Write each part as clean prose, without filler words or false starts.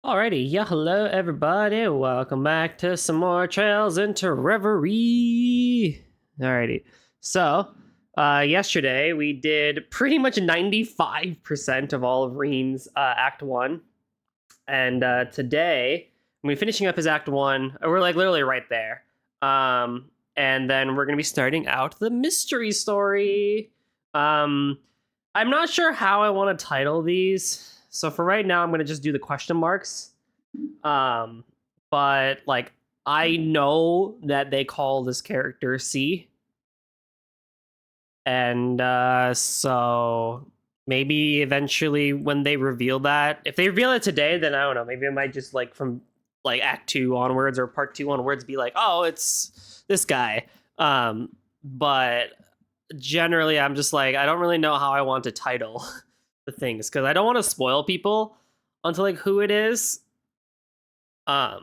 Alrighty, yeah, hello everybody. Welcome back to some more Trails into Reverie. Alrighty, so yesterday we did pretty much 95% of all of Rean's Act 1. And today, we're finishing up his Act 1. We're like literally right there. And then we're going to be starting out the mystery story. I'm not sure how I want to title these. So for right now, I'm going to just do the question marks. But like, I know that they call this character C. And so maybe eventually when they reveal that, if they reveal it today, then I don't know, maybe it might just like from like Act 2 onwards or Part 2 onwards be like, oh, it's this guy. But generally I'm just like, I don't really know how I want to title the things because I don't want to spoil people onto like who it is. But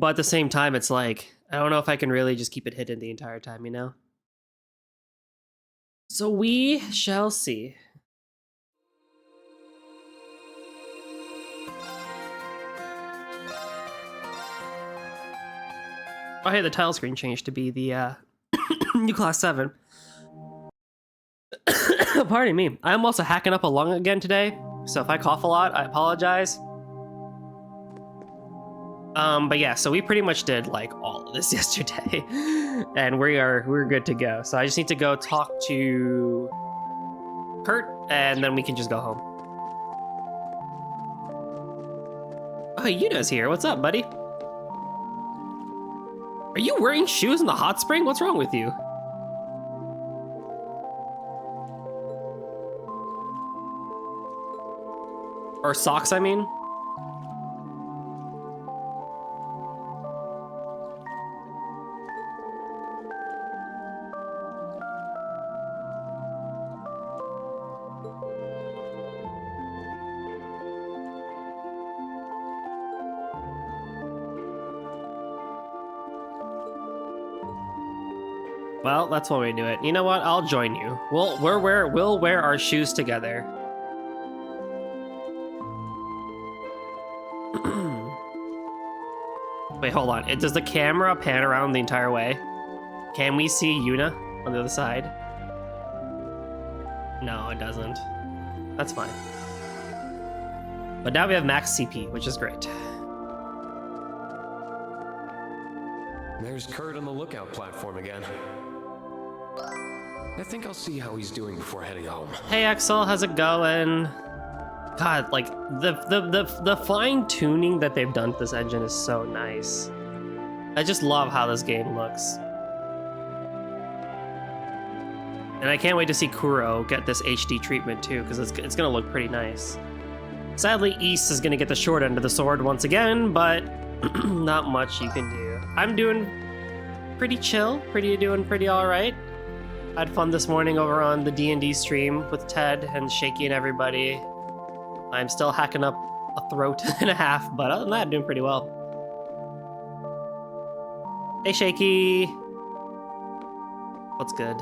at the same time, it's like, I don't know if I can really just keep it hidden the entire time, you know? So we shall see. Oh, hey, the title screen changed to be the new Class 7. Pardon me. I'm also hacking up a lung again today, so if I cough a lot, I apologize. But yeah, so we pretty much did like all of this yesterday, and we're good to go. So I just need to go talk to Kurt, and then we can just go home. Oh, Yuna's here. What's up, buddy? Are you wearing shoes in the hot spring? What's wrong with you? Or socks, I mean. Well, that's one way to do it. You know what? I'll join you. We'll wear our shoes together. Wait, hold on. Does the camera pan around the entire way? Can we see Yuna on the other side? No, it doesn't. That's fine. But now we have max CP, which is great. There's Kurt on the lookout platform again. I think I'll see how he's doing before heading home. Hey Axel, how's it going? God, like the fine tuning that they've done to this engine is so nice. I just love how this game looks. And I can't wait to see Kuro get this HD treatment too, because it's gonna look pretty nice. Sadly, East is gonna get the short end of the sword once again, but not much you can do. I'm doing pretty chill, doing pretty all right. I had fun this morning over on the D&D stream with Ted and Shaky and everybody. I'm still hacking up a throat and a half, but other than that, I'm doing pretty well. Hey, Shaky. What's good?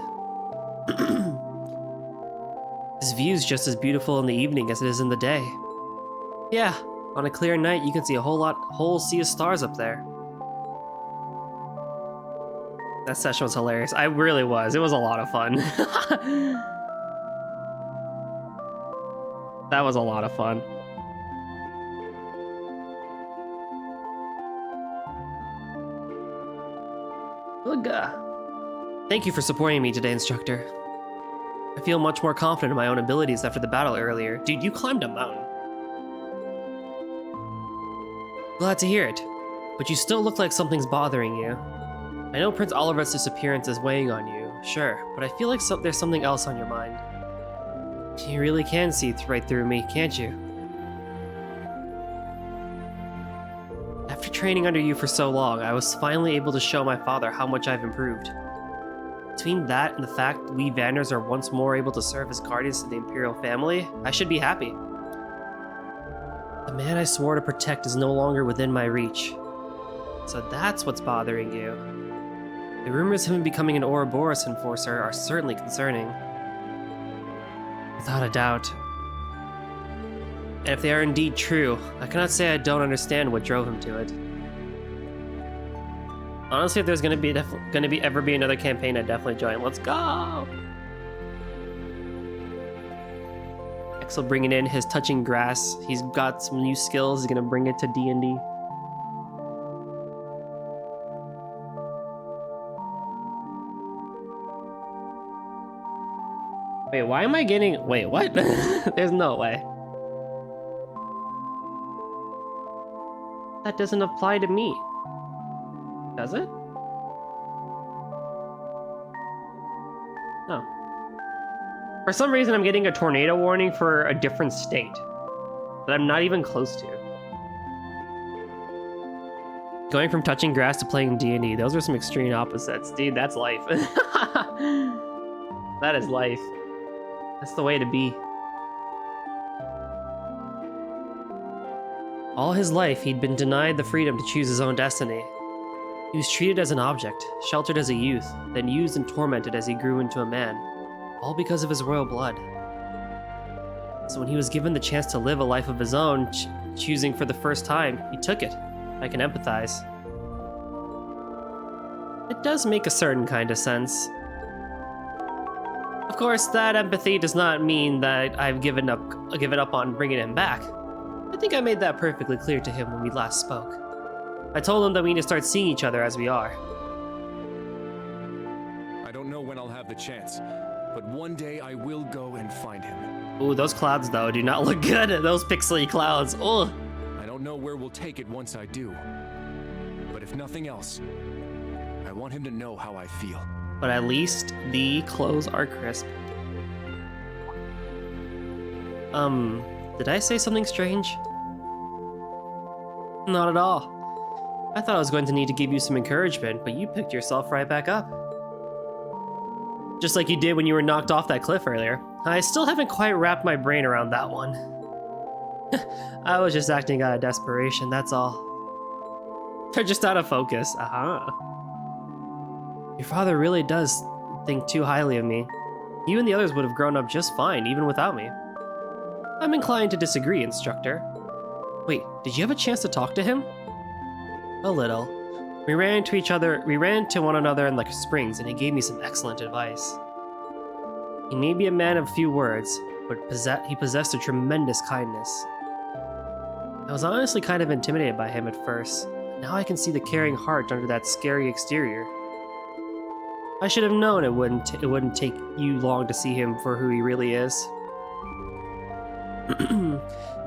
This view's just as beautiful in the evening as it is in the day. Yeah, on a clear night, you can see a whole sea of stars up there. That session was hilarious. I really was. It was a lot of fun. That was a lot of fun. Ugh. Thank you for supporting me today, instructor. I feel much more confident in my own abilities after the battle earlier. Dude, you climbed a mountain. Glad to hear it. But you still look like something's bothering you. I know Prince Oliver's disappearance is weighing on you, sure, but I feel like there's something else on your mind. You really can see right through me, can't you? After training under you for so long, I was finally able to show my father how much I've improved. Between that and the fact we Vanders are once more able to serve as guardians to the Imperial family, I should be happy. The man I swore to protect is no longer within my reach. So that's what's bothering you. The rumors of him becoming an Ouroboros enforcer are certainly concerning. Without a doubt. And if they are indeed true, I cannot say I don't understand what drove him to it. Honestly, if there's gonna be ever be another campaign, I'd definitely join. Let's go! Axel bringing in his touching grass. He's got some new skills. He's gonna bring it to D&D. Wait, why am I getting... Wait, what? There's no way. That doesn't apply to me. Does it? No. For some reason, I'm getting a tornado warning for a different state that I'm not even close to. Going from touching grass to playing D&D, those are some extreme opposites. Dude, that's life. That is life. That's the way to be. All his life, he'd been denied the freedom to choose his own destiny. He was treated as an object, sheltered as a youth, then used and tormented as he grew into a man, all because of his royal blood. So when he was given the chance to live a life of his own, choosing for the first time, he took it. I can empathize. It does make a certain kind of sense. Of course, that empathy does not mean that I've given up on bringing him back. I think I made that perfectly clear to him when we last spoke. I told him that we need to start seeing each other as we are. I don't know when I'll have the chance, but one day I will go and find him. Ooh, those clouds though do not look good. Those pixely clouds. Oh. I don't know where we'll take it once I do, but if nothing else, I want him to know how I feel. But at least the clothes are crisp. Did I say something strange? Not at all. I thought I was going to need to give you some encouragement, but you picked yourself right back up. Just like you did when you were knocked off that cliff earlier. I still haven't quite wrapped my brain around that one. I was just acting out of desperation, that's all. They're just out of focus, Your father really does think too highly of me. You and the others would have grown up just fine, even without me. I'm inclined to disagree, instructor. Wait, did you have a chance to talk to him? A little. We ran into one another in the springs, and he gave me some excellent advice. He may be a man of few words, but he possessed a tremendous kindness. I was honestly kind of intimidated by him at first. Now I can see the caring heart under that scary exterior. I should have known it wouldn't take you long to see him for who he really is.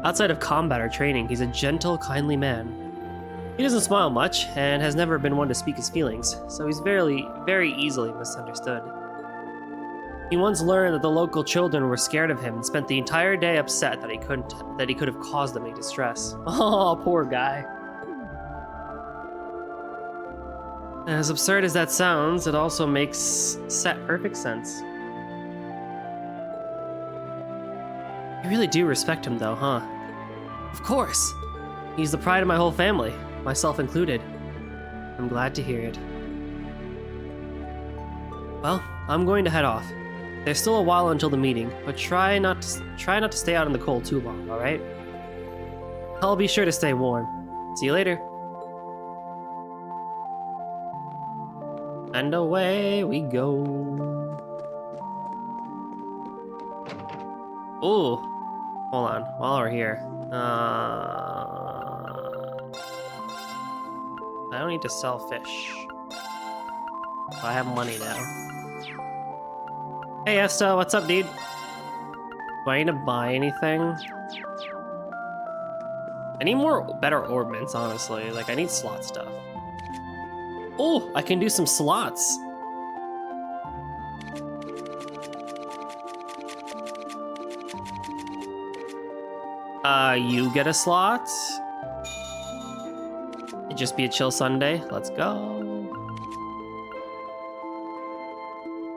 Outside of combat or training, he's a gentle, kindly man. He doesn't smile much, and has never been one to speak his feelings, so he's very easily misunderstood. He once learned that the local children were scared of him and spent the entire day upset that he could have caused them any distress. Oh, poor guy. As absurd as that sounds, it also makes perfect sense. You really do respect him though, huh? Of course! He's the pride of my whole family, myself included. I'm glad to hear it. Well, I'm going to head off. There's still a while until the meeting, but try not to stay out in the cold too long, alright? I'll be sure to stay warm. See you later. And away we go. Ooh. Hold on, while we're here. I don't need to sell fish. I have money now. Hey Esto, what's up, dude? Do I need to buy anything? I need better orbments, honestly. Like, I need slot stuff. Oh, I can do some slots. You get a slot. It'd just be a chill Sunday. Let's go.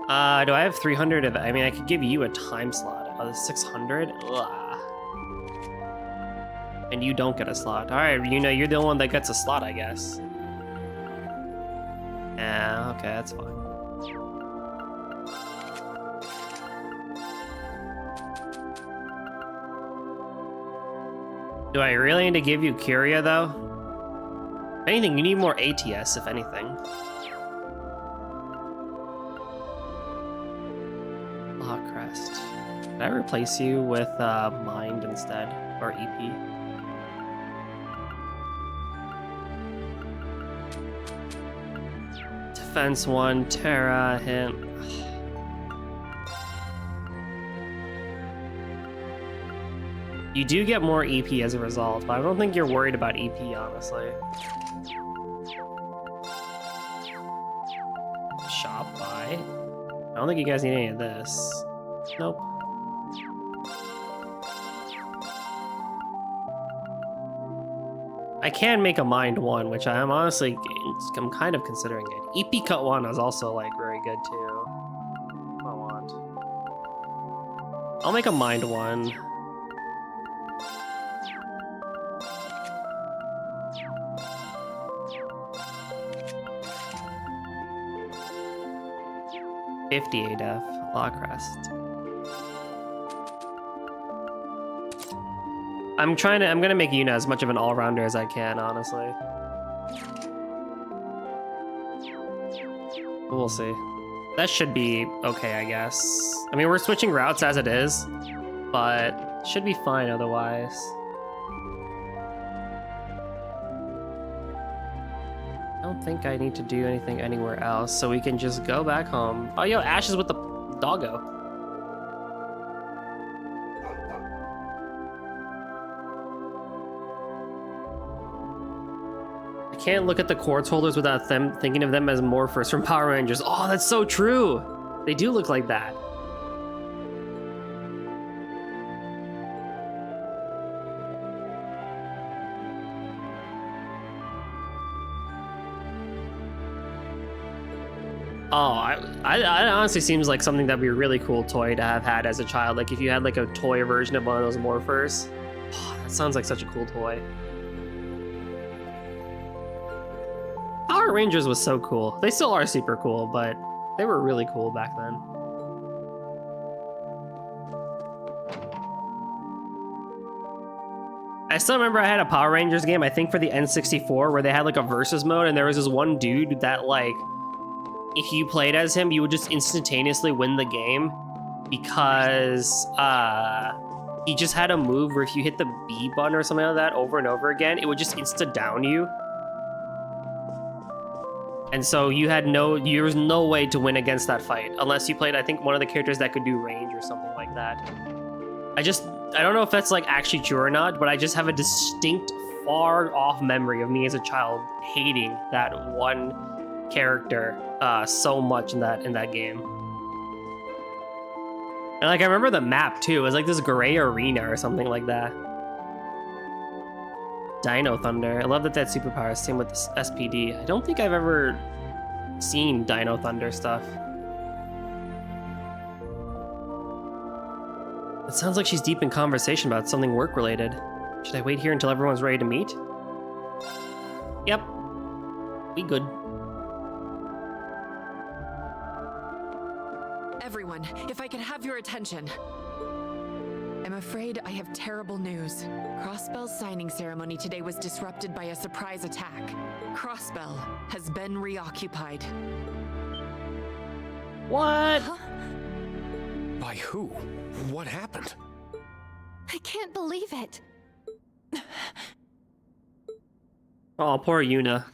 Do I have 300 of it? I mean, I could give you a time slot. 600? Ugh. And you don't get a slot. Alright, you're the only one that gets a slot, I guess. Yeah, okay, that's fine. Do I really need to give you Curia, though? If anything, you need more ATS, if anything. Law Crest. Did I replace you with Mind instead? Or EP? Defense 1, Terra, hint. You do get more EP as a result, but I don't think you're worried about EP, honestly. Shop buy? I don't think you guys need any of this. Nope. I can make a Mind 1, which I'm honestly, I'm kind of considering it. EP Cut 1 is also, like, very good, too. I want. I'll make a Mind 1. $58 Law Crest. I'm gonna make Yuna as much of an all-rounder as I can, honestly. We'll see. That should be okay, I guess. I mean, we're switching routes as it is, but should be fine otherwise. I don't think I need to do anything anywhere else, so we can just go back home. Oh, yo, Ash is with the doggo. I can't look at the quartz holders without them thinking of them as morphers from Power Rangers. Oh, that's so true. They do look like that. Oh, it honestly seems like something that'd be a really cool toy to have had as a child. Like if you had like a toy version of one of those morphers. Oh, that sounds like such a cool toy. Power Rangers was so cool. They still are super cool, but they were really cool back then. I still remember I had a Power Rangers game, I think for the N64, where they had like a versus mode, and there was this one dude that like, if you played as him, you would just instantaneously win the game because he just had a move where if you hit the B button or something like that over and over again, it would just insta down you. And so you had there was no way to win against that fight unless you played, I think, one of the characters that could do range or something like that. I don't know if that's like actually true or not, but I just have a distinct far off memory of me as a child hating that one character so much in that game. And like I remember the map too. It was like this gray arena or something like that. Dino Thunder. I love that superpower. Same with this SPD. I don't think I've ever seen Dino Thunder stuff. It sounds like she's deep in conversation about something work related. Should I wait here until everyone's ready to meet? Yep. We good. Everyone, if I could have your attention. I'm afraid I have terrible news. Crossbell's signing ceremony today was disrupted by a surprise attack. Crossbell has been reoccupied. What? Huh? By who? What happened? I can't believe it. Oh, poor Yuna.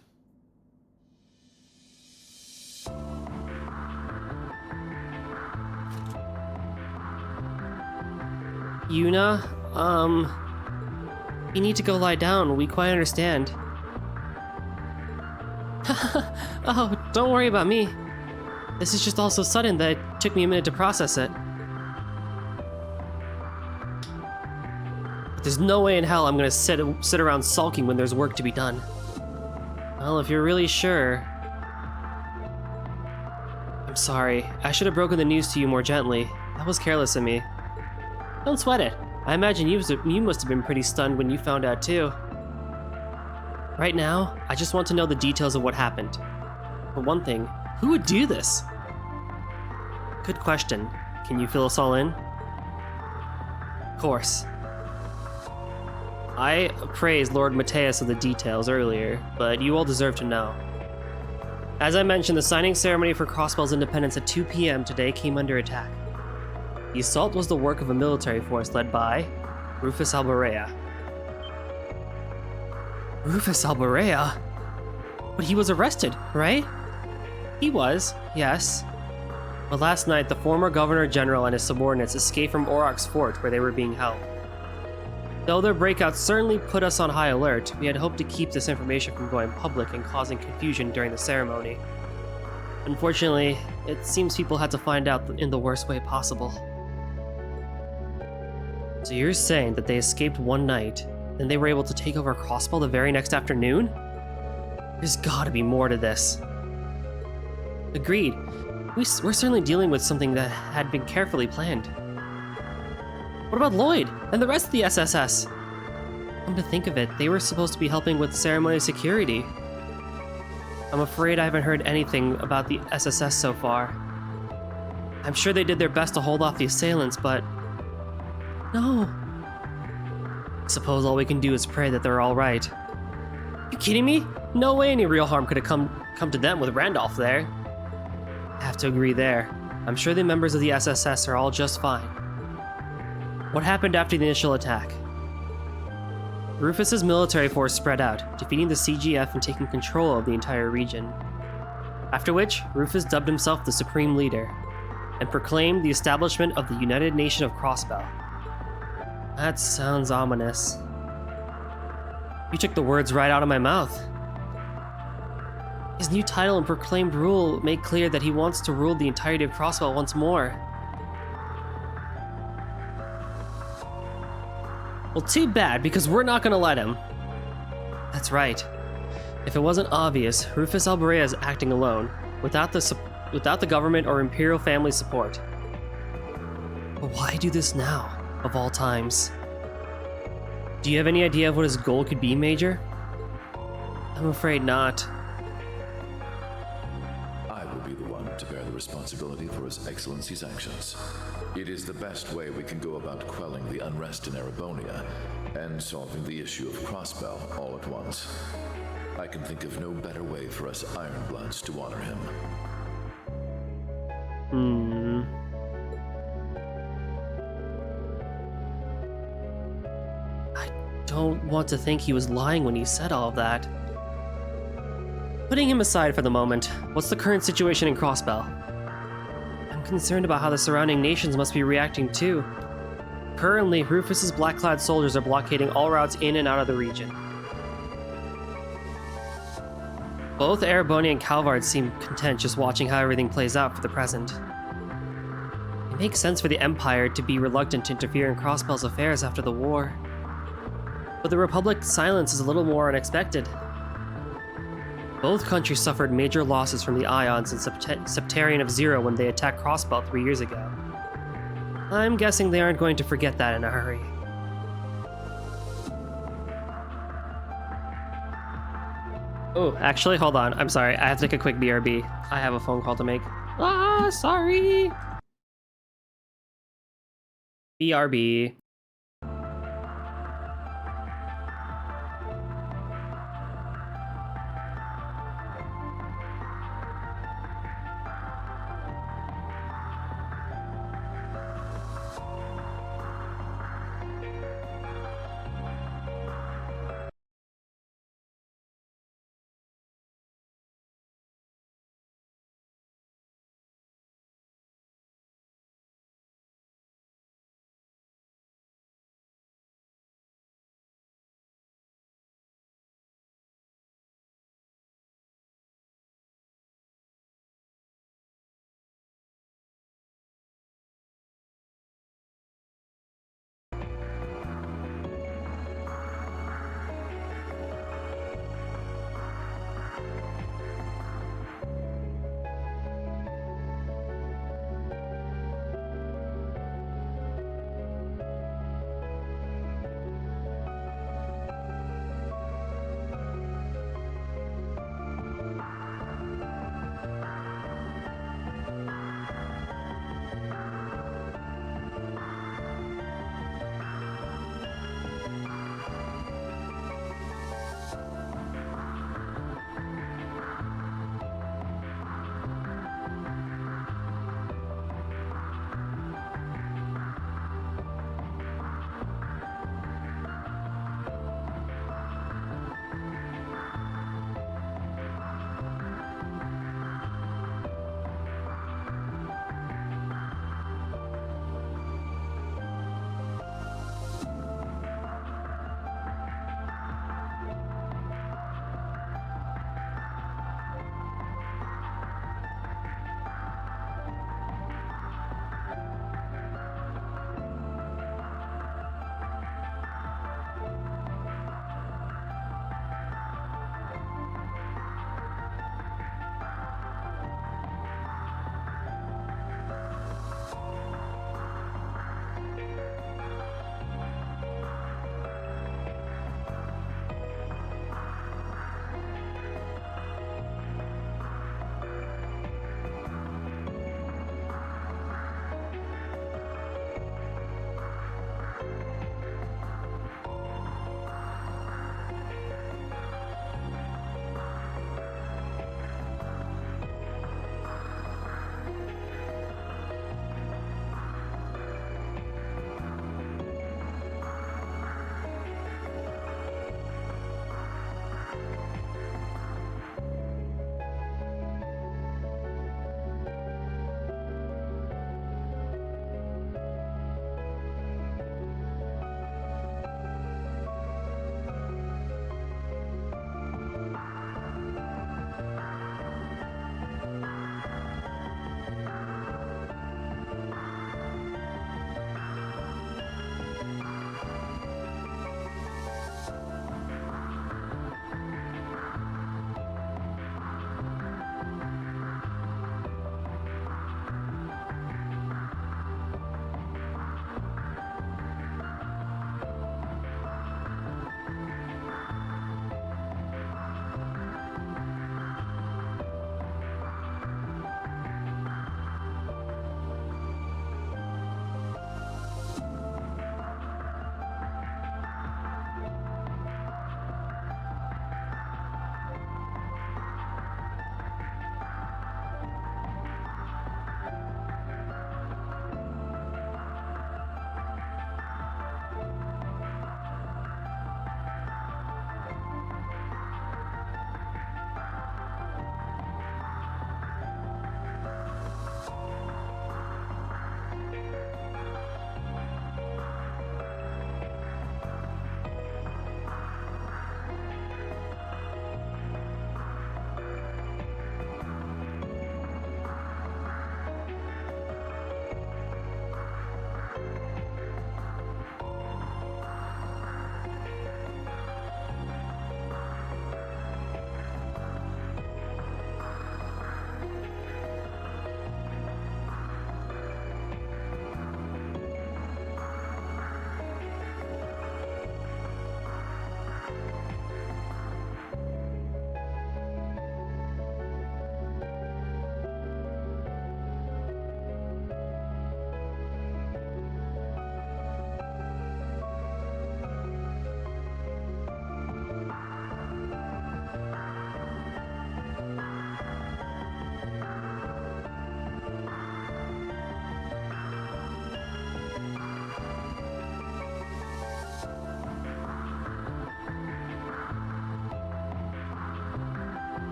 Yuna, you need to go lie down. We quite understand. Oh, don't worry about me. This is just all so sudden that it took me a minute to process it. But there's no way in hell I'm gonna sit around sulking when there's work to be done. Well, if you're really sure... I'm sorry. I should have broken the news to you more gently. That was careless of me. Don't sweat it. I imagine you must have been pretty stunned when you found out too. Right now, I just want to know the details of what happened. For one thing, who would do this? Good question. Can you fill us all in? Of course. I praised Lord Mateus of the details earlier, but you all deserve to know. As I mentioned, the signing ceremony for Crossbell's independence at 2 p.m. today came under attack. The assault was the work of a military force led by Rufus Alborea. Rufus Alborea? But he was arrested, right? He was, yes. But last night, the former Governor General and his subordinates escaped from Oroc's fort where they were being held. Though their breakout certainly put us on high alert, we had hoped to keep this information from going public and causing confusion during the ceremony. Unfortunately, it seems people had to find out in the worst way possible. So you're saying that they escaped one night, then they were able to take over Crossbell the very next afternoon? There's gotta be more to this. Agreed. We're certainly dealing with something that had been carefully planned. What about Lloyd and the rest of the SSS? Come to think of it, they were supposed to be helping with ceremony security. I'm afraid I haven't heard anything about the SSS so far. I'm sure they did their best to hold off the assailants, but... No. I suppose all we can do is pray that they're all right. You kidding me? No way any real harm could have come to them with Randolph there. I have to agree there. I'm sure the members of the SSS are all just fine. What happened after the initial attack? Rufus's military force spread out, defeating the CGF and taking control of the entire region. After which, Rufus dubbed himself the Supreme Leader, and proclaimed the establishment of the United Nation of Crossbell. That sounds ominous. You took the words right out of my mouth. His new title and proclaimed rule make clear that he wants to rule the entirety of Crossbell once more. Well, too bad, because we're not gonna let him. That's right. If it wasn't obvious, Rufus Alborea is acting alone, without the government or imperial family support. But why do this now, of all times? Do you have any idea of what his goal could be, Major? I'm afraid not. I will be the one to bear the responsibility for His Excellency's actions. It is the best way we can go about quelling the unrest in Erebonia and solving the issue of Crossbell all at once. I can think of no better way for us Ironbloods to honor him. I don't want to think he was lying when he said all of that. Putting him aside for the moment, what's the current situation in Crossbell? I'm concerned about how the surrounding nations must be reacting too. Currently, Rufus's black-clad soldiers are blockading all routes in and out of the region. Both Erebonia and Calvard seem content just watching how everything plays out for the present. It makes sense for the Empire to be reluctant to interfere in Crossbell's affairs after the war. But the Republic's silence is a little more unexpected. Both countries suffered major losses from the Ions and Septarian of Zero when they attacked Crossbell 3 years ago. I'm guessing they aren't going to forget that in a hurry. Oh, actually, hold on. I'm sorry. I have to take a quick BRB. I have a phone call to make. Ah, sorry. BRB.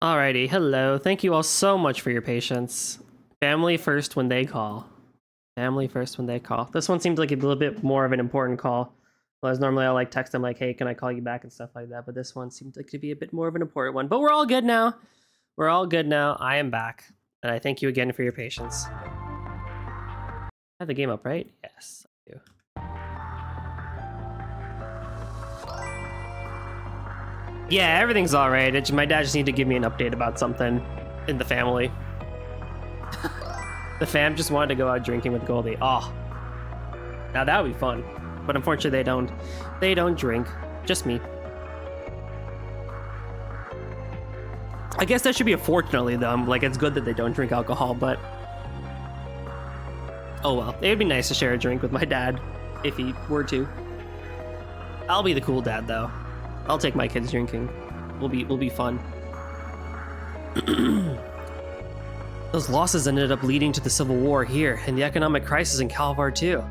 Alrighty, hello. Thank you all so much for your patience. Family first when they call. Family first when they call. This one seems like a little bit more of an important call. Whereas normally I like text them like, hey, can I call you back and stuff like that. But this one seems like to be a bit more of an important one. But we're all good now. We're all good now. I am back. And I thank you again for your patience. I have the game up, right? Yes, I do. Yeah, everything's all right. My dad just needed to give me an update about something in the family. The fam just wanted to go out drinking with Goldie. Oh, now that would be fun. But unfortunately, they don't drink. Just me. I guess that should be a fortunately though. Like, it's good that they don't drink alcohol, but oh well. It would be nice to share a drink with my dad if he were to. I'll be the cool dad though. I'll take my kids drinking. We'll be fun. Those losses ended up leading to the Civil War here and the economic crisis in Calvar too.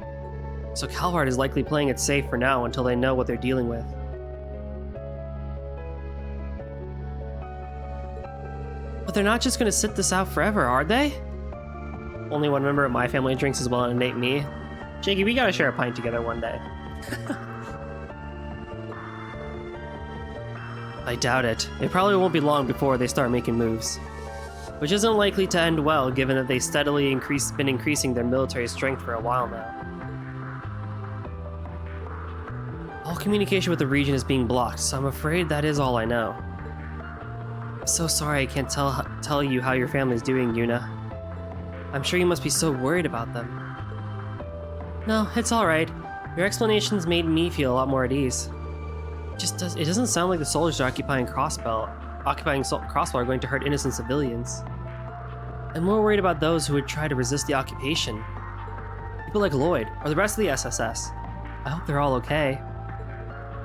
So Calvar is likely playing it safe for now until they know what they're dealing with. But they're not just gonna sit this out forever, are they? Only one member of my family drinks as well, and it ain't me. Jakey, we gotta share a pint together one day. I doubt it. It probably won't be long before they start making moves. Which isn't likely to end well, given that they steadily been increasing their military strength for a while now. All communication with the region is being blocked, so I'm afraid that is all I know. I'm so sorry I can't tell you how your family's doing, Yuna. I'm sure you must be so worried about them. No, it's alright. Your explanations made me feel a lot more at ease. It doesn't sound like the soldiers are occupying Crossbell are going to hurt innocent civilians. I'm more worried about those who would try to resist the occupation. People like Lloyd, or the rest of the SSS. I hope they're all okay.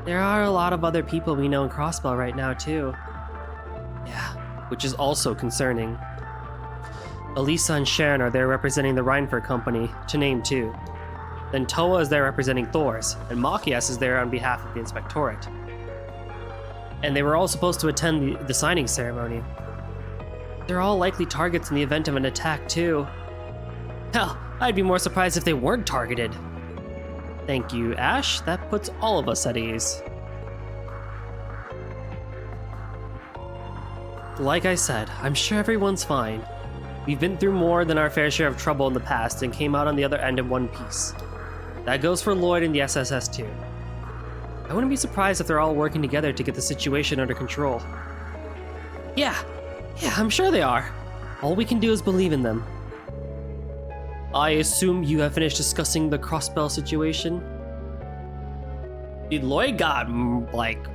There are a lot of other people we know in Crossbell right now, too. Yeah, which is also concerning. Elisa and Sharon are there representing the Reinford Company, to name two. Then Toa is there representing Thor's, and Machias is there on behalf of the Inspectorate. And they were all supposed to attend the signing ceremony. They're all likely targets in the event of an attack, too. Hell, I'd be more surprised if they weren't targeted. Thank you, Ash. That puts all of us at ease. Like I said, I'm sure everyone's fine. We've been through more than our fair share of trouble in the past and came out on the other end in one piece. That goes for Lloyd and the SSS too. I wouldn't be surprised if they're all working together to get the situation under control. Yeah, I'm sure they are. All we can do is believe in them. I assume you have finished discussing the Crossbell situation? Dude, Lloyd got, like,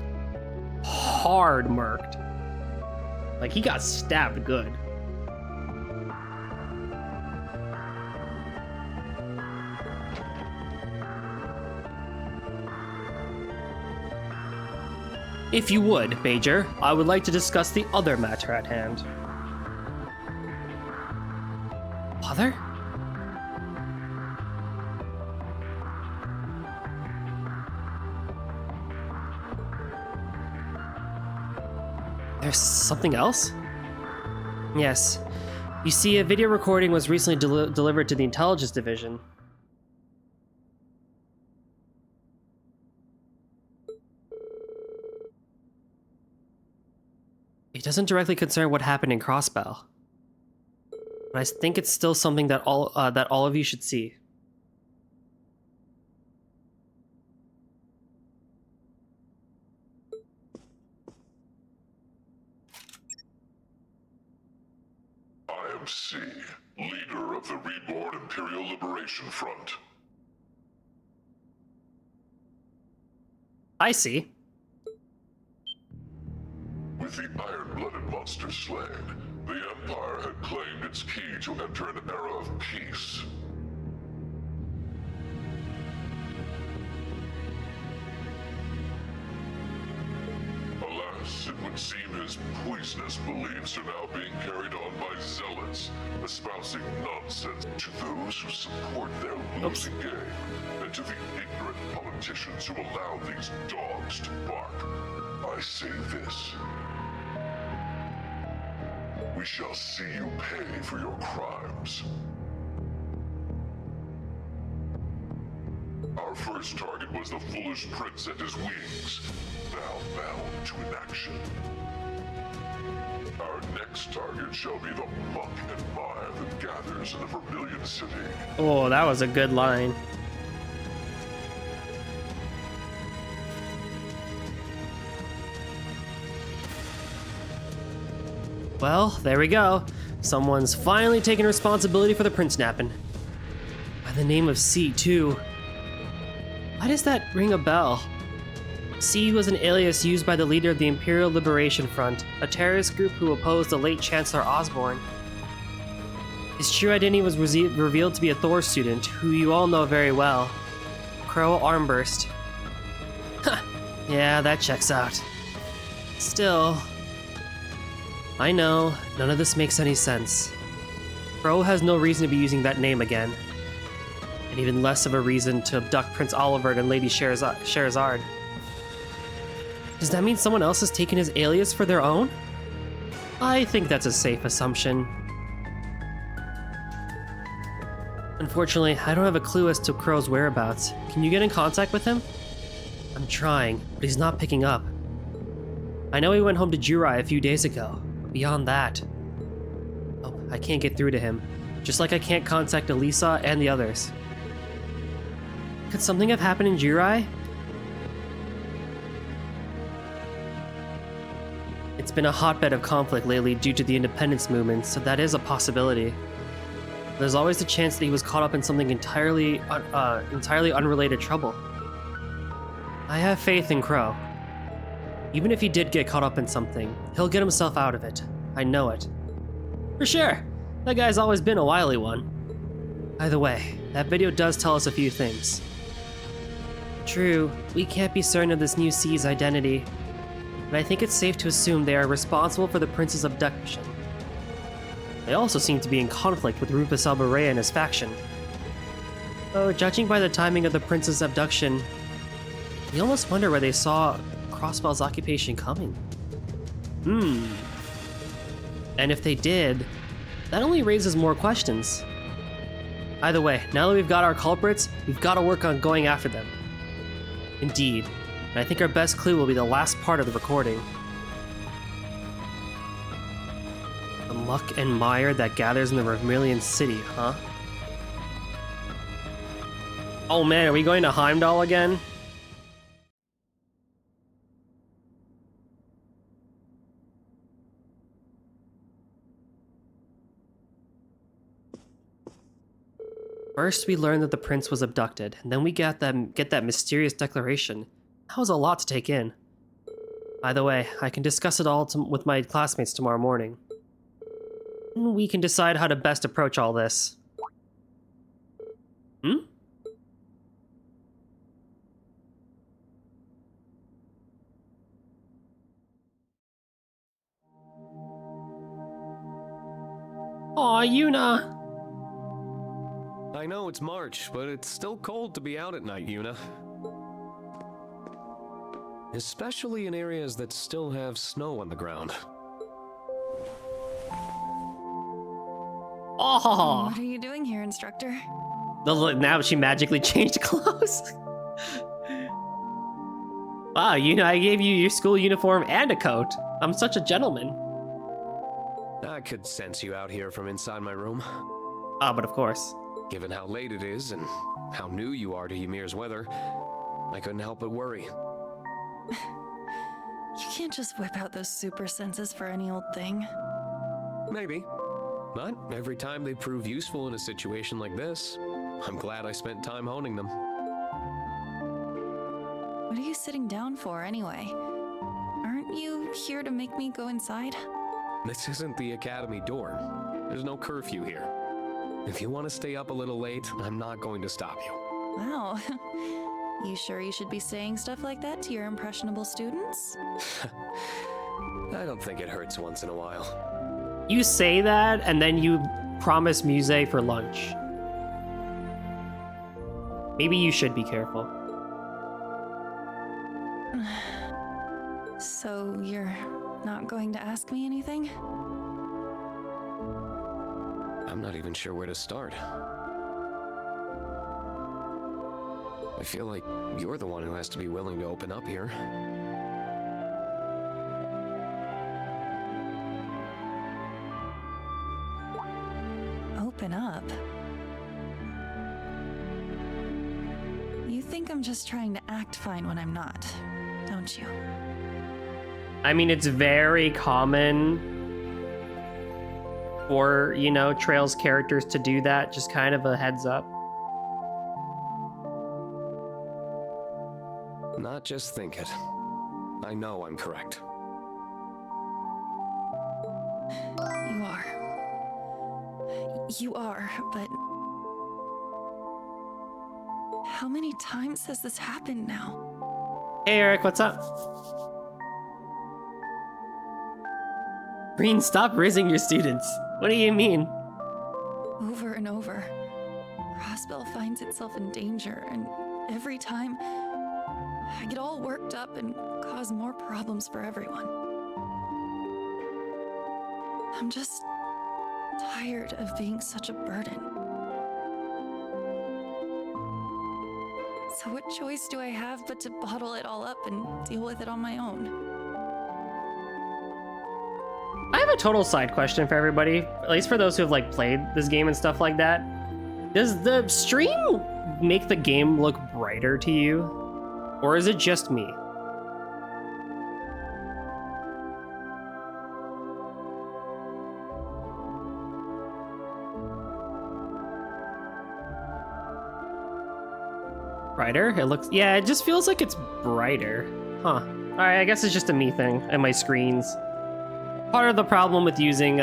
hard murked. Like, he got stabbed good. If you would, Major, I would like to discuss the other matter at hand. Father? There's something else? Yes. You see, a video recording was recently delivered to the Intelligence Division. It doesn't directly concern what happened in Crossbell, but I think it's still something that all of you should see. I am C, leader of the Reborn Imperial Liberation Front. I see. With the iron-blooded monster slain, the Empire had claimed its key to enter an era of peace. Alas, it would seem his poisonous beliefs are now being carried on by zealots, espousing nonsense to those who support their losing game, and to the ignorant politicians who allow these dogs to bark. I say this. we shall see you pay for your crimes. Our first target was the foolish prince and his wings, now bound to inaction. Our next target shall be the muck and mire that gathers in the Vermilion City. Oh, that was a good line. Well, there we go. Someone's finally taken responsibility for the prince napping. By the name of C, too. Why does that ring a bell? C was an alias used by the leader of the Imperial Liberation Front, a terrorist group who opposed the late Chancellor Osborne. His true identity was revealed to be a Thor student, who you all know very well. Crow Armburst. Huh, yeah, that checks out. Still... I know, none of this makes any sense. Crow has no reason to be using that name again. And even less of a reason to abduct Prince Olivert and Lady Scheherazade. Does that mean someone else has taken his alias for their own? I think that's a safe assumption. Unfortunately, I don't have a clue as to Crow's whereabouts. Can you get in contact with him? I'm trying, but he's not picking up. I know he went home to Jurai a few days ago, but beyond that... Oh, I can't get through to him. Just like I can't contact Elisa and the others. Could something have happened in Jurai? It's been a hotbed of conflict lately due to the independence movement, so that is a possibility. There's always the chance that he was caught up in something entirely unrelated trouble. I have faith in Crow. Even if he did get caught up in something, he'll get himself out of it. I know it. For sure. That guy's always been a wily one. By the way, that video does tell us a few things. True, we can't be certain of this new C's identity, but I think it's safe to assume they are responsible for the prince's abduction. They also seem to be in conflict with Rufus Albarea and his faction. Though, judging by the timing of the prince's abduction, you almost wonder where they saw Crossbell's occupation coming. And if they did, that only raises more questions. Either way, now that we've got our culprits, we've got to work on going after them. Indeed, and I think our best clue will be the last part of the recording. The muck and mire that gathers in the Vermilion City, huh? Oh man, are we going to Heimdall again? First, we learned that the prince was abducted, and then we get that mysterious declaration. That was a lot to take in. By the way, I can discuss it all with my classmates tomorrow morning. And we can decide how to best approach all this. Aw, Yuna! I know it's March, but it's still cold to be out at night, Yuna. Especially in areas that still have snow on the ground. Oh! What are you doing here, instructor? Now she magically changed clothes. Wow, I gave you your school uniform and a coat. I'm such a gentleman. I could sense you out here from inside my room. Ah, but of course. Given how late it is and how new you are to Ymir's weather, I couldn't help but worry. You can't just whip out those super senses for any old thing. Maybe. But every time they prove useful in a situation like this, I'm glad I spent time honing them. What are you sitting down for, anyway? Aren't you here to make me go inside? This isn't the academy dorm. There's no curfew here. If you want to stay up a little late, I'm not going to stop you. Wow. You sure you should be saying stuff like that to your impressionable students? I don't think it hurts once in a while. You say that, and then you promise Muse for lunch. Maybe you should be careful. So you're not going to ask me anything? I'm not even sure where to start. I feel like you're the one who has to be willing to open up here. Open up? You think I'm just trying to act fine when I'm not, don't you? I mean, it's very common for, you know, Trail's characters to do that. Just kind of a heads up. Not just think it. I know I'm correct. You are. You are, but... How many times has this happened now? Hey, Eric, what's up? Rean, stop rizzing your students. What do you mean? Over and over. Crossbell finds itself in danger, and every time, I get all worked up and cause more problems for everyone. I'm just tired of being such a burden. So what choice do I have but to bottle it all up and deal with it on my own? I have a total side question for everybody, at least for those who have like played this game and stuff like that. Does the stream make the game look brighter to you? Or is it just me? Brighter? It looks, yeah, it just feels like it's brighter. Huh. Alright, I guess it's just a me thing and my screens. Part of the problem with using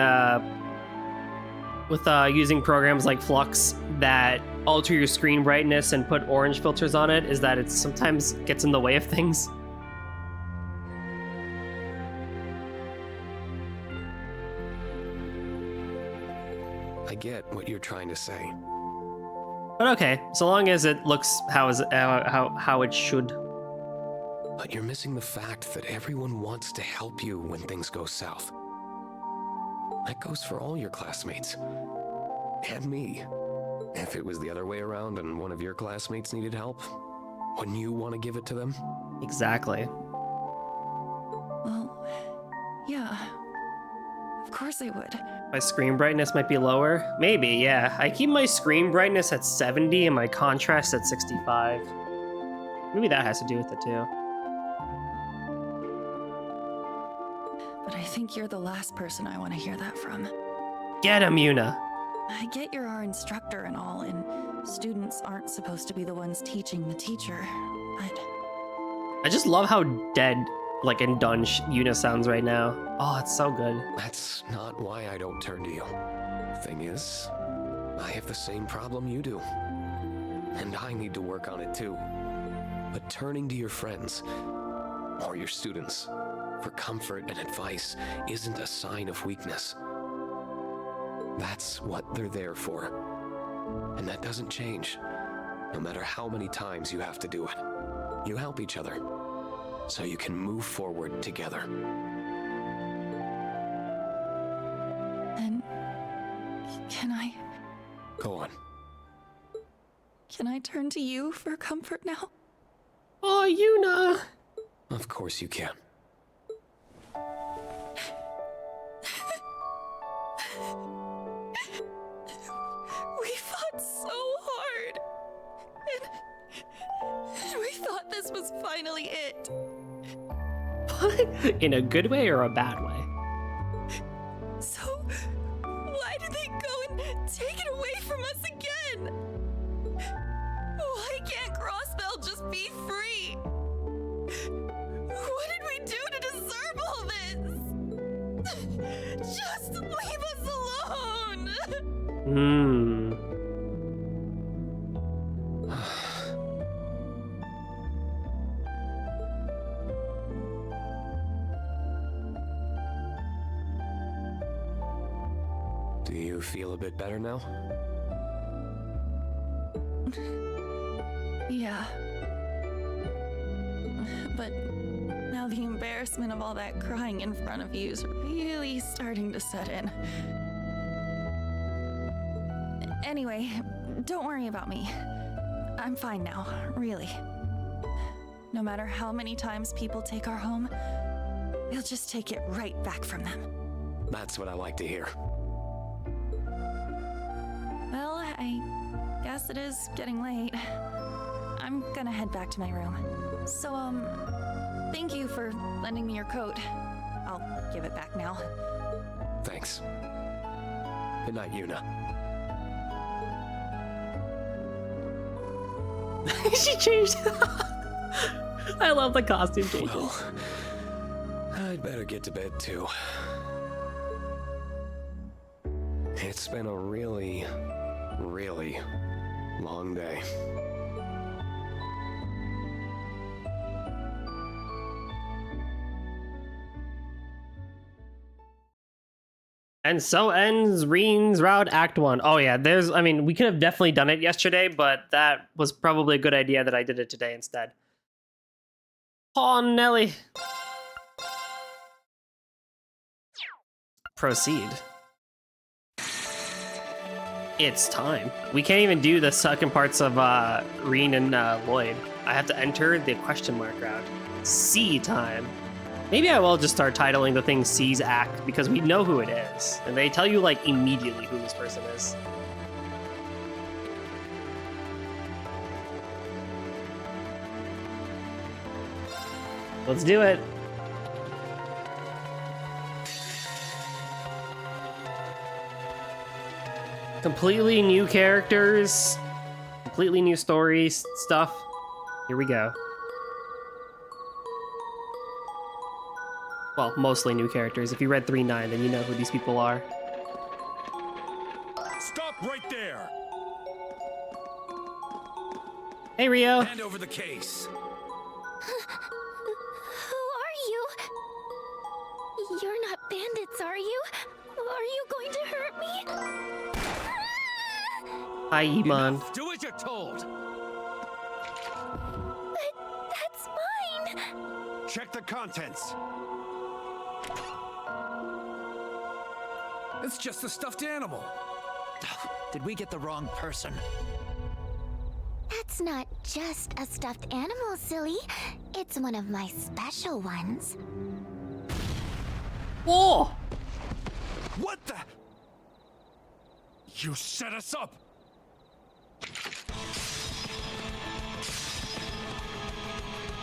using programs like Flux that alter your screen brightness and put orange filters on it is that it sometimes gets in the way of things. I get what you're trying to say. But okay, so long as it looks how it should. But you're missing the fact that everyone wants to help you when things go south. That goes for all your classmates. And me. If it was the other way around and one of your classmates needed help, wouldn't you want to give it to them? Exactly. Well, yeah. Of course I would. My screen brightness might be lower. Maybe, yeah. I keep my screen brightness at 70 and my contrast at 65. Maybe that has to do with it too. But I think you're the last person I want to hear that from. Get him, Yuna. I get you're our instructor and all, and students aren't supposed to be the ones teaching the teacher, but... I just love how dead, like, and done Yuna sounds right now. Oh, it's so good. That's not why I don't turn to you. Thing is, I have the same problem you do. And I need to work on it too. But turning to your friends, or your students, for comfort and advice isn't a sign of weakness. That's what they're there for. And that doesn't change, no matter how many times you have to do it. You help each other, so you can move forward together. And... can I... Go on. can I turn to you for comfort now? Oh, Yuna. Of course you can. We fought so hard. And we thought this was finally it. In a good way or a bad way? So, why did they go and take it away from us again? Why can't Crossbell just be free? What did we do to deserve all this? Just leave us alone! Do you feel a bit better now? Yeah. But now the embarrassment of all that crying in front of you is really starting to set in. Anyway, don't worry about me. I'm fine now, really. No matter how many times people take our home, we'll just take it right back from them. That's what I like to hear. Well, I guess it is getting late. I'm gonna head back to my room. So, thank you for lending me your coat. I'll give it back now. Thanks. Good night, Yuna. She changed. I love the costume changes. Well, I'd better get to bed too. It's been a really, really long day. And so ends Rean's Route Act 1. Oh yeah, we could have definitely done it yesterday, but that was probably a good idea that I did it today instead. Oh, Nelly. Proceed. It's time. We can't even do the second parts of Rean and Lloyd. I have to enter the question mark route. C time. Maybe I will just start titling the thing C's Act, because we know who it is. And they tell you, like, immediately who this person is. Let's do it. Completely new characters, completely new stories, stuff. Here we go. Well, mostly new characters. If you read 3.9, then you know who these people are. Stop right there! Hey, Rio. Hand over the case. Who are you? You're not bandits, are you? Are you going to hurt me? Hi, Iman. Enough. Do as you're told. But that's mine. Check the contents. It's just a stuffed animal. Did we get the wrong person? That's not just a stuffed animal, silly. It's one of my special ones. Whoa! What the? You set us up!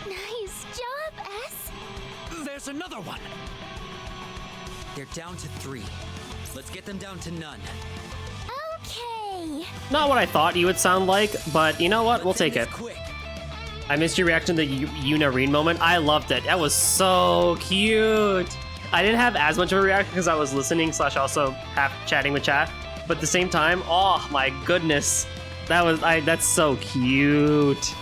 Nice job, S. There's another one! They're down to 3. Let's get them down to none. Okay. Not what I thought you would sound like, but you know what? We'll Let's end take it. this quick. I missed your reaction to the Yuna Rean moment. I loved it. That was so cute. I didn't have as much of a reaction because I was listening / also half chatting with chat. But at the same time, oh my goodness. That's so cute.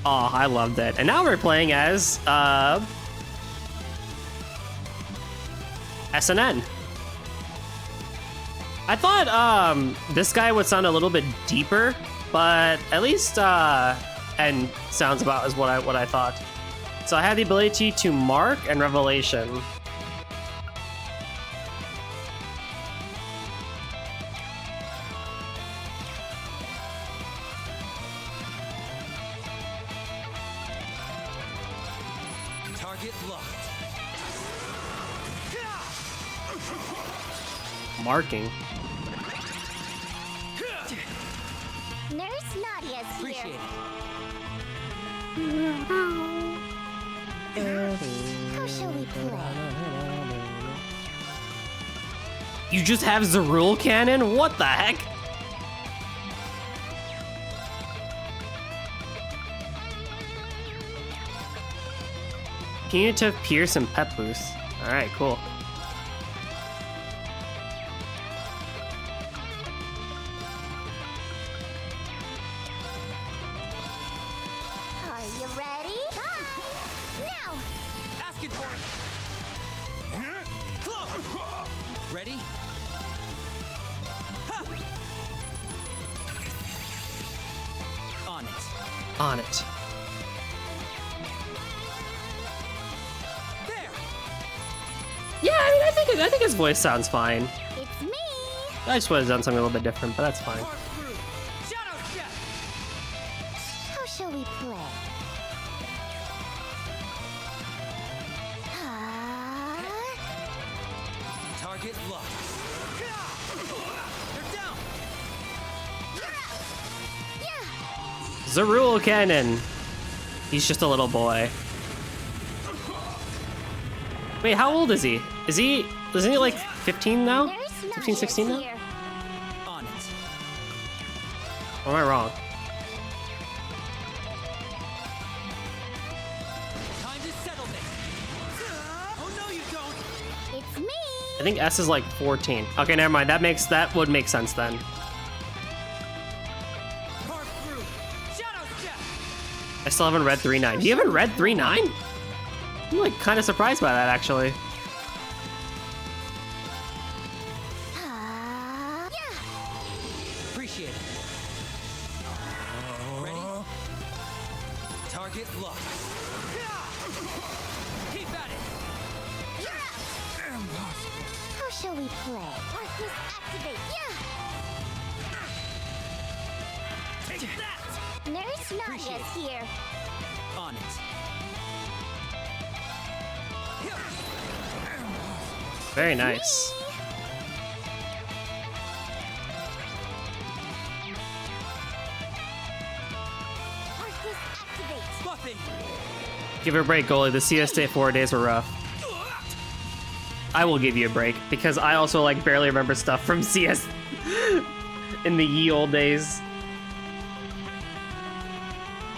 Oh, I loved it. And now we're playing as SNN. I thought this guy would sound a little bit deeper, but at least N sounds about as what I thought. So I have the ability to mark and revelation. Target locked. Marking. Nurse Nadia's Appreciate here. it. How shall we play? You just have Zerul cannon? What the heck? Punitive Pierce and Pet Boost. Alright, cool. Are you ready? Bye! Now! Asking for it. Ready? Ha! On it. On it. There. Yeah, I mean, I think think his voice sounds fine. It's me! I just would have done something a little bit different, but that's fine. How shall we play? Target locked. They're down. Zerul Cannon. He's just a little boy. Wait, how old is he? Isn't he like 15 now? 15, 16 now? On it. Or am I wrong? Time to settle this. Oh no, you don't. It's me! I think S is like 14. Okay, never mind. That would make sense then. Carve through. Shadow step. I still haven't read 3.9. You haven't read 3.9? I'm like kind of surprised by that actually. Appreciate it. Ready? Target locked. Keep at it. How shall we play? Arcus activate! Take that. Nurse Nadia's here. On it. Very nice. Arcus activate! Buffing. Give her a break, goalie. The CS4 days were rough. I will give you a break because I also like barely remember stuff from CS in the ye old days.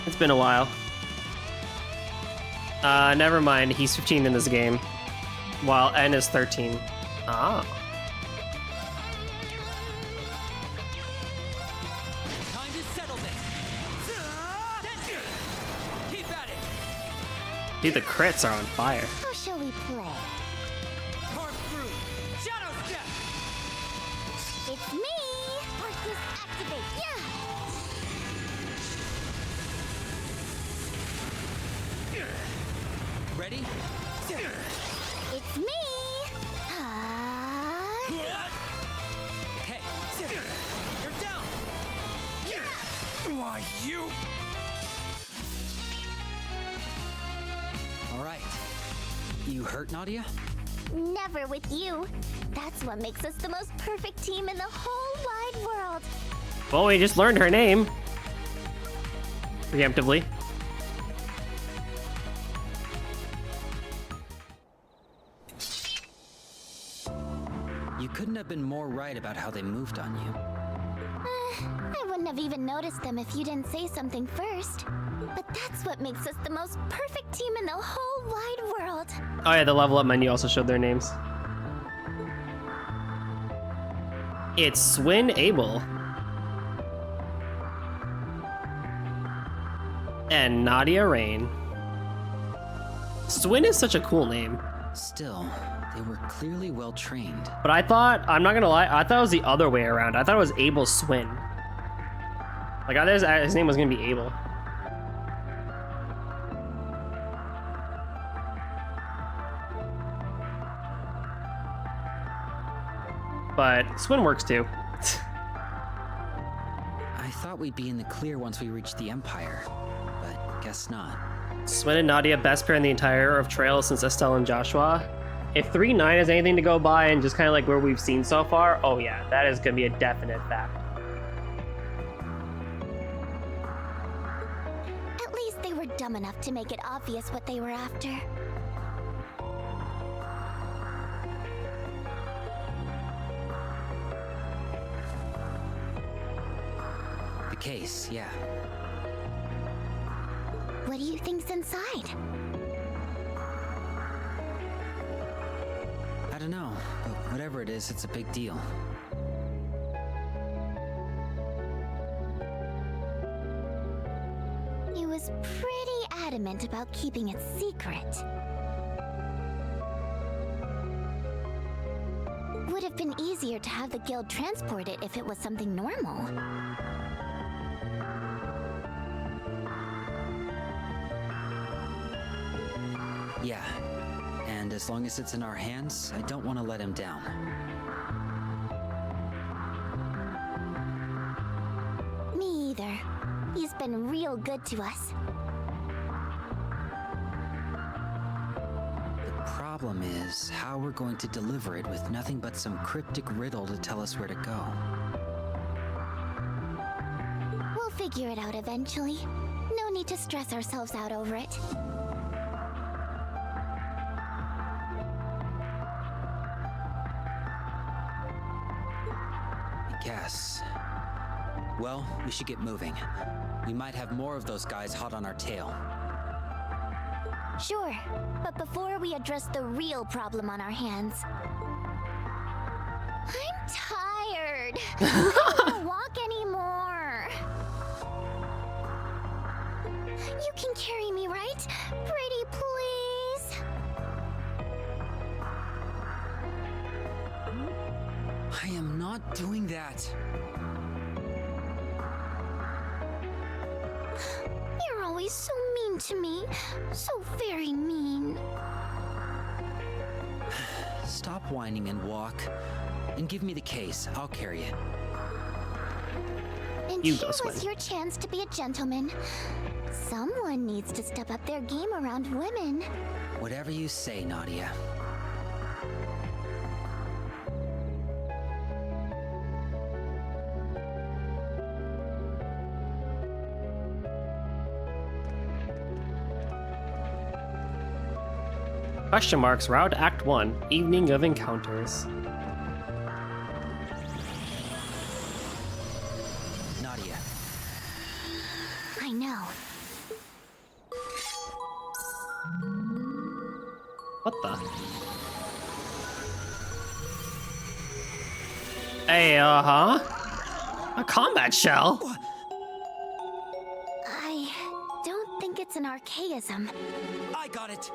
It's been a while. Never mind. He's 15 in this game, while N is 13. Ah. Time to settle this. Keep at it. Dude, the crits are on fire. How shall we play? Carve through. Shadow step. It's me! Arcus activate! Ready? It's me! Okay. You're down. Why, you? All right. You hurt, Nadia? Never with you. That's what makes us the most perfect team in the whole wide world. Well, we just learned her name. Preemptively. You couldn't have been more right about how they moved on you. I wouldn't have even noticed them if you didn't say something first. But that's what makes us the most perfect team in the whole wide world. Oh yeah, the level up menu also showed their names. It's Swin Abel. And Nadia Rean. Swin is such a cool name. Still, they were clearly well trained. But I thought, I'm not gonna lie, I thought it was the other way around. I thought it was Abel Swin. Like, I thought his name was gonna be Abel. But Swin works too. I thought we'd be in the clear once we reached the Empire, but guess not. Swin and Nadia, best pair in the entire of Trails since Estelle and Joshua. If 3.9 is anything to go by and just kind of like where we've seen so far, oh yeah, that is gonna be a definite fact. At least they were dumb enough to make it obvious what they were after. The case, yeah. What do you think's inside? I don't know, but whatever it is, it's a big deal. He was pretty adamant about keeping it secret. Would have been easier to have the guild transport it if it was something normal. Yeah, and as long as it's in our hands, I don't want to let him down. Me either. He's been real good to us. The problem is how we're going to deliver it with nothing but some cryptic riddle to tell us where to go. We'll figure it out eventually. No need to stress ourselves out over it. I guess. Well, we should get moving. We might have more of those guys hot on our tail. Sure, but before we address the real problem on our hands... I'm tired. I don't want to walk anymore. You can carry me, right? Pretty please? I am not doing that. You're always so mean to me. So very mean. Stop whining and walk. And give me the case. I'll carry it. And You here go, was Squid. your chance to be a gentleman. Someone needs to step up their game around women. Whatever you say, Nadia. Question marks, Route Act 1, Evening of Encounters. Nadia. I know. What the? Hey, a combat shell? I don't think it's an archaism. I got it.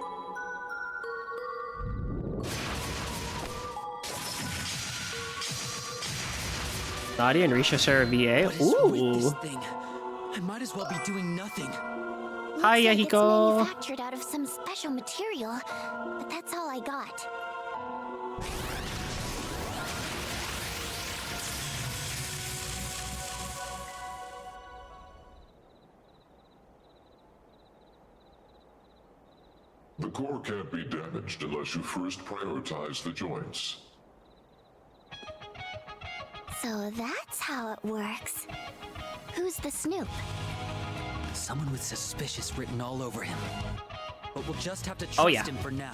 Nadia and Risha share a VA? What is with this Ooh. thing? I might as well be doing nothing. Hi, Looks like it's Yahiko. manufactured out of some special material, but that's all I got. The core can't be damaged unless you first prioritize the joints. So that's how it works. Who's the snoop? Someone with suspicious written all over him. But we'll just have to trust Oh, yeah. him for now.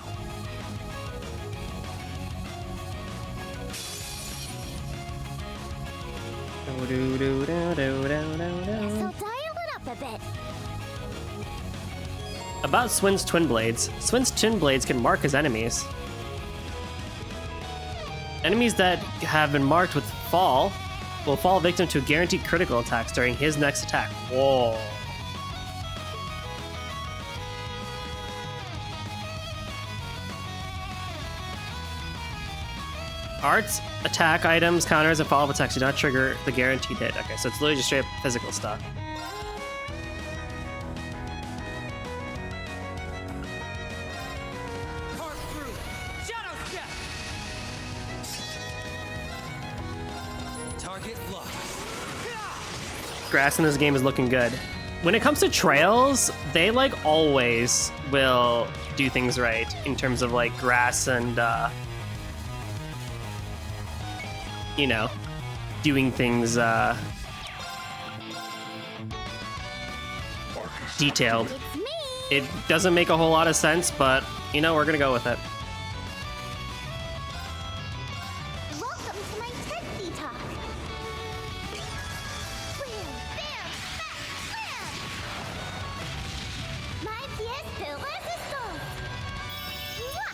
So dial it up a bit. About Swin's twin blades. Swin's twin blades can mark his enemies. Enemies that have been marked with fall will fall victim to guaranteed critical attacks during his next attack. Whoa. Arts, attack items, counters, and follow-up attacks do not trigger the guaranteed hit. Okay, so it's literally just straight up physical stuff. Carve through. Shadow step. Target locked. Grass in this game is looking good. When it comes to trails, they like always will do things right in terms of like grass and you know, doing things detailed. It's me! It doesn't make a whole lot of sense, but you know, we're gonna go with it. Welcome to my turkey talk. Wham, bam, bam, bam! My pièce de résistance. Mwah!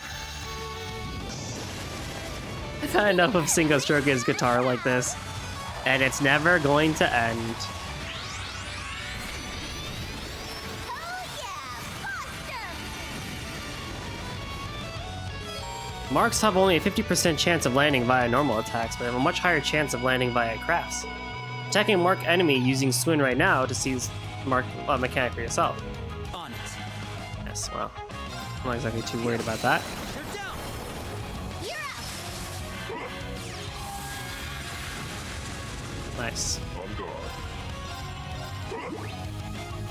I've had enough of Singo stroking his guitar like this, and it's never going to end. Oh yeah, monster! Marks have only a 50% chance of landing via normal attacks, but have a much higher chance of landing via crafts. Attacking a marked enemy using Swin right now to seize mark mechanic for yourself. On it. Yes, well, I'm not exactly too worried about that. They're down. Nice. On guard.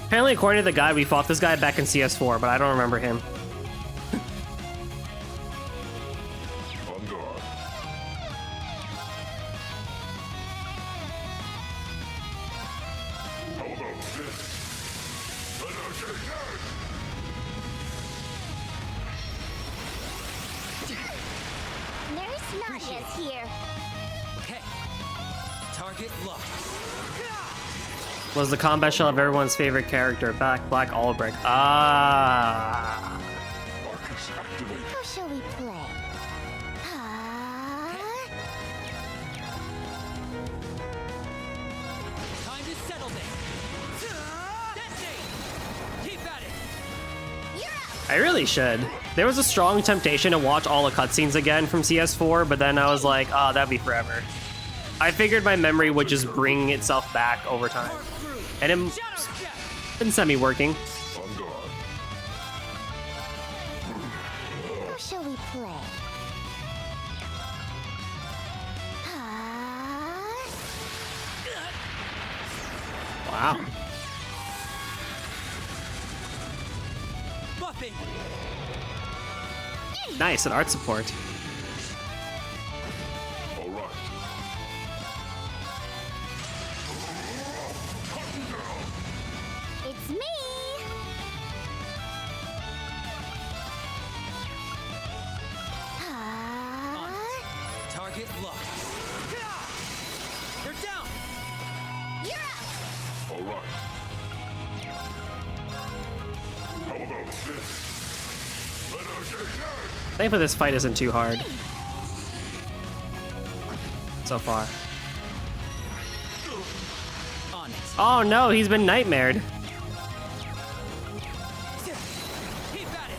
Apparently, according to the guy, we fought this guy back in CS4, but I don't remember him. On guard. How about this? Let her get dead! Nurse Nadia's here. Okay. Target locked. Was the combat shell of everyone's favorite character, Black Albrecht. Ah. Marcus, activate. How shall we play? Time to settle this. Detonate! Keep at it. I really should. There was a strong temptation to watch all the cutscenes again from CS4, but then I was like, oh, that'd be forever. I figured my memory would just bring itself back over time. And it's been semi-working. On guard. How shall we play? Wow. Buffing. Nice, an art support. All right. It's me! On it. Target locked. They're down. All right. How about this? Let her get dead! Thankfully, this fight isn't too hard. So far. On it. Oh no, he's been nightmared. Keep at it.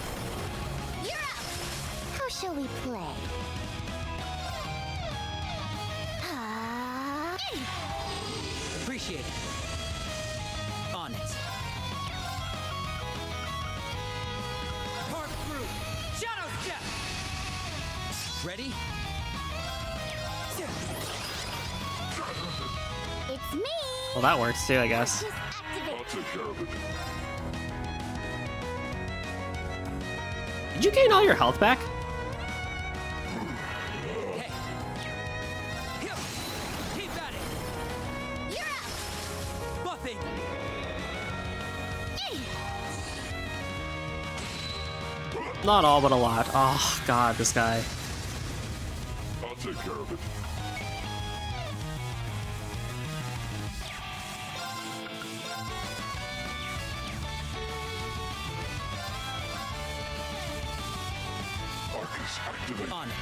How shall we play? Appreciate it. On it. Park through. Shadow step. Ready? It's me! Well, that works too, I guess. Just activate. I'll take care of it. Did you gain all your health back? Hey. Here. Keep at it. Buffing. Not all, but a lot. Oh god, this guy. I'll take care of it. Marcus, activate. On it.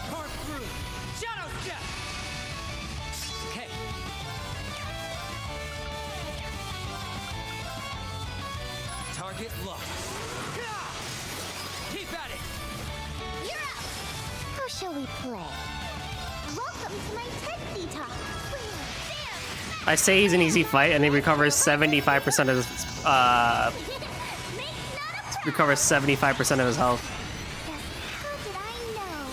Park through. Shadow step. Okay. Target locked. Keep at it. How shall we play? Welcome to my tech detox. I say he's an easy fight, and he recovers 75% of his recovers 75% of his health. How did I know?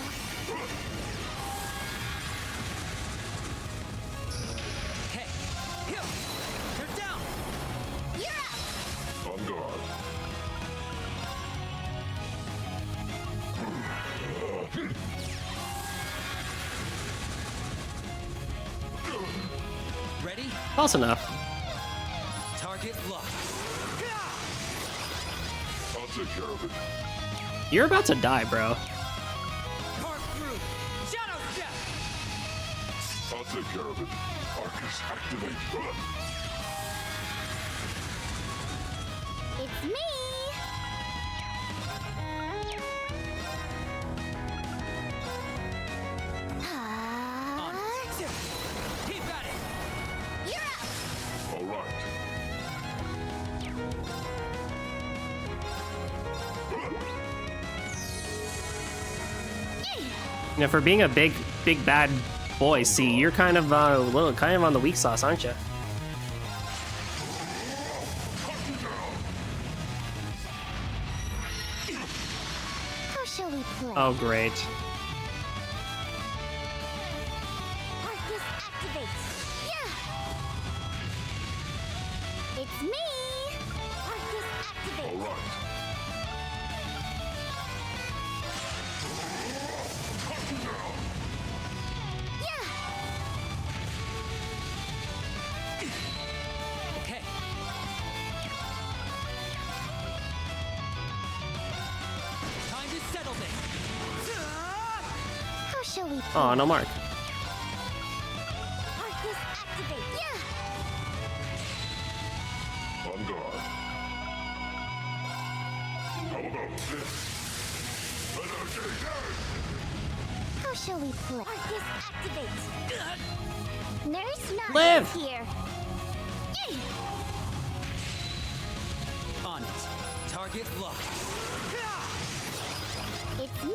Hey. Here. They're down. On guard. Ready? Close enough. Target locked. I'll take care of it. You're about to die, bro. Park through. Shadow step. I'll take care of it. Marcus, activate. It's me! On it. Keep at it. All right. You know, for being a big bad boy, see, you're kind of on the weak sauce, aren't you? Oh, great. Arcus activates. Yeah. It's me. Arcus activates. All right. Yeah. Okay. Time to settle this. How shall we play? Oh, no mark. Arcus activate. Yeah. On guard. How about this? Energy! How shall we play? Arcus activate. Nurse not Live. here. On it. Target locked. It's me.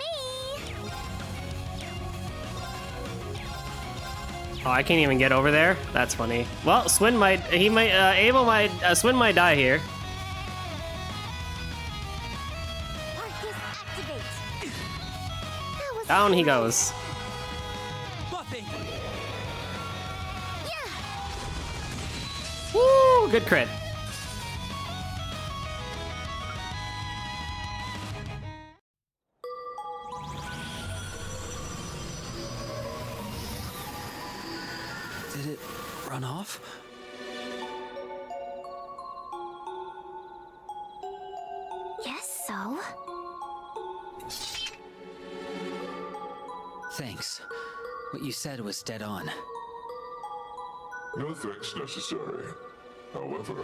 Oh, I can't even get over there. That's funny. Well, Swin might. He might. Abel might. Swin might die here. Arcus activate. That was Down he great. goes. Buffing. Yeah. Woo! Good crit. Did it run off? Yes, so. Thanks. What you said was dead on. No thanks necessary. However,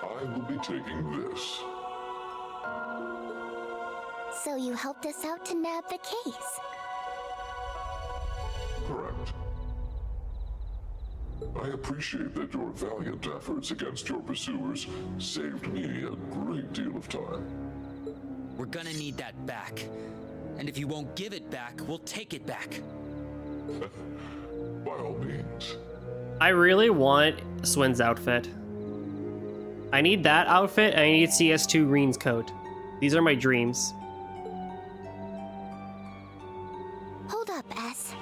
I will be taking this. So you helped us out to nab the case. Correct. I appreciate that your valiant efforts against your pursuers saved me a great deal of time. We're gonna need that back. And if you won't give it back, we'll take it back. By all means. I really want Swin's outfit. I need that outfit, and I need CS2 Rean's coat. These are my dreams. Hold up, S.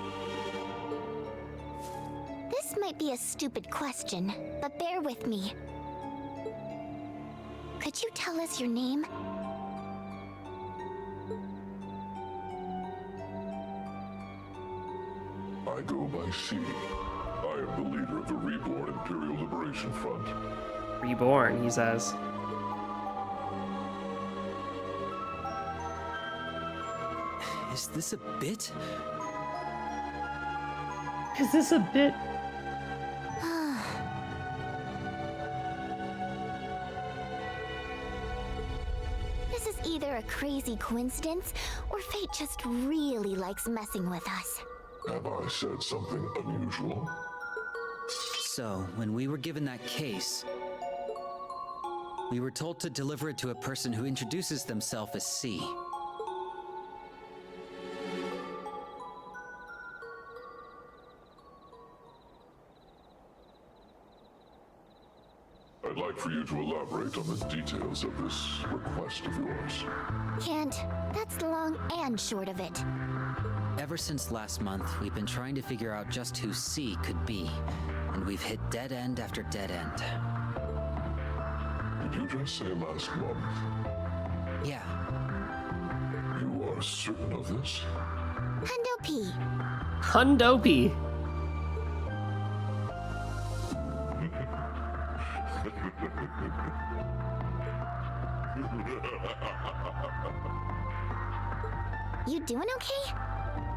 This might be a stupid question, but bear with me. Could you tell us your name? I go by C. I am the leader of the reborn Imperial Liberation Front. Reborn, he says. Is this a bit? Is this a bit? This is either a crazy coincidence, or fate just really likes messing with us. Have I said something unusual? So, when we were given that case, we were told to deliver it to a person who introduces themselves as C. I'd like for you to elaborate on the details of this request of yours. Can't. That's the long and short of it. Ever since last month, we've been trying to figure out just who C could be, and we've hit dead end after dead end. Did you just say last month? Yeah, You are certain of this? Hundo P. Hundopy. You doing okay?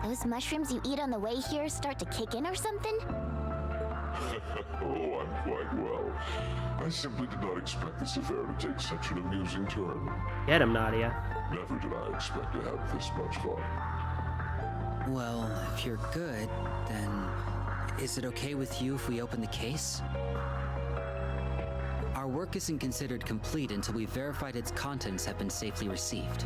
Those mushrooms you eat on the way here start to kick in or something? Oh, I'm quite well. I simply did not expect this affair to take such an amusing turn. Get him, Nadia. Never did I expect to have this much fun. well, if you're good, then is it okay with you if we open the case? Our work isn't considered complete until we've verified its contents have been safely received.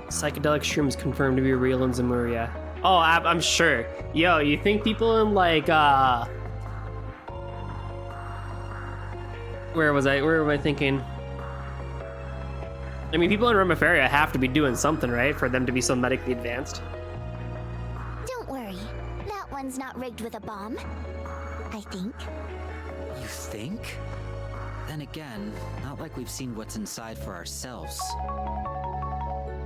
Psychedelic shrooms confirmed to be real in Zemuria. Oh, I'm sure. Yo, you think people in like where am I thinking? I mean, people in Reverie have to be doing something, right? For them to be so medically advanced. Don't worry. That one's not rigged with a bomb. I think. You think? Then again, not like we've seen what's inside for ourselves.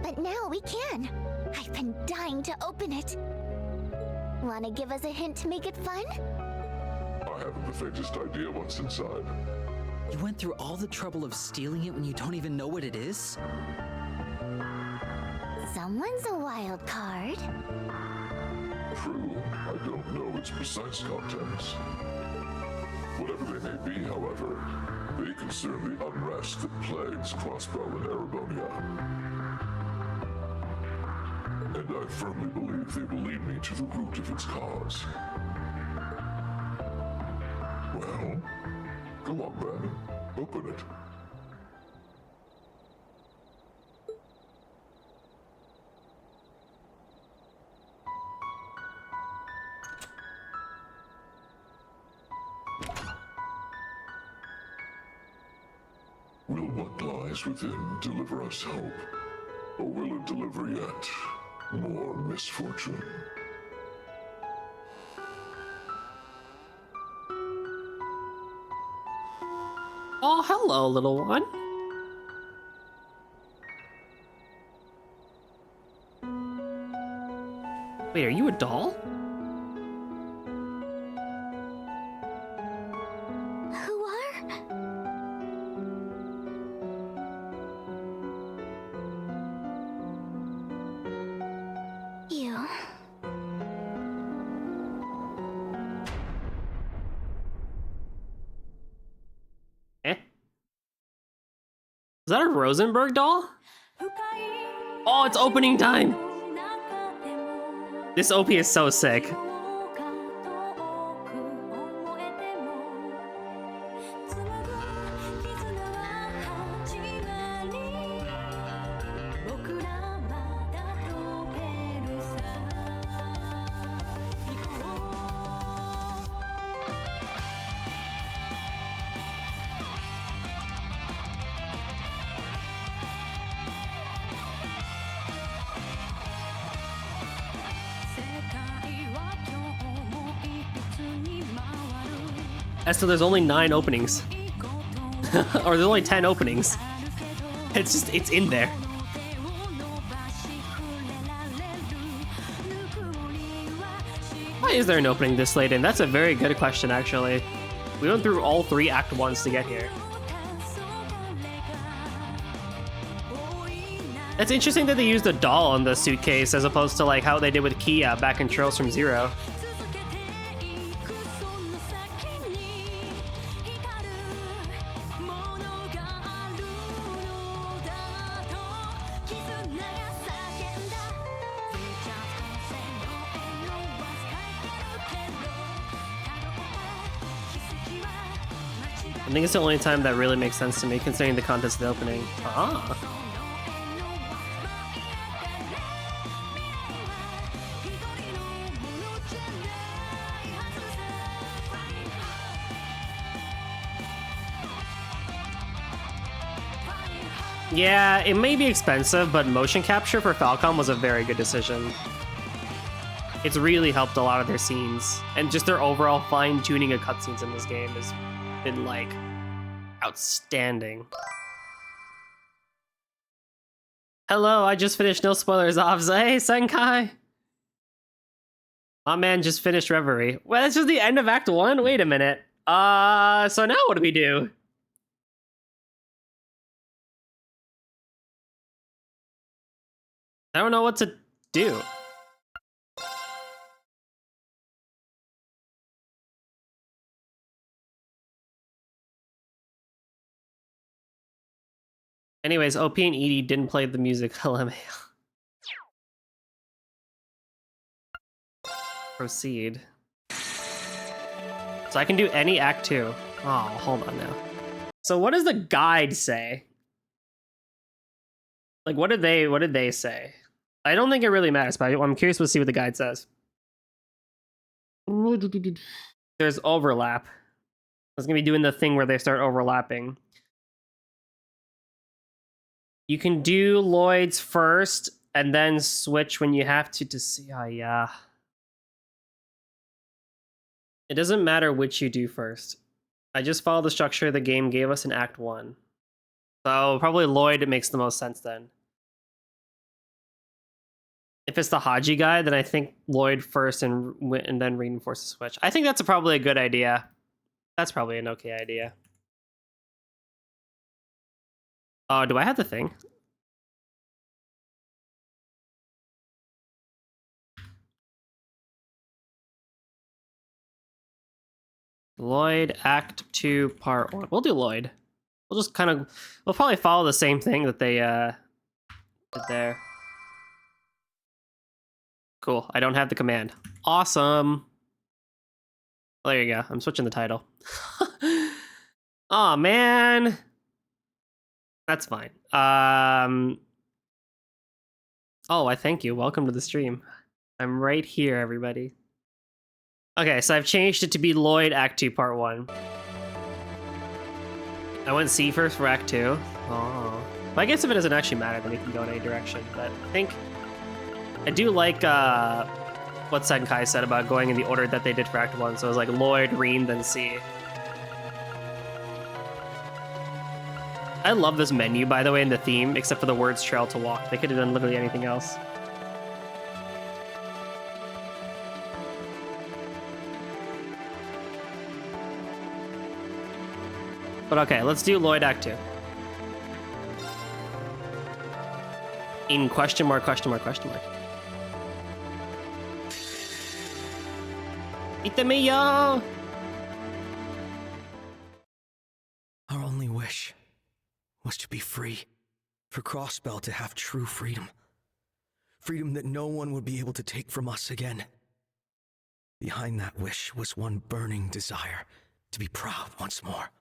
But now we can. I've been dying to open it. Wanna give us a hint to make it fun? I haven't the faintest idea what's inside. You went through all the trouble of stealing it when you don't even know what it is? Someone's a wild card. True, I don't know its precise contents. Whatever they may be, however, they concern the unrest that plagues Crossbell and Erebonia. And I firmly believe they will lead me to the root of its cause. Well, go on then. Open it. Will what lies within deliver us hope? Or will it deliver yet more misfortune? Oh, hello, little one. Wait, are you a doll? Who are? You. Eh? Is that a Rosenberg doll? Oh, it's opening time! This OP is so sick. So there's only 9 openings. Or there's only 10 openings. It's in there. Why is there an opening this late in? That's a very good question, actually. We went through all 3 Act 1s to get here. It's interesting that they used a doll on the suitcase as opposed to like how they did with Kia back in Trails from Zero. I think it's the only time that really makes sense to me, considering the contents of the opening. Ah. Yeah, it may be expensive, but motion capture for Falcom was a very good decision. It's really helped a lot of their scenes, and just their overall fine-tuning of cutscenes in this game has been, like, outstanding. Hello, I just finished No Spoilers Obza. Hey, Senkai! My man just finished Reverie. Well, that's just the end of Act 1? Wait a minute. So now what do we do? I don't know what to do. Anyways, OP and Edie didn't play the music. LMAO. Proceed. So I can do any Act 2. Oh, hold on now. So what does the guide say? Like, what did they say? I don't think it really matters, but I'm curious to see what the guide says. There's overlap. I was gonna be doing the thing where they start overlapping. You can do Lloyd's first and then switch when you have to see. Oh, yeah. It doesn't matter which you do first. I just follow the structure the game gave us in Act 1. So probably Lloyd, it makes the most sense then. If it's the Haji guy, then I think Lloyd first and then reinforce the switch. I think that's probably a good idea. That's probably an okay idea. Oh, do I have the thing? Lloyd Act 2 Part 1. We'll do Lloyd. We'll just we'll probably follow the same thing that they did there. Cool. I don't have the command. Awesome. Well, there you go. I'm switching the title. Oh man. That's fine. Oh, I thank you. Welcome to the stream. I'm right here, everybody. Okay, so I've changed it to be Lloyd Act 2 Part 1. I went C first for Act 2. Oh. But I guess if it doesn't actually matter, then we can go in any direction. But I think I do like what Senkai said about going in the order that they did for Act 1. So it was like Lloyd, Rean, then C. I love this menu, by the way, in the theme, except for the words trail to walk. They could have done literally anything else. But okay, let's do Lloyd Act 2. In question mark, question mark, question mark. Itamiyo! Our only wish was to be free. For Crossbell to have true freedom. Freedom that no one would be able to take from us again. Behind that wish was one burning desire to be proud once more.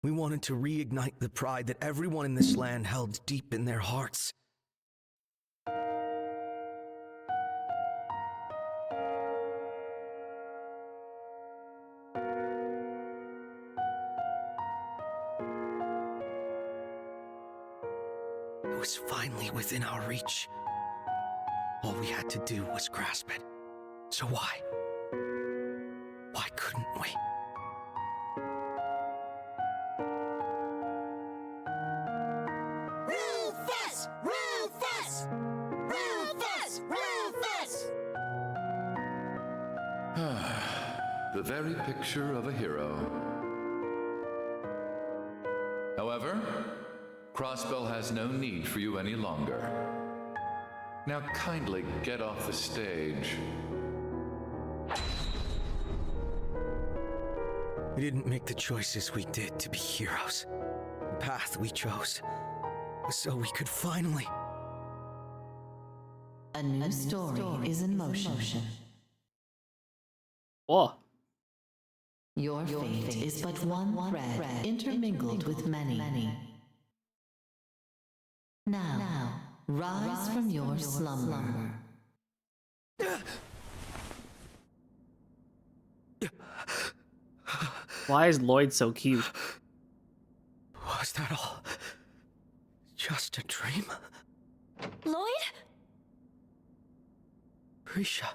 We wanted to reignite the pride that everyone in this land held deep in their hearts. It was finally within our reach. All we had to do was grasp it. So why? Why couldn't we? Rufus! Rufus! Rufus! Rufus! The very picture of a hero. However, Crossbell has no need for you any longer. Now kindly get off the stage. We didn't make the choices we did to be heroes. The path we chose was so we could finally... A new story is in motion. Whoa. Your fate is but one thread intermingled with many. Now, rise from your slumber. Why is Lloyd so cute? Was that all just a dream? Lloyd? Risha.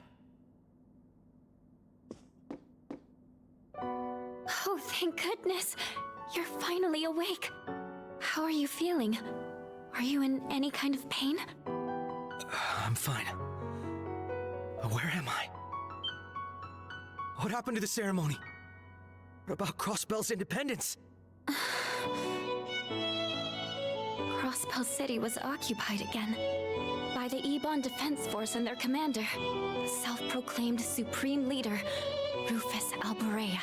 Oh, thank goodness. You're finally awake. How are you feeling? Are you in any kind of pain? I'm fine. But where am I? What happened to the ceremony? What about Crossbell's independence? Crossbell City was occupied again by the Ebon Defense Force and their commander, the self-proclaimed supreme leader, Rufus Alborea.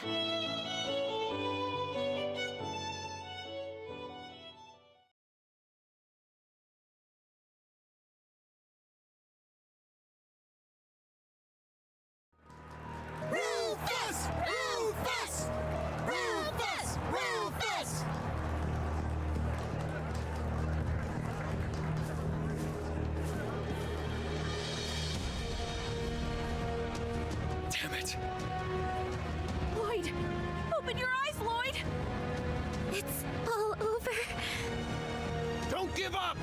Rufus! Rufus! Rufus! Rufus! Damn it. Lloyd! Open your eyes, Lloyd! It's all over. Don't give up!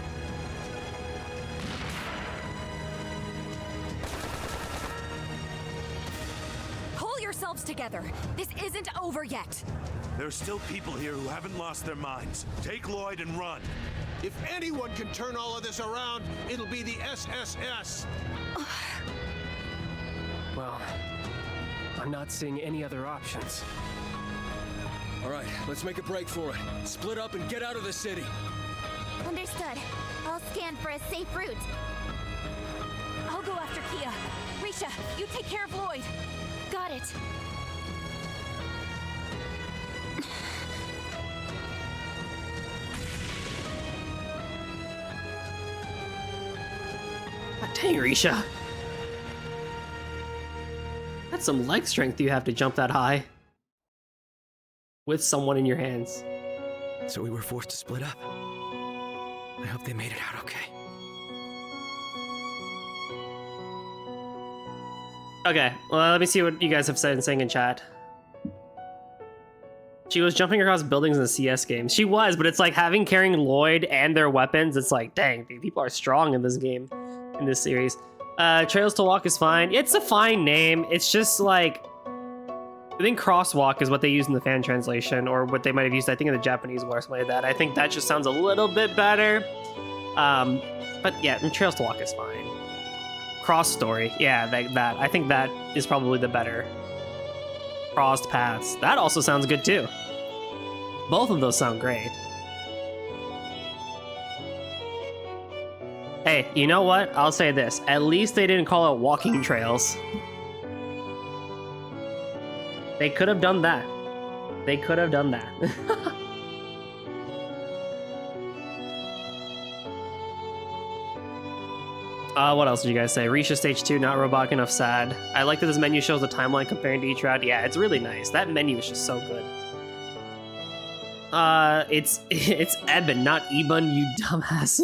Pull yourselves together. This isn't over yet. There's still people here who haven't lost their minds. Take Lloyd and run. If anyone can turn all of this around, it'll be the SSS. Well, I'm not seeing any other options. All right, let's make a break for it. Split up and get out of the city. Understood. I'll scan for a safe route. I'll go after Kia. Risha, you take care of Lloyd. Got it. Dang, Risha. That's some leg strength you have to jump that high. With someone in your hands. So we were forced to split up. I hope they made it out okay. Okay, well, let me see what you guys have said and saying in chat. She was jumping across buildings in the CS game. She was, but it's like having carrying Lloyd and their weapons. It's like, dang, dude, people are strong in this game, in this series. Trails to Walk is fine. It's a fine name. It's just like, I think Crosswalk is what they use in the fan translation, or what they might have used, I think, in the Japanese or something like that. I think that just sounds a little bit better. But yeah, Trails to Walk is fine. Cross Story, yeah, that I think that is probably the better. Crossed Paths, that also sounds good too. Both of those sound great. Hey, you know what? I'll say this. At least they didn't call it Walking Trails. They could have done that. They could have done that. What else did you guys say? Risha Stage 2, not robotic enough, sad. I like that this menu shows the timeline comparing to each route. Yeah, it's really nice. That menu is just so good. It's Eben, not Eben, you dumbass.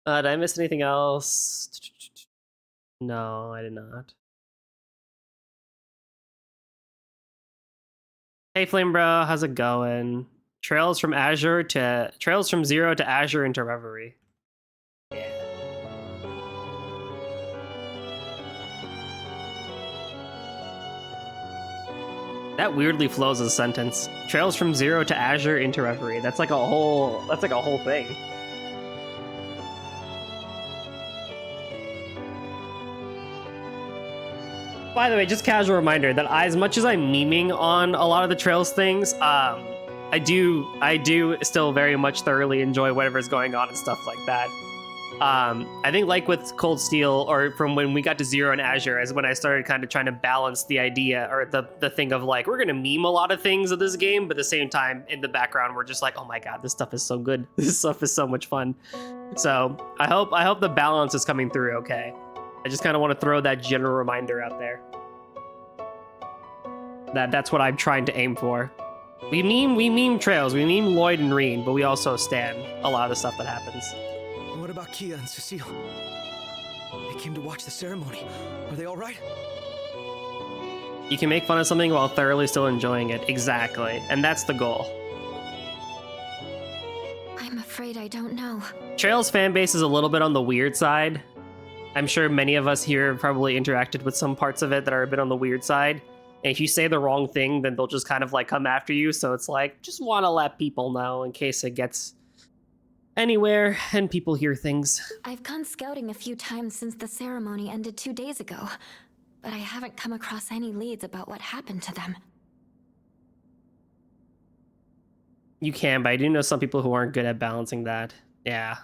Did I miss anything else? No, I did not. Hey Flame Bro, how's it going? Trails from Zero to Azure into Reverie. Yeah. That weirdly flows as a sentence. Trails from Zero to Azure into Reverie. That's like a whole thing. By the way, just casual reminder that as much as I'm memeing on a lot of the Trails things, I do still very much thoroughly enjoy whatever's going on and stuff like that. I think like with Cold Steel, or from when we got to Zero and Azure, is when I started kind of trying to balance the idea, or the thing of like, we're gonna meme a lot of things of this game, but at the same time, in the background, we're just like, oh my god, this stuff is so good. This stuff is so much fun. So I hope the balance is coming through okay. I just kind of want to throw that general reminder out there. That's what I'm trying to aim for. We meme Trails, we meme Lloyd and Rean, but we also stan a lot of the stuff that happens. What about Kia and Cecile? They came to watch the ceremony. Are they all right? You can make fun of something while thoroughly still enjoying it. Exactly. And that's the goal. I'm afraid I don't know. Trails fan base is a little bit on the weird side. I'm sure many of us here have probably interacted with some parts of it that are a bit on the weird side. And if you say the wrong thing, then they'll just kind of like come after you. So it's like, just want to let people know in case it gets anywhere and people hear things. I've gone scouting a few times since the ceremony ended 2 days ago, but I haven't come across any leads about what happened to them. You can, but I do know some people who aren't good at balancing that. Yeah.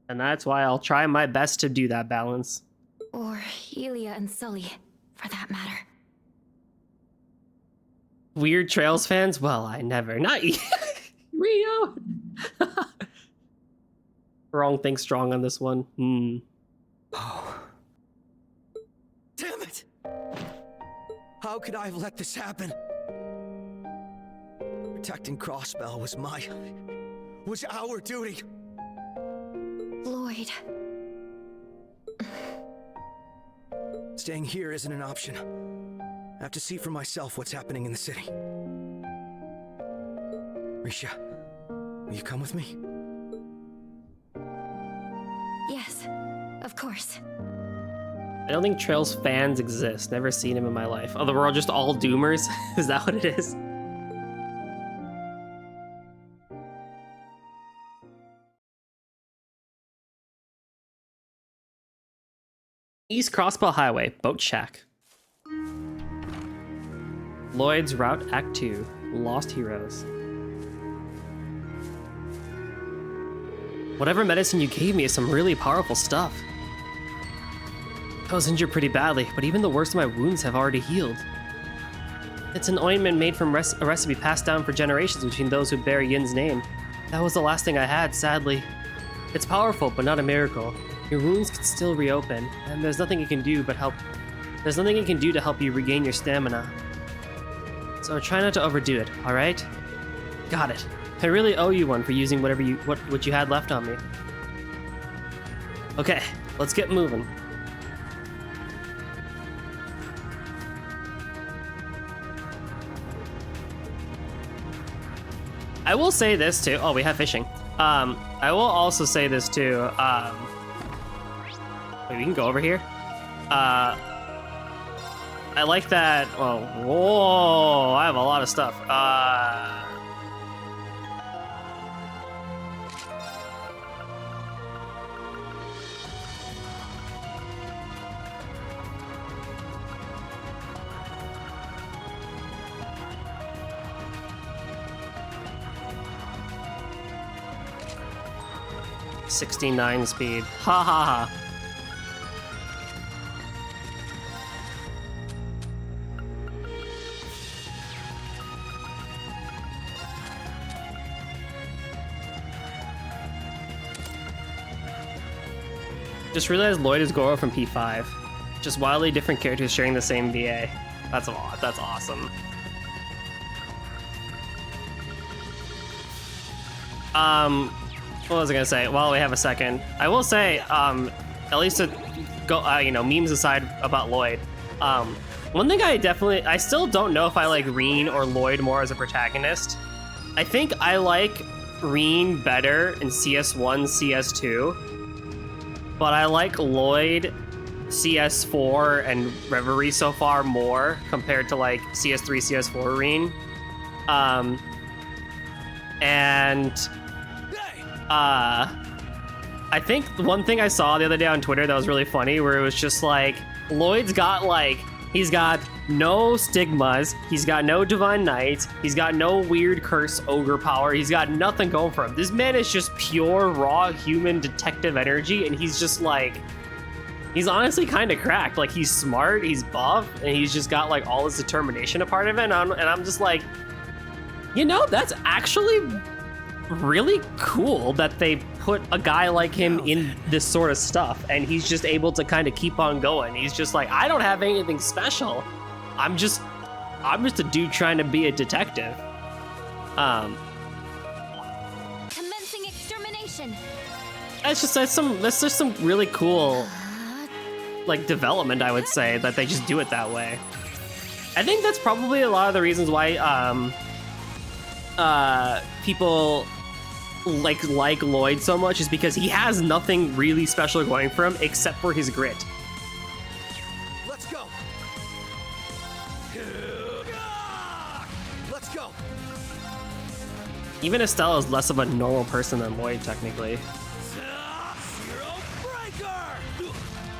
And that's why I'll try my best to do that balance. Or Elia and Sully, for that matter. Weird Trails fans? Well, I never. Not Rio. Wrong thing strong on this one. Oh. Damn it! How could I have let this happen? Protecting Crossbell was our duty. Lloyd. Staying here isn't an option. I have to see for myself what's happening in the city. Risha, will you come with me? Yes, of course. I don't think Trails fans exist. Never seen him in my life. Oh, we're all just all doomers? Is that what it is? East Crossbell Highway, Boat Shack. Lloyd's Route Act 2, Lost Heroes. Whatever medicine you gave me is some really powerful stuff. I was injured pretty badly, but even the worst of my wounds have already healed. It's an ointment made from a recipe passed down for generations between those who bear Yin's name. That was the last thing I had, sadly. It's powerful, but not a miracle. Your wounds can still reopen, and there's nothing it can do but help. There's nothing it can do to help you regain your stamina. So try not to overdo it, alright? Got it. I really owe you one for using what you had left on me. Okay, let's get moving. I will say this too. Oh, we have fishing. I will also say this too. Wait, we can go over here. I like that. Oh, whoa! I have a lot of stuff. 69 speed. Ha ha ha. Just realized Lloyd is Goro from P5. Just wildly different characters sharing the same VA. That's awesome. What was I gonna say? While we have a second, I will say, at least memes aside about Lloyd, one thing I still don't know if I like Rean or Lloyd more as a protagonist. I think I like Rean better in CS1, CS2, but I like Lloyd CS4 and Reverie so far more compared to like CS3, CS4 Rean. I think one thing I saw the other day on Twitter that was really funny, where it was just like, Lloyd's got like, he's got no stigmas, he's got no divine knight, he's got no weird curse ogre power, he's got nothing going for him. This man is just pure raw human detective energy, and he's just like, he's honestly kind of cracked. Like, he's smart, he's buff, and he's just got like all his determination a part of it, and I'm just like, that's actually really cool that they put a guy like him in this sort of stuff, and he's just able to kind of keep on going. He's just like, I don't have anything special. I'm just a dude trying to be a detective. Commencing extermination. That's just some really cool like development, I would say, that they just do it that way. I think that's probably a lot of the reasons why people like Lloyd so much, is because he has nothing really special going for him except for his grit. Let's go. Let's go. Even Estelle is less of a normal person than Lloyd, technically.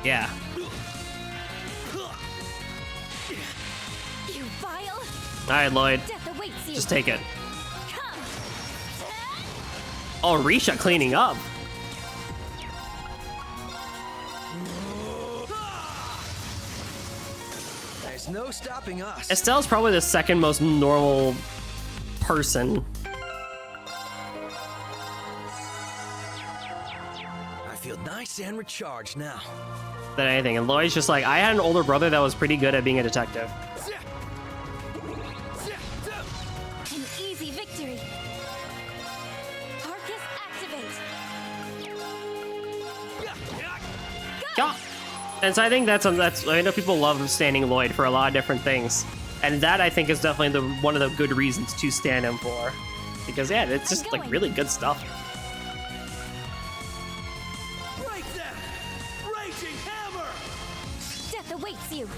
Yeah. You vile. All right, Lloyd. Death awaits you. Just take it. Oh, Risha cleaning up. There's no stopping us. Estelle's probably the second most normal person. I feel nice and recharged now. Than anything. And Lloyd's just like, I had an older brother that was pretty good at being a detective. An easy victory. Arcus activate. Go. And so I think that's I know people love standing Lloyd for a lot of different things, and that I think is definitely one of the good reasons to stand him for, because yeah, it's just like really good stuff. Break them! Raging hammer! Death awaits you.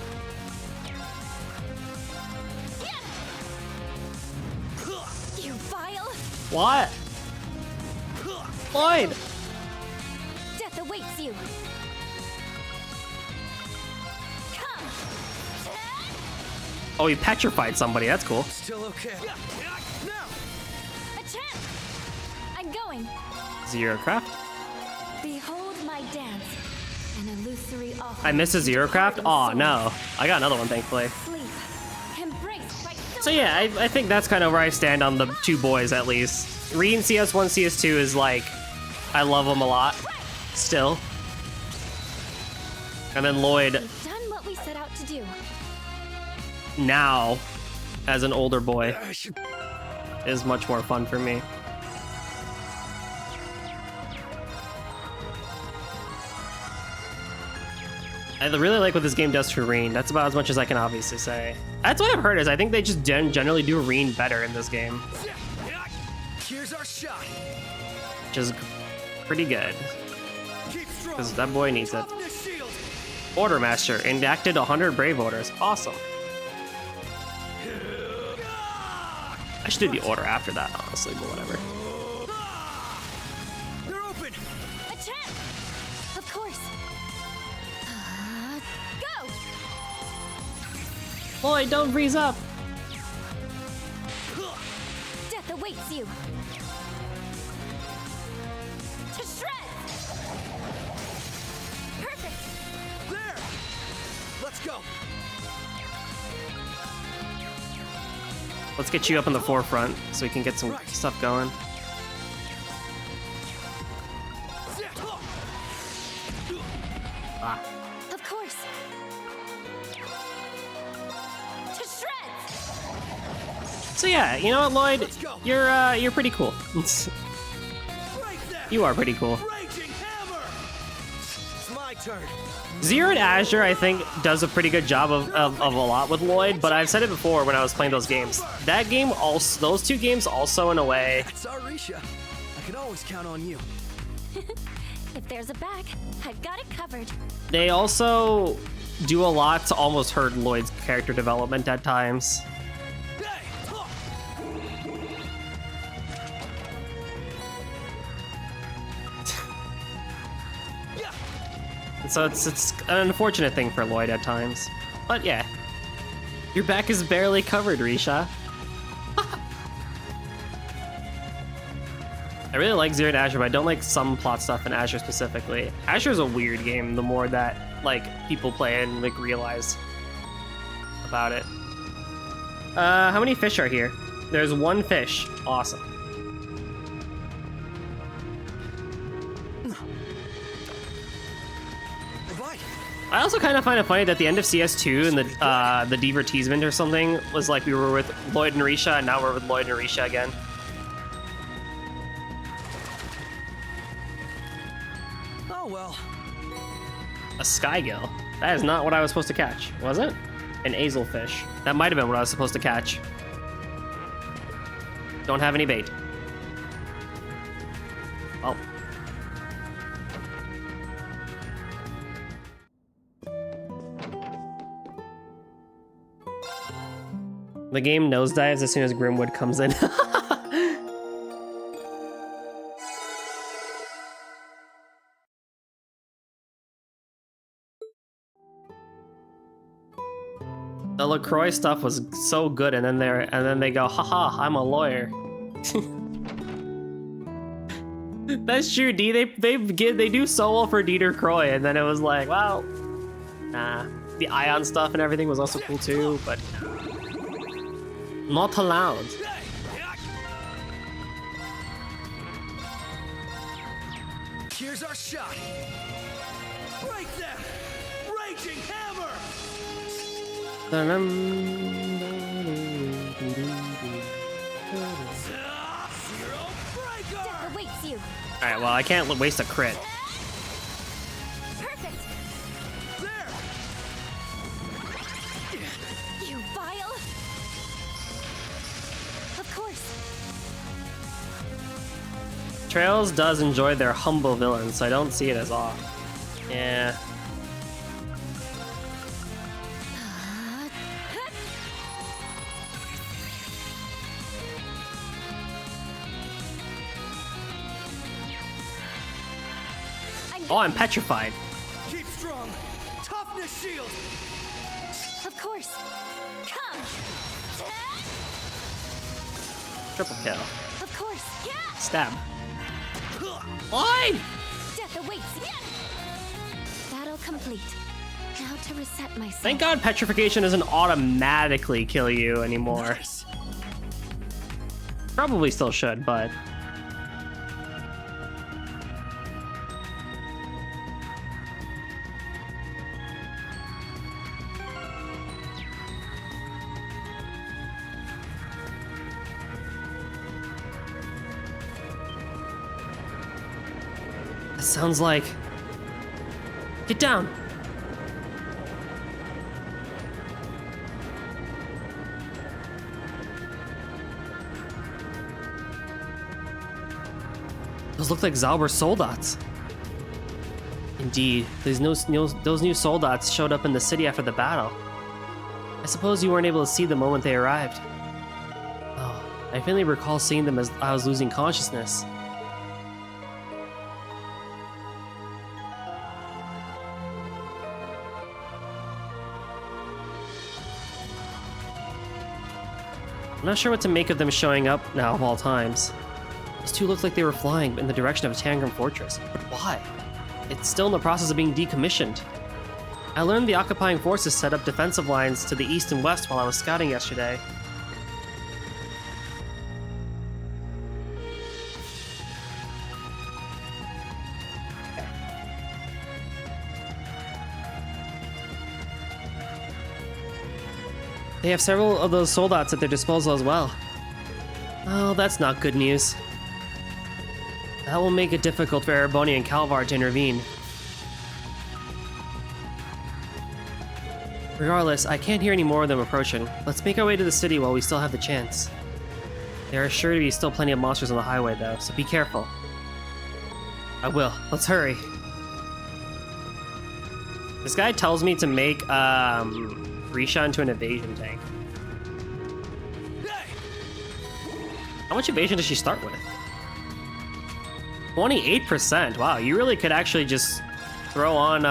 You vile! What? Lloyd! Death awaits you. Come. Oh, he petrified somebody. That's cool. Still okay. Now! A chance. I'm going. Zero craft. Behold my dance. An illusory offering. I missed a zero craft. Oh no, I got another one thankfully. Sleep. Embrace by So yeah, I think that's kind of where I stand on the two boys at least. Rean CS1, CS2 is like, I love them a lot, still. And then Lloyd, We've done what we set out to do. now, as an older boy, is much more fun for me. I really like what this game does for Rean. That's about as much as I can obviously say. That's what I've heard is I think they just generally do Rean better in this game, Here's our shot. which is pretty good, because that boy needs it. Order Master enacted 100 Brave Orders. Awesome. I should do the order after that, honestly, but whatever. They're open. A chance. Of course. Go. Lloyd, don't freeze up. Death awaits you. To shreds. Perfect. There. Let's go. Let's get you up in the forefront so we can get some stuff going. Ah. Of course. To shreds. So yeah, you know what, Lloyd? You're pretty cool. You are pretty cool. Raging hammer. It's my turn. Zero and Azure, I think, does a pretty good job of a lot with Lloyd, but I've said it before when I was playing those games. That game also, those two games also, in a way, That's Arisha. I can always count on you. If there's a back, I've got it covered. they also do a lot to almost hurt Lloyd's character development at times. So it's an unfortunate thing for Lloyd at times. But yeah. Your back is barely covered, Risha. I really like Zero and Azure, but I don't like some plot stuff in Azure specifically. Azure's a weird game the more that like people play and like realize about it. How many fish are here? There's one fish. Awesome. I also kind of find it funny that the end of CS2 and the divertisement or something was like we were with Lloyd and Risha, and now we're with Lloyd and Risha again. Oh well. A skygill. That is not what I was supposed to catch, was it? An azelfish. That might have been what I was supposed to catch. Don't have any bait. Oh. The game nosedives as soon as Grimwood comes in. The LaCroix stuff was so good, and then they go, haha, I'm a lawyer. That's true, D. They do so well for Dieter Croy, and then it was like, well, nah. The Ion stuff and everything was also cool too, but not allowed. Here's our shot. Break them! Raging hammer! Death awaits you. Alright, well, I can't waste a crit. Perfect. There! Trails does enjoy their humble villains, so I don't see it as off. Yeah. Oh, I'm petrified. Keep strong. Toughness shield. Of course. Come. Triple kill. Of course. Yeah. Stab. Why? Death awaits. Battle complete. Now to reset myself. Thank God petrification doesn't automatically kill you anymore. Nice. Probably still should, but... That sounds like... Get down! Those look like Zauber soldats. Indeed, those new soldats showed up in the city after the battle. I suppose you weren't able to see them the moment they arrived. Oh, I faintly recall seeing them as I was losing consciousness. I'm not sure what to make of them showing up now of all times. Those two looked like they were flying in the direction of Tangram Fortress, but why? It's still in the process of being decommissioned. I learned the occupying forces set up defensive lines to the east and west while I was scouting yesterday. They have several of those soldats at their disposal as well. Oh, that's not good news. That will make it difficult for Ereboni and Calvar to intervene. Regardless, I can't hear any more of them approaching. Let's make our way to the city while we still have the chance. There are sure to be still plenty of monsters on the highway though, so be careful. I will. Let's hurry. This guy tells me to make, Risha into an evasion tank. How much evasion does she start with? 28%. Wow, you really could actually just throw on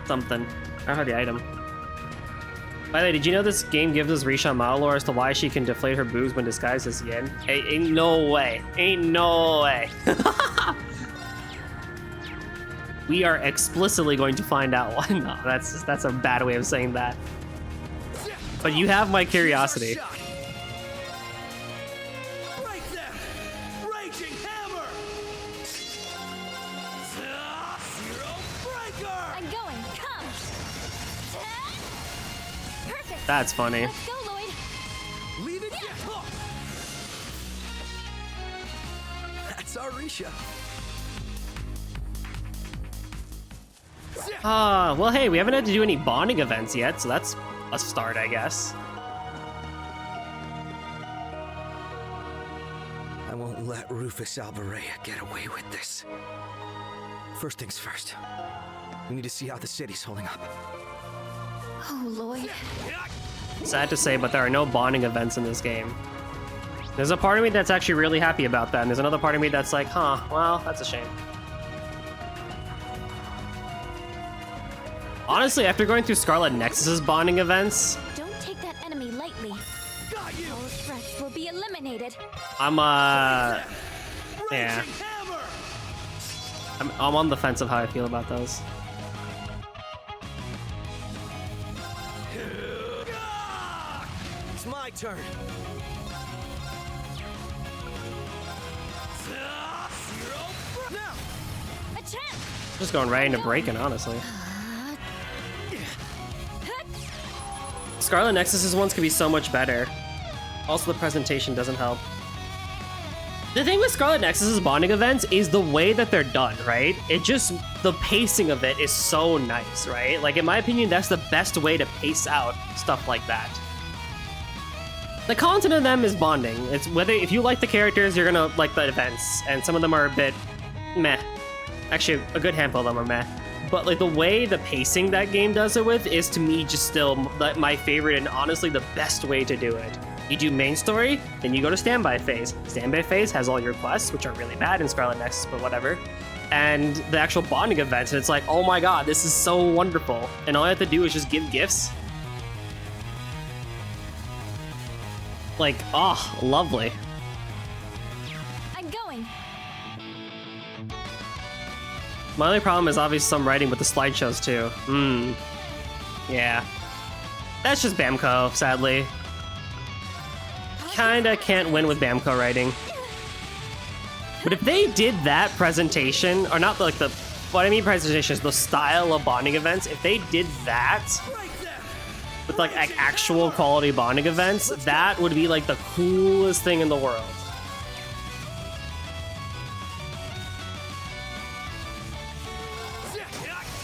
something. I don't have the item. By the way, did you know this game gives us Risha Malor as to why she can deflate her boobs when disguised as Yin? Ain't no way. Ain't no way. We are explicitly going to find out why. No, that's a bad way of saying that. But you have my curiosity. That's funny. Let's go, Lloyd. Leave it. Yeah. That's our Risha. Well, hey, we haven't had to do any bonding events yet, so that's a start, I guess. I won't let Rufus Alvarez get away with this. First things first. We need to see how the city's holding up. Oh, Lloyd. Sad to say, but there are no bonding events in this game. There's a part of me that's actually really happy about that, and there's another part of me that's like, huh, well, that's a shame. Honestly, after going through Scarlet Nexus's bonding events... Don't take that enemy lightly. Got you. All threats will be eliminated. I'm, yeah. I'm on the fence of how I feel about those. It's my turn. Now. A chance. Just going right into breaking, honestly. Scarlet Nexus's ones could be so much better. Also, the presentation doesn't help. The thing with Scarlet Nexus's bonding events is the way that they're done, right? It just, the pacing of it is so nice, right? Like, in my opinion, that's the best way to pace out stuff like that. The content of them is bonding. It's whether, if you like the characters, you're gonna like the events, and some of them are a bit meh. Actually, a good handful of them are meh. But like the way the pacing that game does it with is, to me, just still my favorite and honestly the best way to do it. You do main story, then you go to standby phase. Standby phase has all your quests, which are really bad in Scarlet Nexus, but whatever. And the actual bonding events, and it's like, oh my god, this is so wonderful. And all you have to do is just give gifts. Like, oh, lovely. I'm going. My only problem is obviously some writing with the slideshows too. Yeah. That's just Bamco, sadly. Kinda can't win with Bamco writing. But if they did that presentation, or not like the, what I mean presentation is the style of bonding events, if they did that with like actual quality bonding events, that would be like the coolest thing in the world.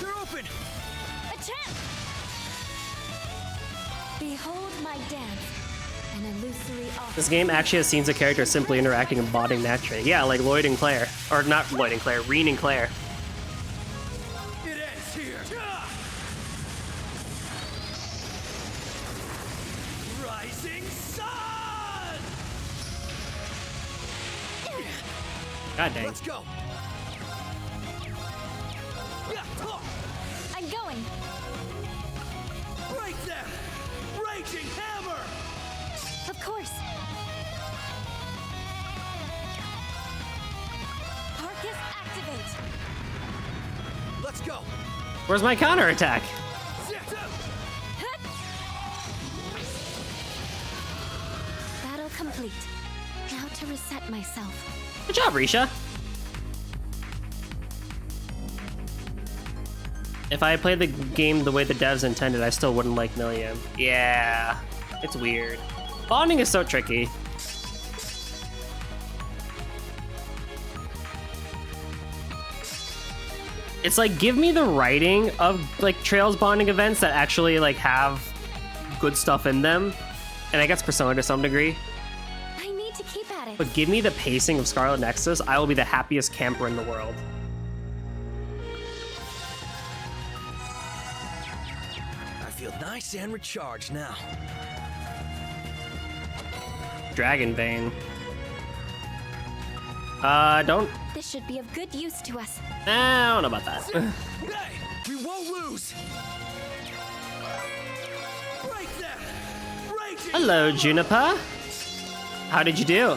They're open. Attack! Behold my dance. An illusory art. This game actually has scenes of characters simply interacting and bonding naturally. Yeah, like Lloyd and Claire. Or not Lloyd and Claire, Rean and Claire. It ends here. Rising sun. God dang. Let's go. I'm going. Right there. Raging hammer. Of course. Arcus activate. Let's go. Where's my counterattack? Battle complete. Now to reset myself. Good job, Risha. If I played the game the way the devs intended, I still wouldn't like Milliam. Yeah, it's weird. Bonding is so tricky. It's like, give me the writing of like Trails bonding events that actually like have good stuff in them, and I guess Persona to some degree. I need to keep at it. But give me the pacing of Scarlet Nexus, I will be the happiest camper in the world. I feel nice and recharged now. Dragon Vein. Don't. This should be of good use to us. I don't know about that. Hey, we won't lose. Right there. Raging Hello, Juniper. How did you do?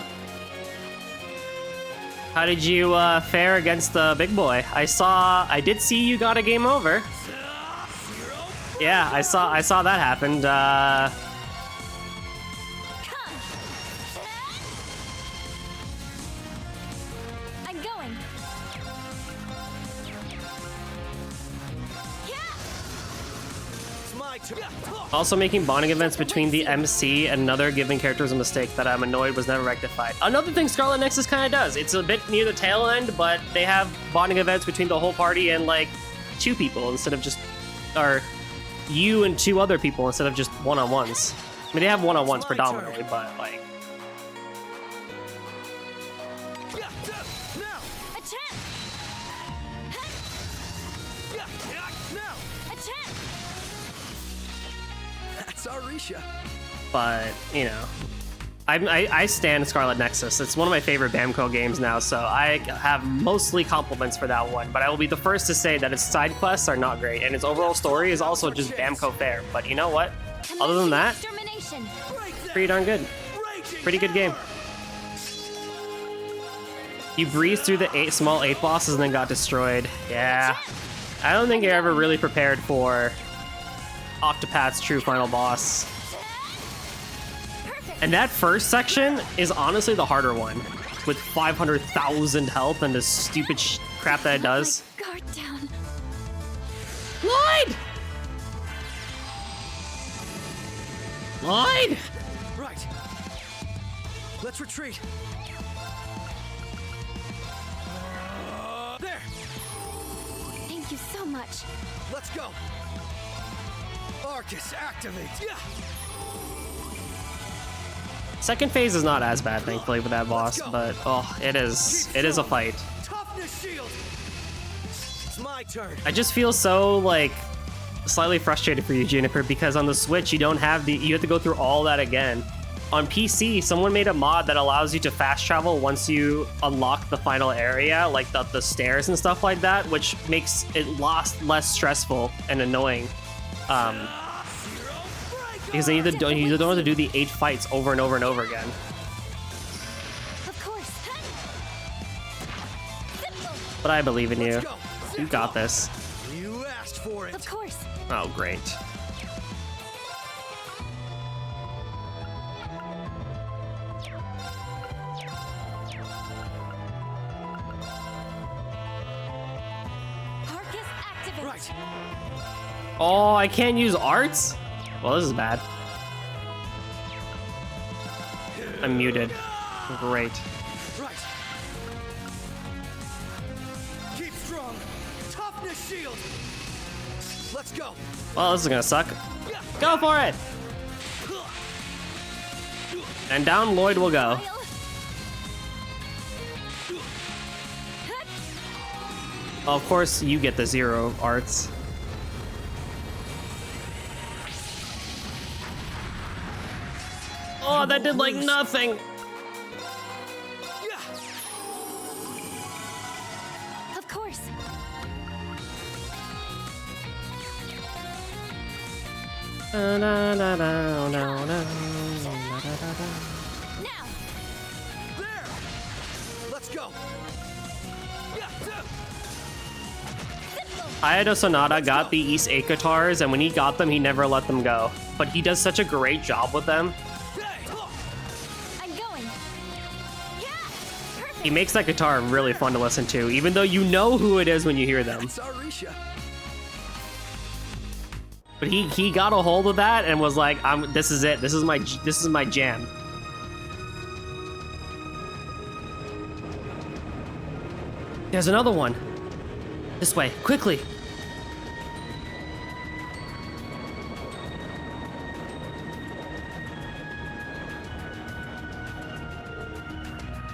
How did you fare against the big boy? I did see you got a game over. Yeah, I saw that happened. I'm going. It's my turn. Also, making bonding events between the MC and another given character is a mistake that I'm annoyed was never rectified. Another thing Scarlet Nexus kind of does. It's a bit near the tail end, but they have bonding events between the whole party and like 2 people instead of just, or you and 2 other people instead of just one-on-ones. I mean, they have one-on-ones predominantly, but like. Now. Attack! Now. Attack! That's Arisha. But you know, I stand Scarlet Nexus. It's one of my favorite Bamco games now, so I have mostly compliments for that one. But I will be the first to say that its side quests are not great, and its overall story is also just Bamco fare. But you know what? Other than that, pretty darn good. Pretty good game. You breezed through the small 8 bosses and then got destroyed. Yeah, I don't think you're ever really prepared for Octopath's true final boss. And that first section is honestly the harder one, with 500,000 health and the stupid crap that it does. Guard down. Lloyd! Lloyd! Right. Let's retreat. Thank you so much. Let's go! Arcus, activate! Yeah! Second phase is not as bad, thankfully, with that boss, but oh, it is a fight. Toughness shield! It's my turn. I just feel so like slightly frustrated for you, Juniper, because on the Switch you have to go through all that again. On PC, someone made a mod that allows you to fast travel once you unlock the final area, like the stairs and stuff like that, which makes it less stressful and annoying. Because you don't have to do the 8 fights over and over and over again. Of course. But I believe in you. You got this. You asked for it. Of course. Oh, great. Arcus, activate. Right. Oh, I can't use arts? Well, this is bad. I'm muted. Great. Right. Keep strong. Toughness shield. Let's go. Well, this is gonna suck. Go for it! And down Lloyd will go. Of course, you get the 0 arts. Oh, that did like nothing. Of course. Now. There. Let's go. Ayato Sonata got the East 8 guitars, and when he got them, he never let them go. But he does such a great job with them. I'm going. Yeah. Perfect. He makes that guitar really fun to listen to, even though you know who it is when you hear them. It's Arisha. But he got a hold of that and was like, this is it. This is my jam. There's another one. This way, quickly.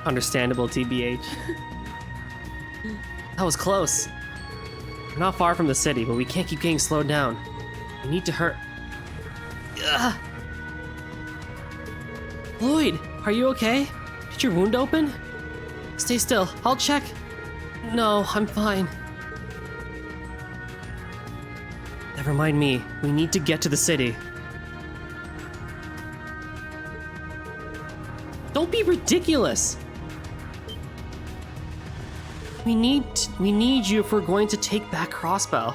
Understandable, TBH. That was close. We're not far from the city, but we can't keep getting slowed down. We need to hurt. Ugh. Lloyd, are you okay? Did your wound open? Stay still, I'll check. No, I'm fine. Never mind me. We need to get to the city. Don't be ridiculous. We need you if we're going to take back Crossbell.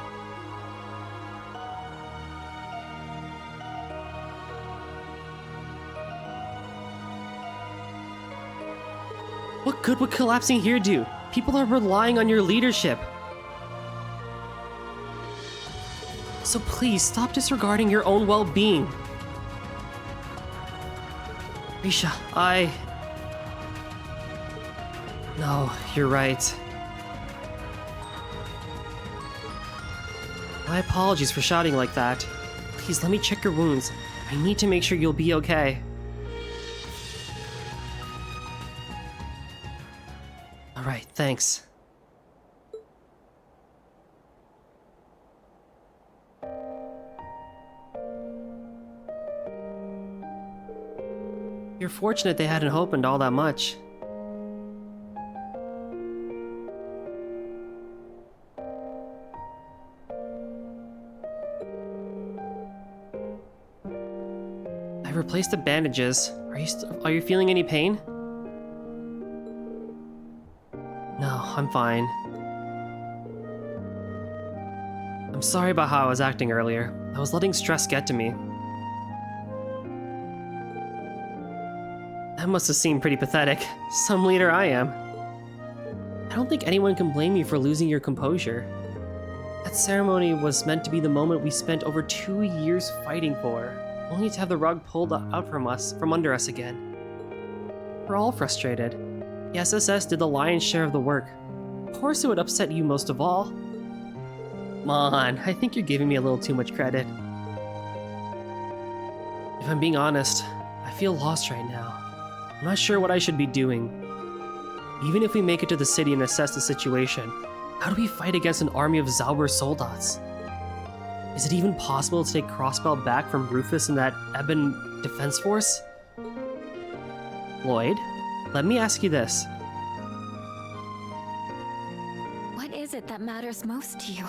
What good would collapsing here do? People are relying on your leadership. So please, stop disregarding your own well-being. Risha, No, you're right. My apologies for shouting like that. Please, let me check your wounds. I need to make sure you'll be okay. Alright, thanks. You're fortunate they hadn't opened all that much. I replaced the bandages. Are you feeling any pain? No, I'm fine. I'm sorry about how I was acting earlier. I was letting stress get to me. That must have seemed pretty pathetic. Some leader I am. I don't think anyone can blame you for losing your composure. That ceremony was meant to be the moment we spent over 2 years fighting for, only to have the rug pulled out from under us again. We're all frustrated. The SSS did the lion's share of the work. Of course it would upset you most of all. Come on, I think you're giving me a little too much credit. If I'm being honest, I feel lost right now. I'm not sure what I should be doing. Even if we make it to the city and assess the situation, how do we fight against an army of Zauber soldats? Is it even possible to take Crossbell back from Rufus and that Ebon defense force? Lloyd, let me ask you this. What is it that matters most to you?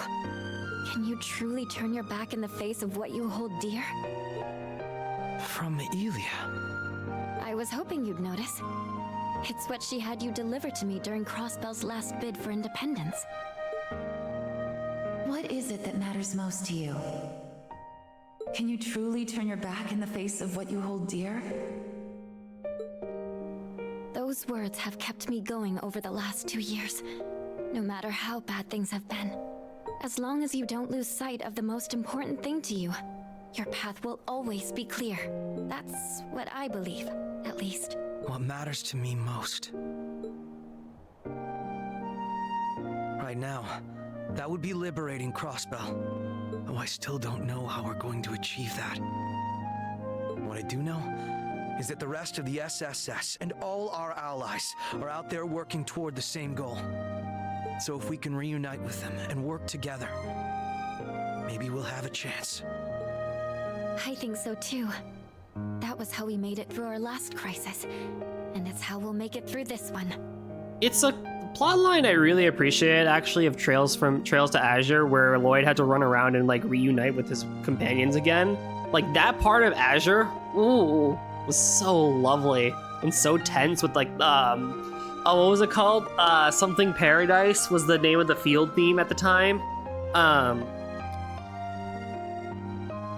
Can you truly turn your back in the face of what you hold dear? From Elia. I was hoping you'd notice. It's what she had you deliver to me during Crossbell's last bid for independence. What is it that matters most to you? Can you truly turn your back in the face of what you hold dear? Those words have kept me going over the last 2 years, no matter how bad things have been. As long as you don't lose sight of the most important thing to you, your path will always be clear. That's what I believe, at least. What matters to me most? Right now, that would be liberating Crossbell. Though I still don't know how we're going to achieve that. What I do know is that the rest of the SSS and all our allies are out there working toward the same goal. So if we can reunite with them and work together, maybe we'll have a chance. I think so too. That was how we made it through our last crisis, and it's how we'll make it through this one. It's a plotline I really appreciate, actually, of Trails to Azure, where Lloyd had to run around and like reunite with his companions again. Like that part of Azure, ooh, was so lovely and so tense with like oh, what was it called? Something Paradise was the name of the field theme at the time.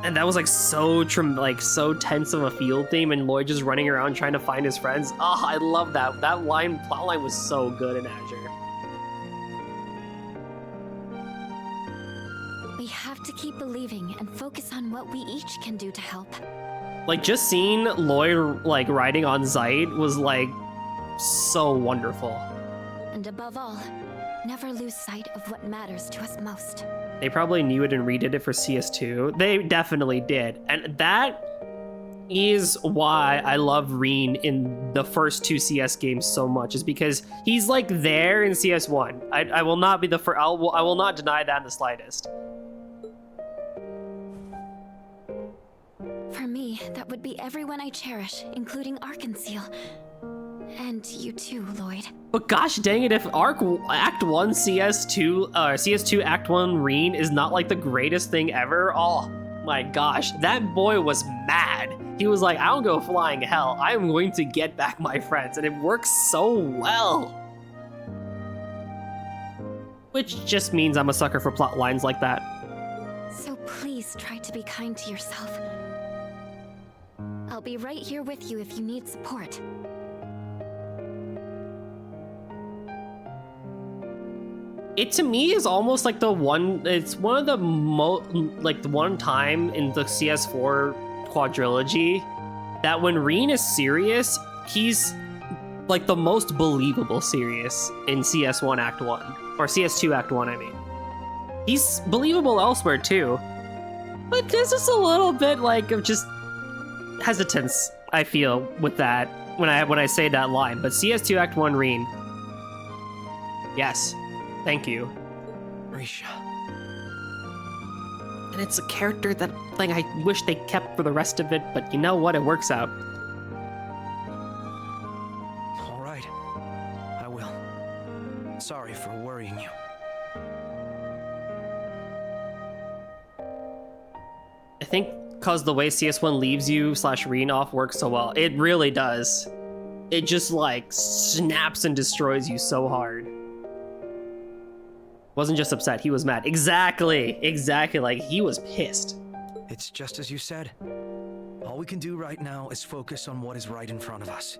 And that was like so tense of a field theme, and Lloyd just running around trying to find his friends. Oh, I love that. That plotline was so good in Azure. We have to keep believing and focus on what we each can do to help. Like just seeing Lloyd like riding on Zeit was like so wonderful. And above all, never lose sight of what matters to us most. They probably knew it and redid it for CS2. They definitely did. And that is why I love Rean in the first 2 CS games so much, is because he's like there in CS1. I will not be the first. I will not deny that in the slightest. For me, that would be everyone I cherish, including Arkansas. And you too, Lloyd. But gosh dang it, if Act 1 CS2 Act 1 Rean is not like the greatest thing ever, oh my gosh, that boy was mad. He was like, I don't go flying hell, I am going to get back my friends, and it works so well. Which just means I'm a sucker for plot lines like that. So please try to be kind to yourself. I'll be right here with you if you need support. It to me is almost like it's one of the the one time in the CS4 quadrilogy that when Rean is serious, he's like the most believable serious in CS1 Act 1, or CS2 Act 1, I mean. He's believable elsewhere too, but there's just a little bit like of just hesitance I feel with that when I say that line. But CS2 Act 1 Rean, yes. Thank you. Risha. And it's a character that I wish they kept for the rest of it, but you know what? It works out. All right. I will. Sorry for worrying you. I think because the way CS1 leaves you / Rean off works so well. It really does. It just like snaps and destroys you so hard. Wasn't just upset, he was mad. Exactly, like he was pissed. It's just as you said. All we can do right now is focus on what is right in front of us.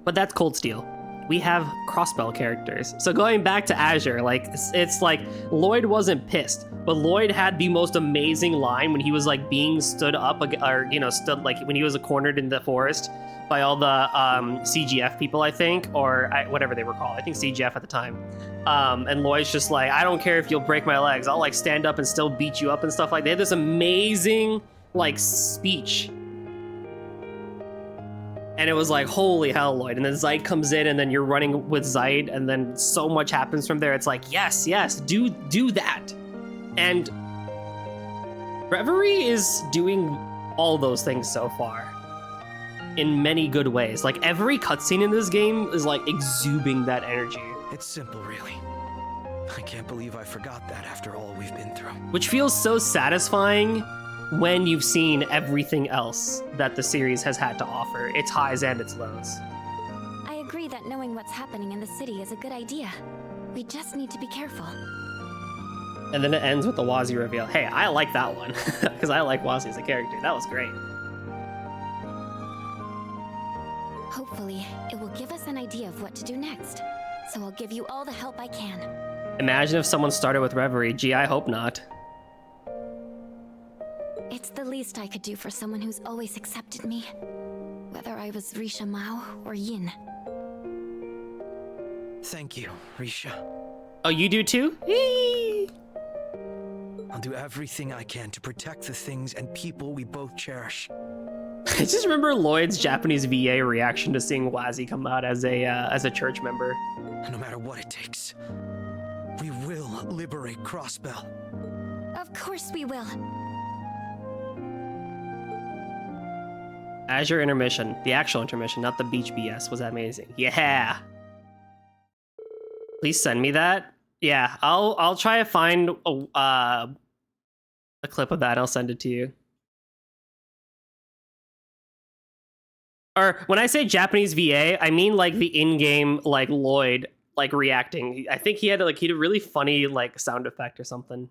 But that's Cold Steel. We have Crossbell characters. So going back to Azure, like it's like Lloyd wasn't pissed, but Lloyd had the most amazing line when he was like being stood up, or stood like when he was cornered in the forest, by all the CGF people, I think, or whatever they were called. I think CGF at the time. And Lloyd's just like, I don't care if you'll break my legs. I'll like stand up and still beat you up and stuff like that. They had this amazing like speech. And it was like, holy hell, Lloyd. And then Zeit comes in and then you're running with Zeit and then so much happens from there. It's like, yes, do that. And Reverie is doing all those things so far in many good ways. Like every cutscene in this game is like exuding that energy. It's simple, really. I can't believe I forgot that after all we've been through. Which feels so satisfying when you've seen everything else that the series has had to offer, its highs and its lows. I agree that knowing what's happening in the city is a good idea. We just need to be careful. And then it ends with the Wazzy reveal. Hey, I like that one, because I like Wazzy as a character. That was great. Hopefully, it will give us an idea of what to do next. So I'll give you all the help I can. Imagine if someone started with Reverie. Gee, I hope not. It's the least I could do for someone who's always accepted me. Whether I was Risha Mao or Yin. Thank you, Risha. Oh, you do too? Eee! I'll do everything I can to protect the things and people we both cherish. I just remember Lloyd's Japanese VA reaction to seeing Wazzy come out as a church member. No matter what it takes, we will liberate Crossbell. Of course we will. Azure intermission, the actual intermission, not the beach BS, was amazing. Yeah. Please send me that. Yeah, I'll try to find a clip of that. And I'll send it to you. Or when I say Japanese VA, I mean like the in-game like Lloyd like reacting. I think he had a really funny like sound effect or something.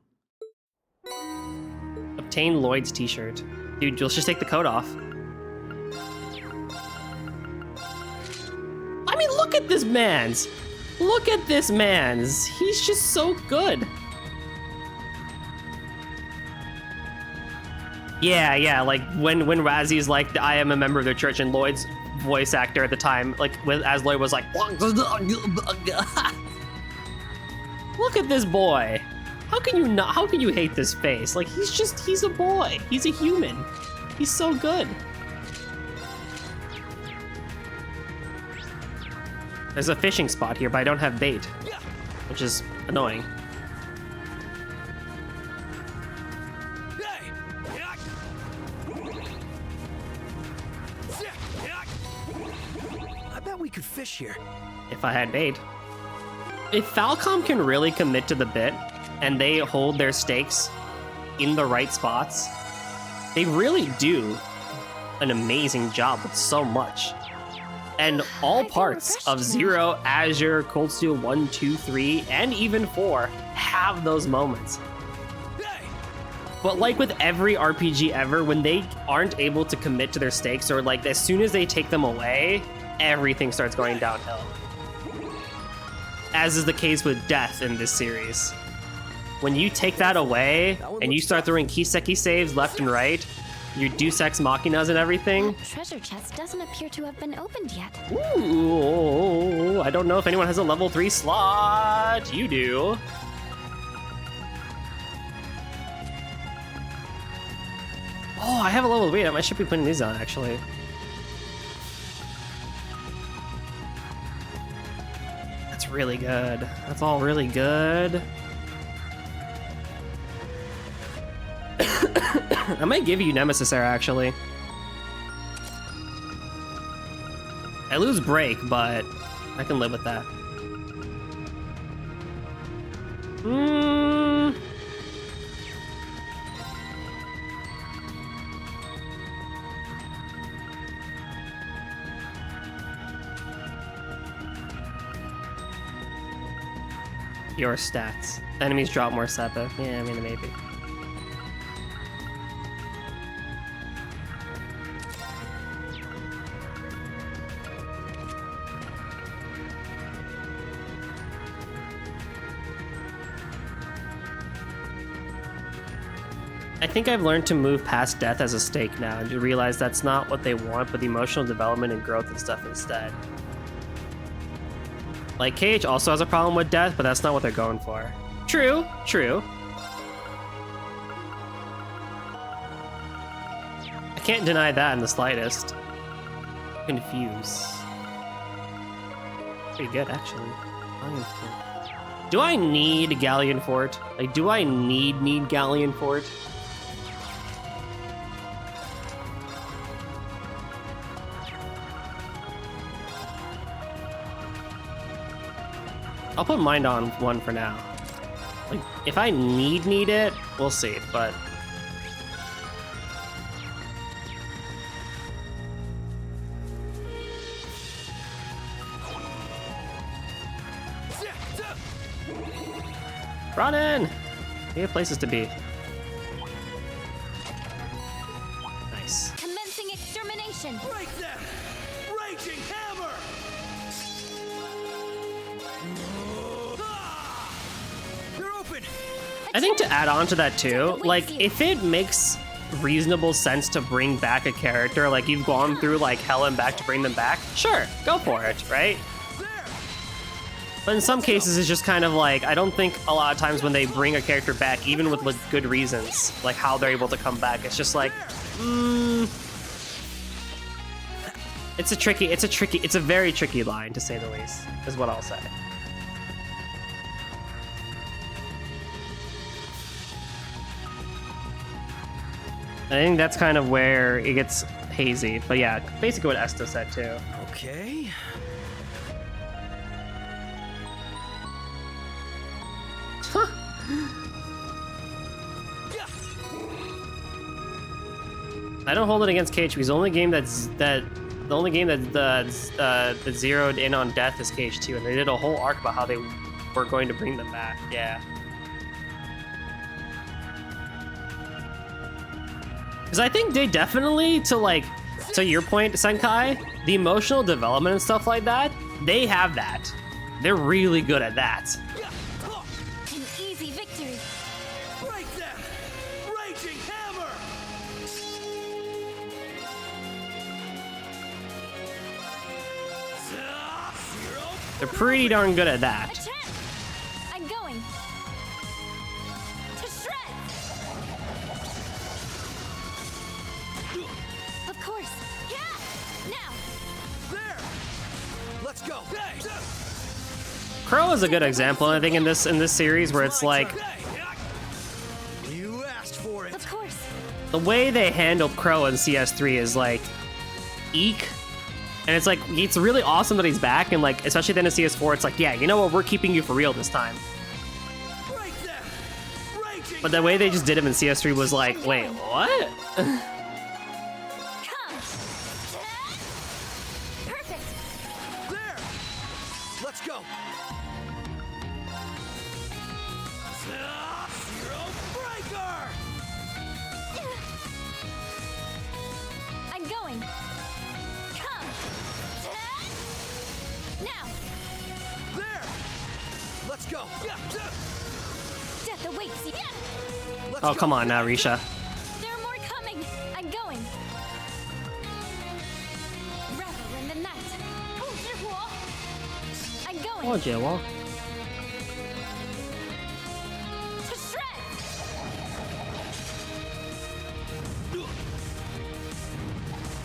Obtain Lloyd's t-shirt. Dude, let's just take the coat off. I mean, look at this man's. Look at this man's. He's just so good. Yeah, like when Razzy's like, I am a member of their church, and Lloyd's voice actor at the time, like as Lloyd was like, look at this boy. How can you hate this face? Like he's a boy. He's a human. He's so good. There's a fishing spot here, but I don't have bait, which is annoying. I bet we could fish here. If I had bait. If Falcom can really commit to the bit, and they hold their stakes in the right spots, they really do an amazing job with so much. And all parts of 0, Azure, Cold Steel 1, 2, 3, and even 4 have those moments. But like with every RPG ever, when they aren't able to commit to their stakes, or like as soon as they take them away, everything starts going downhill. As is the case with Death in this series. When you take that away, and you start throwing Kiseki saves left and right, your Deus Ex Machinas and everything. That treasure chest doesn't appear to have been opened yet. Ooh, I don't know if anyone has a level 3 slot. You do. Oh, I have a level 3. I should be putting these on, actually. That's really good. That's all really good. I might give you Nemesis Era, actually. I lose Break, but I can live with that. Your stats. Enemies drop more Seppa. Yeah, I mean, maybe. I think I've learned to move past death as a stake now and to realize that's not what they want, but the emotional development and growth and stuff instead. Like, KH also has a problem with death, but that's not what they're going for. True, true. I can't deny that in the slightest. Confuse. Pretty good, actually. Do I need Galleon Fort? Like, do I need Galleon Fort? I'll put Mind on 1 for now. Like, if I need it, we'll see, but... Run in! We have places to be. Nice. Commencing extermination! Break them! Raging hammer! They're open! I think to add on to that too, like, if it makes reasonable sense to bring back a character, like you've gone through like hell and back to bring them back, sure, go for it, right? But in some cases, it's just kind of like, I don't think a lot of times when they bring a character back, even with like, good reasons, like how they're able to come back, it's just like, it's a very tricky line, to say the least, is what I'll say. I think that's kind of where it gets hazy, but yeah, basically what Esto said too. Okay. I don't hold it against KH because the only game that zeroed in on death is KH2, and they did a whole arc about how they were going to bring them back. Yeah. Because I think they definitely, to your point, Senkai, the emotional development and stuff like that, they have that. They're really good at that. An easy victory. Break them! Raging hammer! They're pretty darn good at that. Attack! I'm going to shreds. Of course. Yeah. Now. There! Let's go! Crow is a good example, I think, in this series where it's like You asked for it. Of course. the way they handled Crow in CS3 is like eek. And it's like, it's really awesome that he's back, and like, especially then in CS4, it's like, yeah, you know what, we're keeping you for real this time. But the way they just did him in CS3 was like, wait, what? Come. Perfect. There! Let's go! Zero breaker! I'm going. Come. Now. There! Let's go! Death awaits you. Oh, come on now, Risha. There are more coming. I'm going. Revel in the night. I'm going. Oh, Jewel. To shreds.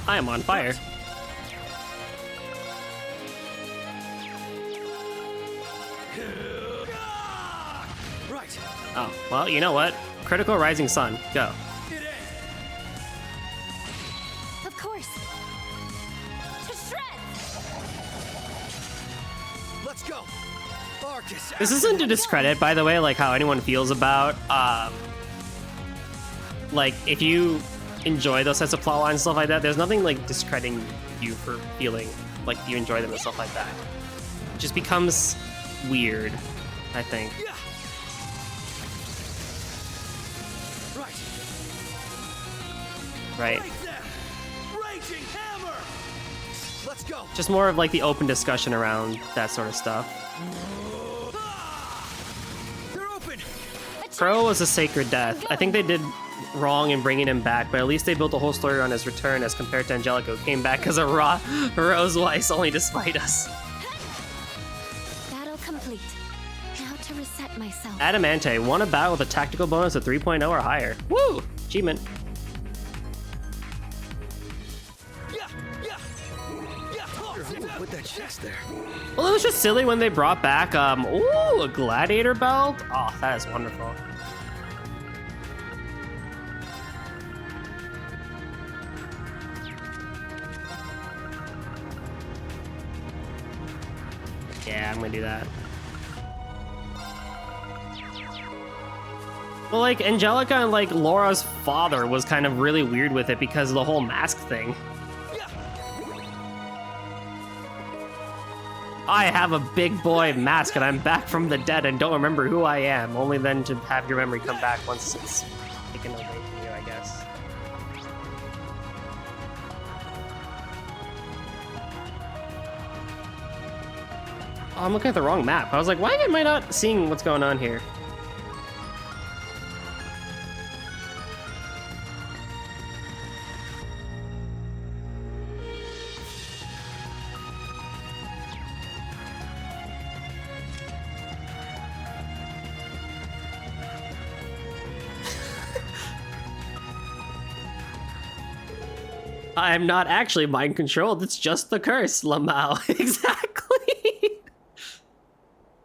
I am on fire. Right. Oh, well, you know what? Critical Rising Sun, go. Of course. To shreds. Let's go. Arcus. This isn't to discredit, by the way, like how anyone feels about, like, if you enjoy those sets of plot lines and stuff like that, there's nothing like discrediting you for feeling like you enjoy them and stuff like that. It just becomes weird, I think. Right. Raging hammer! Let's go! Just more of like the open discussion around that sort of stuff. They're open! Crow was a sacred death. I think they did wrong in bringing him back, but at least they built a whole story on his return as compared to Angelica, who came back as a Rose Weiss only to spite us. Battle complete. Now to reset myself. Adamante won a battle with a tactical bonus of 3.0 or higher. Woo! Achievement. Put that chest there. Well, it was just silly when they brought back, ooh, a gladiator belt. Oh, that is wonderful. Yeah, I'm gonna do that. Well, like, Angelica and, like, Laura's father was kind of really weird with it because of the whole mask thing. I have a big boy mask and I'm back from the dead and don't remember who I am, only then to have your memory come back once it's taken away from you, I guess. Oh, I'm looking at the wrong map. I was like, why am I not seeing what's going on here? I'm not actually mind controlled, it's just the curse, Lamau. Exactly.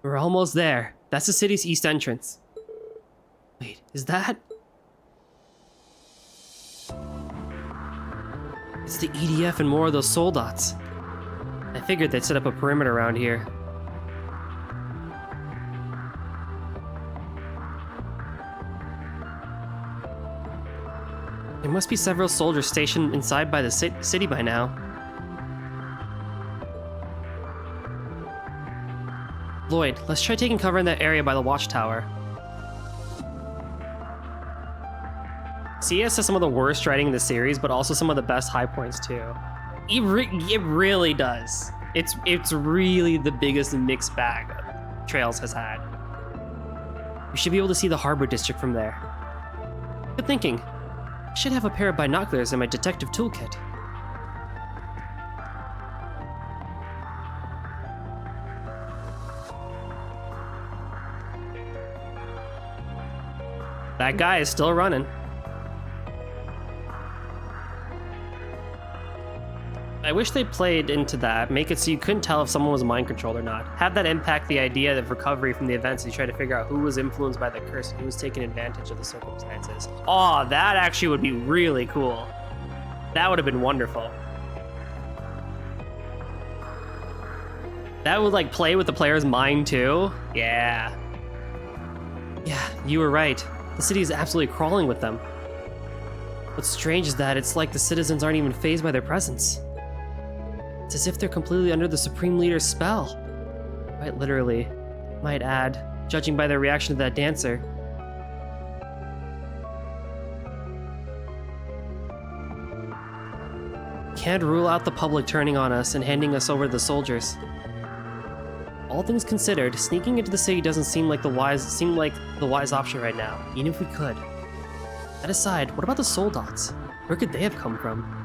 We're almost there. That's the city's east entrance. Wait, is that? It's the EDF and more of those soldats. I figured they'd set up a perimeter around here. There must be several soldiers stationed inside by the city by now. Lloyd, let's try taking cover in that area by the watchtower. CS has some of the worst writing in the series, but also some of the best high points too. It really does. It's really the biggest mixed bag Trails has had. We should be able to see the harbor district from there. Good thinking. I should have a pair of binoculars in my detective toolkit. That guy is still running. I wish they played into that, make it so you couldn't tell if someone was mind controlled or not. Have that impact the idea of recovery from the events as you try to figure out who was influenced by the curse and who was taking advantage of the circumstances. Oh, that actually would be really cool. That would have been wonderful. That would like play with the player's mind too. Yeah. Yeah, you were right. The city is absolutely crawling with them. What's strange is that it's like the citizens aren't even fazed by their presence. It's as if they're completely under the Supreme Leader's spell. Quite literally, might add, judging by their reaction to that dancer. Can't rule out the public turning on us and handing us over to the soldiers. All things considered, sneaking into the city doesn't seem like the wise option right now, even if we could. That aside, what about the soldats? Where could they have come from?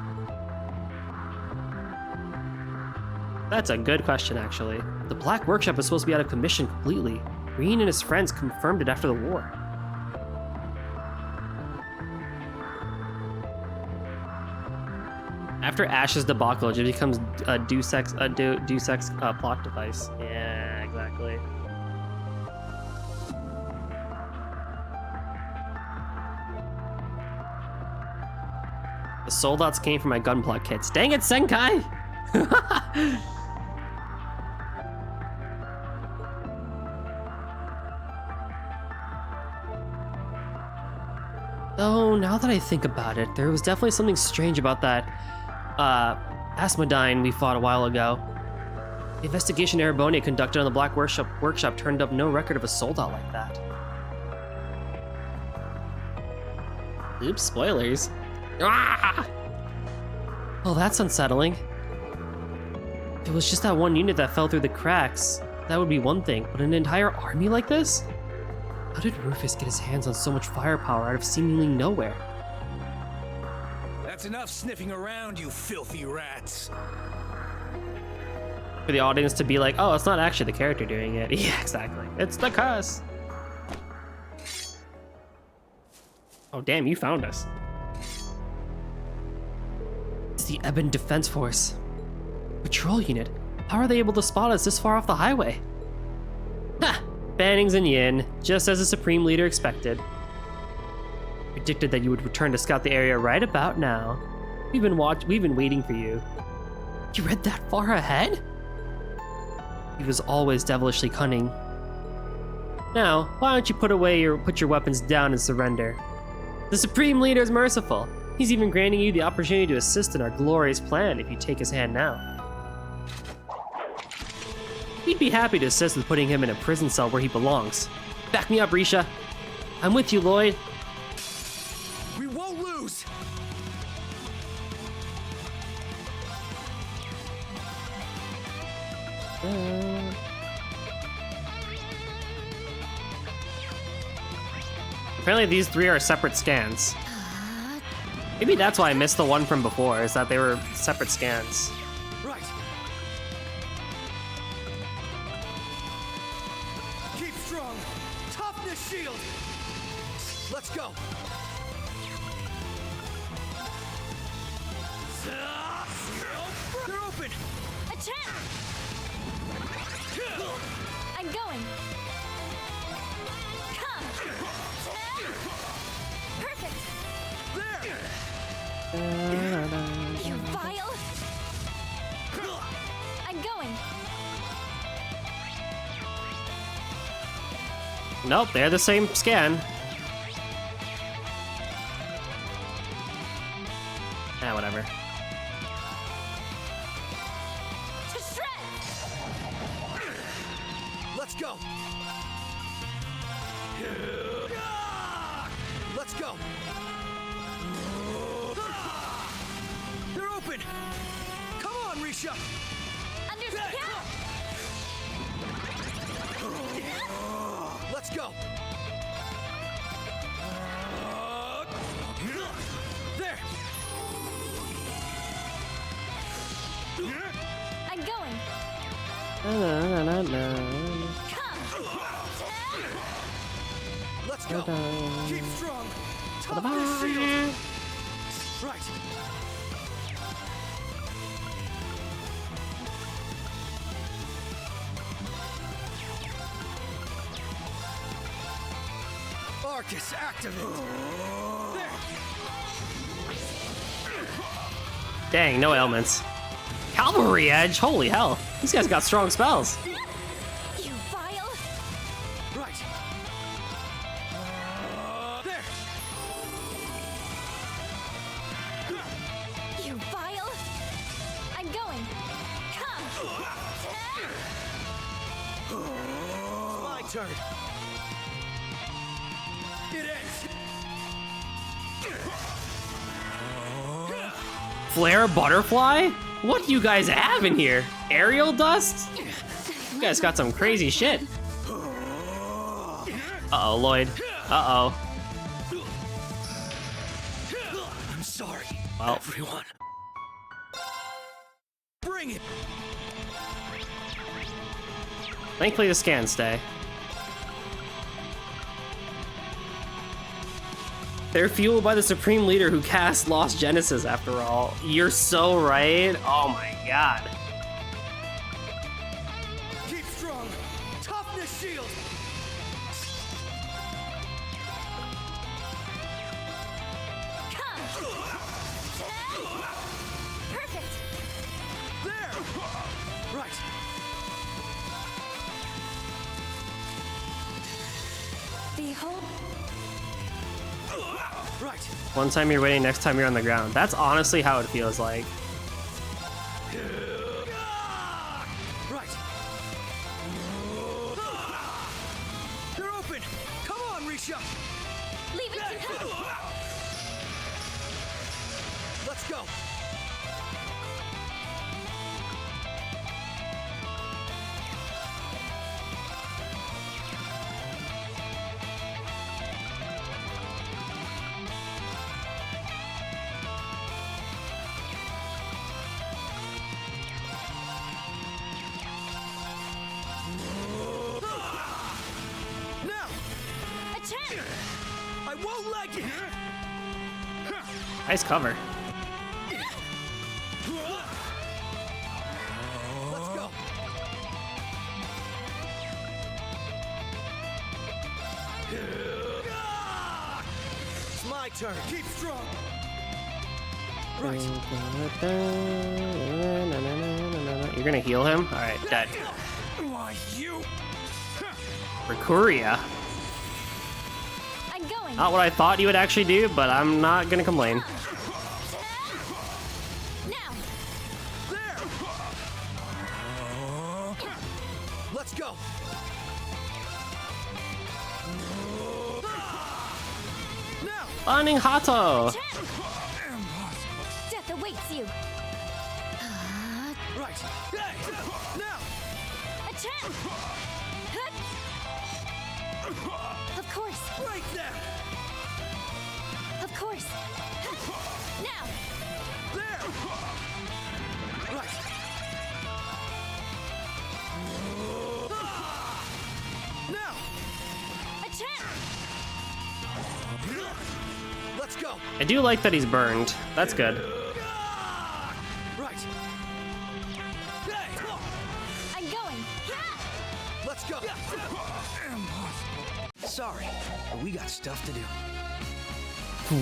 That's a good question, actually. The Black Workshop is supposed to be out of commission completely. Rean and his friends confirmed it after the war. After Ash's debacle, it becomes a Deus Ex plot device. Yeah, exactly. The soldats came from my gunplot kits. Dang it, Senkai! Oh, now that I think about it, there was definitely something strange about that Asmodyne we fought a while ago. The investigation Erebone conducted on the Black Workshop turned up no record of a soldat like that. Oops, spoilers. Ah! Oh, that's unsettling. If it was just that one unit that fell through the cracks, that would be one thing, but an entire army like this? How did Rufus get his hands on so much firepower out of seemingly nowhere? That's enough sniffing around, you filthy rats. For the audience to be like, oh, it's not actually the character doing it. Yeah, exactly. It's the cuss. Oh, damn, you found us. It's the Ebon Defense Force. Patrol unit. How are they able to spot us this far off the highway? Ha! Bannings and Yin, just as the Supreme Leader expected. Predicted that you would return to scout the area right about now. We've been waiting for you. You read that far ahead? He was always devilishly cunning. Now, why don't you put your weapons down and surrender? The Supreme Leader is merciful. He's even granting you the opportunity to assist in our glorious plan if you take his hand now. We'd be happy to assist with putting him in a prison cell where he belongs. Back me up, Risha. I'm with you, Lloyd. We won't lose! Apparently these three are separate scans. Maybe that's why I missed the one from before, is that they were separate scans. Right. Keep strong. Toughness shield. Let's go. They're open. Attack! I'm going. Come. Perfect. You vile. I'm going. Nope, they're the same scan. Ah, whatever. To shred. Let's go. Let's go. They're open. Come on, Risha. Understand? Let's go. There. I'm going. Come. Let's go. Keep strong. Toughness shield. Right. Arcus activate. There. Dang, no ailments. Cavalry Edge? Holy hell. These guys got strong spells. You vile. Right. There. You vile. I'm going. Come. My turn. It ends. Flare Butterfly? What do you guys have in here? Aerial dust? You guys got some crazy shit. Uh-oh, Lloyd. Uh-oh. I'm sorry, Well. everyone. Bring it. Thankfully the scans stay. They're fueled by the Supreme Leader who cast Lost Genesis, after all. You're so right. Oh my god. Keep strong. Toughness shield. Come. Perfect. There. Right. Behold. Right. One time you're waiting, next time you're on the ground. That's honestly how it feels like. Right. They're open. Come on, Risha. Leave it to him. Let's go. I won't let you! Nice cover. Let's go! It's my turn. Keep strong. Right. You're gonna heal him? Alright, dead. Why, you? Recuria. I'm going. Not what I thought you would actually do, but I'm not gonna complain. Now. There! Let's go! Now! Finding Hato! Death awaits you. Right! Hey! Now! Attack! Of course. Right there! Of course. Now. There! Right! Now! Attack! Let's go! I do like that he's burned. That's good. Right! Hey! I'm going. Let's go! Sorry, but we got stuff to do.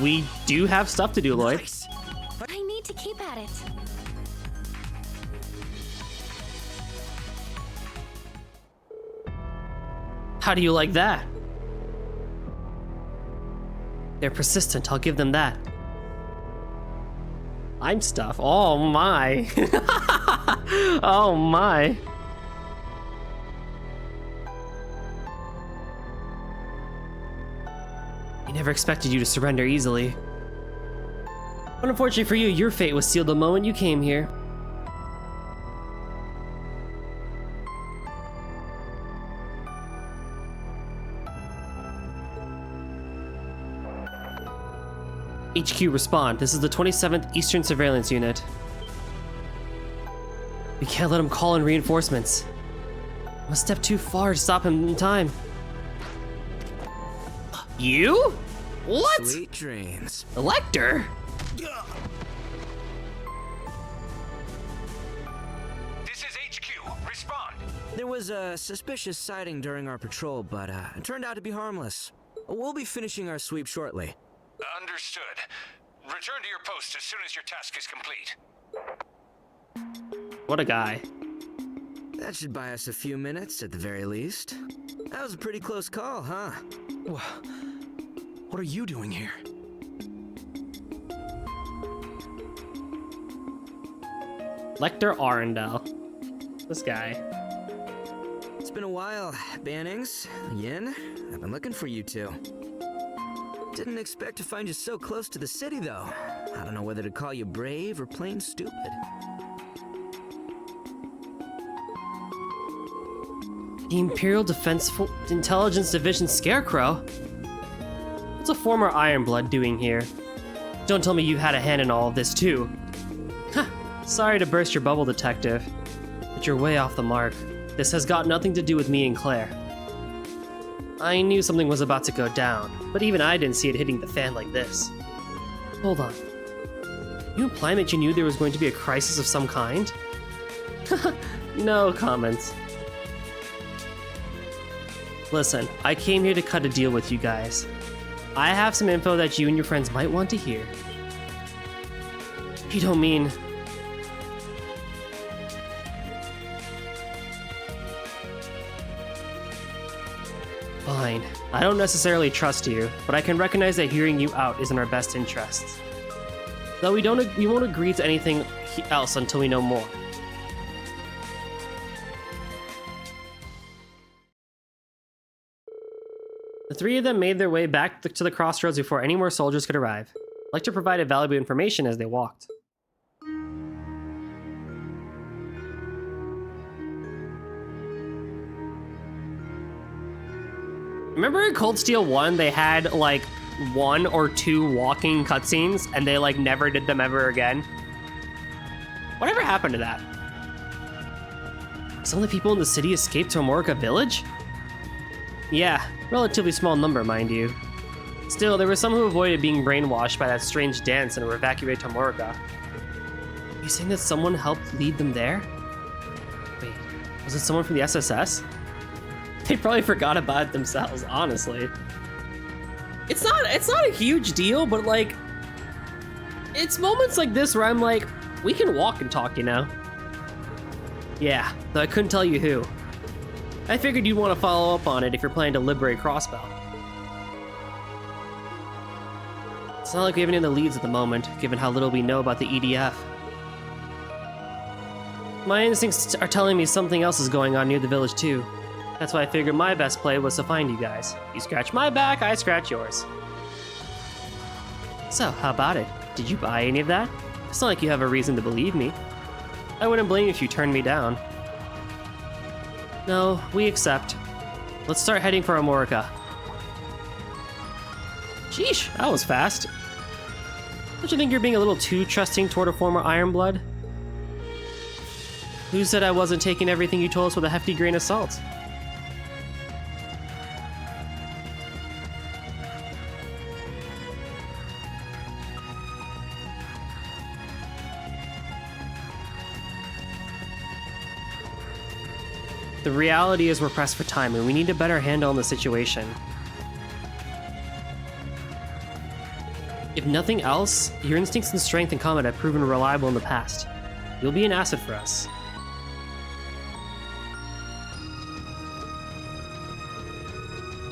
We do have stuff to do, Lloyd. Nice. I need to keep at it. How do you like that? They're persistent, I'll give them that. I'm stuff. Oh my. Oh my. I never expected you to surrender easily. But unfortunately for you, your fate was sealed the moment you came here. HQ respond. This is the 27th Eastern Surveillance Unit. We can't let him call in reinforcements. I'm a step too far to stop him in time. You? What? Sweet dreams. Elector? This is HQ. Respond. There was a suspicious sighting during our patrol, but it turned out to be harmless. We'll be finishing our sweep shortly. Understood. Return to your post as soon as your task is complete. What a guy. That should buy us a few minutes at the very least. That was a pretty close call, huh? What are you doing here? Lecter Arundel. This guy. It's been a while, Bannings. Yin, I've been looking for you two. Didn't expect to find you so close to the city, though. I don't know whether to call you brave or plain stupid. The Imperial Defense Intelligence Division Scarecrow? What's a former Ironblood doing here? Don't tell me you had a hand in all of this, too. Huh. Sorry to burst your bubble, Detective, but you're way off the mark. This has got nothing to do with me and Claire. I knew something was about to go down, but even I didn't see it hitting the fan like this. Hold on. You implying that you knew there was going to be a crisis of some kind? No comments. Listen, I came here to cut a deal with you guys. I have some info that you and your friends might want to hear. You don't mean... Fine. I don't necessarily trust you, but I can recognize that hearing you out is in our best interests. Though we won't agree to anything else until we know more. The three of them made their way back to the crossroads before any more soldiers could arrive. Lecter provided valuable information as they walked. Remember in Cold Steel 1, they had like 1 or 2 walking cutscenes and they like never did them ever again? Whatever happened to that? Some of the people in the city escaped to Amorica Village? Yeah, relatively small number, mind you. Still, there were some who avoided being brainwashed by that strange dance and were evacuated to Morga. Are you saying that someone helped lead them there? Wait, was it someone from the SSS? They probably forgot about it themselves, honestly. It's not a huge deal, but like, it's moments like this where I'm like, we can walk and talk, you know? Yeah, though I couldn't tell you who. I figured you'd want to follow up on it if you're planning to liberate Crossbell. It's not like we have any other leads at the moment, given how little we know about the EDF. My instincts are telling me something else is going on near the village too. That's why I figured my best play was to find you guys. You scratch my back, I scratch yours. So, how about it? Did you buy any of that? It's not like you have a reason to believe me. I wouldn't blame you if you turned me down. No, we accept. Let's start heading for Amorica. Sheesh, that was fast. Don't you think you're being a little too trusting toward a former Ironblood? Who said I wasn't taking everything you told us with a hefty grain of salt? The reality is we're pressed for time and we need a better handle on the situation. If nothing else, your instincts and strength in combat have proven reliable in the past. You'll be an asset for us.